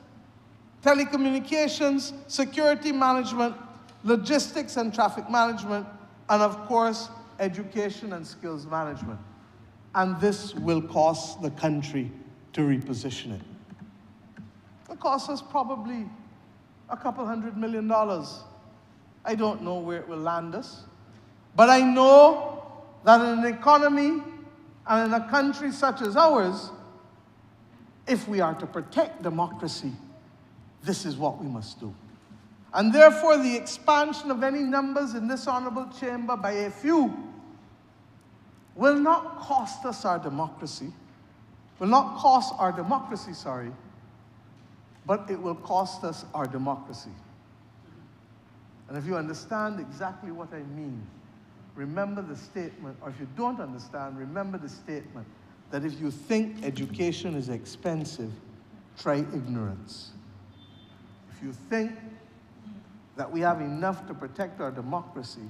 telecommunications, security management, logistics and traffic management, and of course, education and skills management. And this will cost the country to reposition it. It costs us probably a couple $100 million. I don't know where it will land us, but I know that in an economy and in a country such as ours, if we are to protect democracy, this is what we must do. And therefore, the expansion of any numbers in this honorable chamber by a few will not cost us our democracy, will not cost our democracy, sorry, but it will cost us our democracy. And if you understand exactly what I mean, remember the statement, or if you don't understand, remember the statement that if you think education is expensive, try ignorance. If you think that we have enough to protect our democracy,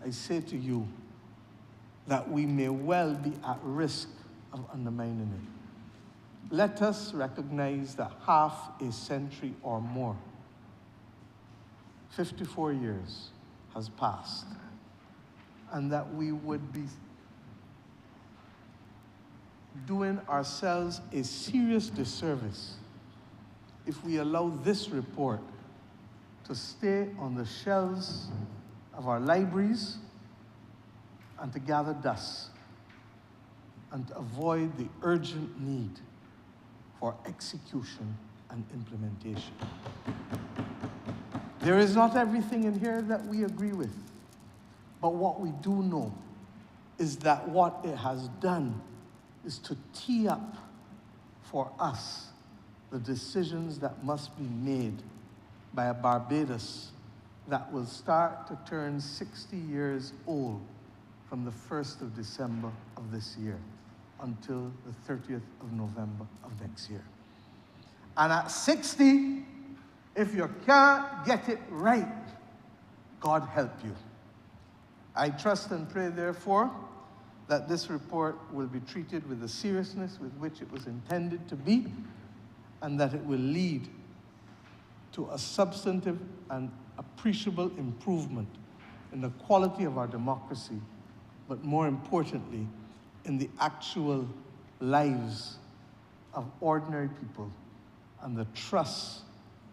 I say to you that we may well be at risk of undermining it. Let us recognize that half a century or more, 54 years, has passed, and that we would be doing ourselves a serious disservice if we allow this report to stay on the shelves of our libraries and to gather dust and to avoid the urgent need for execution and implementation. There is not everything in here that we agree with, but what we do know is that what it has done is to tee up for us the decisions that must be made by a Barbados that will start to turn 60 years old from the 1st of December of this year until the 30th of November of next year. And at 60, if you can't get it right, God help you. I trust and pray, therefore, that this report will be treated with the seriousness with which it was intended to be, and that it will lead to a substantive and appreciable improvement in the quality of our democracy, but more importantly, in the actual lives of ordinary people and the trust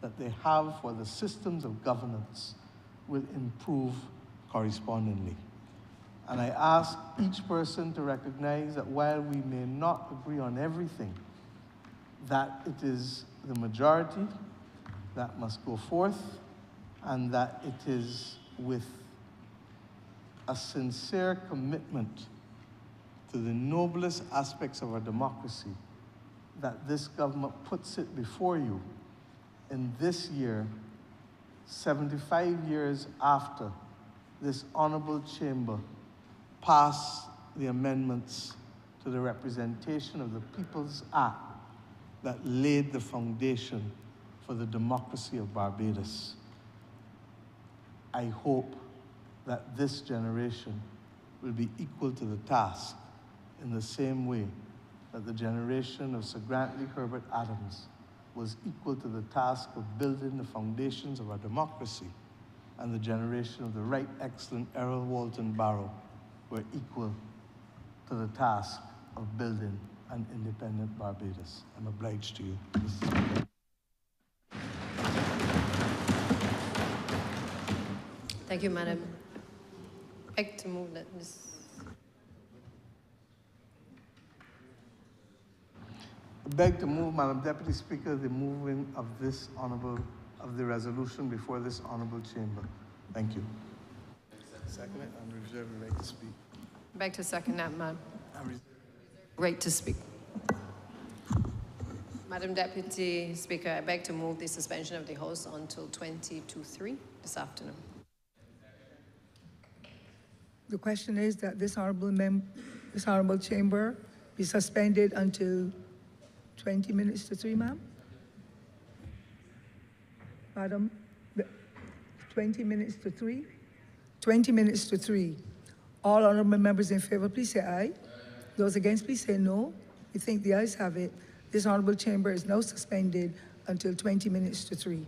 that they have for the systems of governance will improve correspondingly. And I ask each person to recognize that while we may not agree on everything, that it is the majority that must go forth, and that it is with a sincere commitment to the noblest aspects of our democracy that this government puts it before you in this year, 75 years after this honorable chamber passed the amendments to the Representation of the People's Act that laid the foundation for the democracy of Barbados. I hope that this generation will be equal to the task in the same way that the generation of Sir Grantley Herbert Adams was equal to the task of building the foundations of our democracy, and the generation of the Right Excellent Errol Walton Barrow were equal to the task of building an independent Barbados. I'm obliged to you, Mr. Speaker. Thank you, Madam. I'd like to move that this. I beg to move, Madam Deputy Speaker, the moving of this of the resolution before this honorable chamber. Thank you. Second it, and reserve the right to speak. Beg to second that, ma'am. Right to speak. Madam Deputy Speaker, I beg to move the suspension of the House until 20:03 this afternoon. The question is that this honorable chamber be suspended until 20 minutes to 3, ma'am? Madam, 20 minutes to 3? 20 minutes to 3. All honorable members in favor, please say aye. Those against, please say no. We think the ayes have it. This honorable chamber is now suspended until 20 minutes to 3.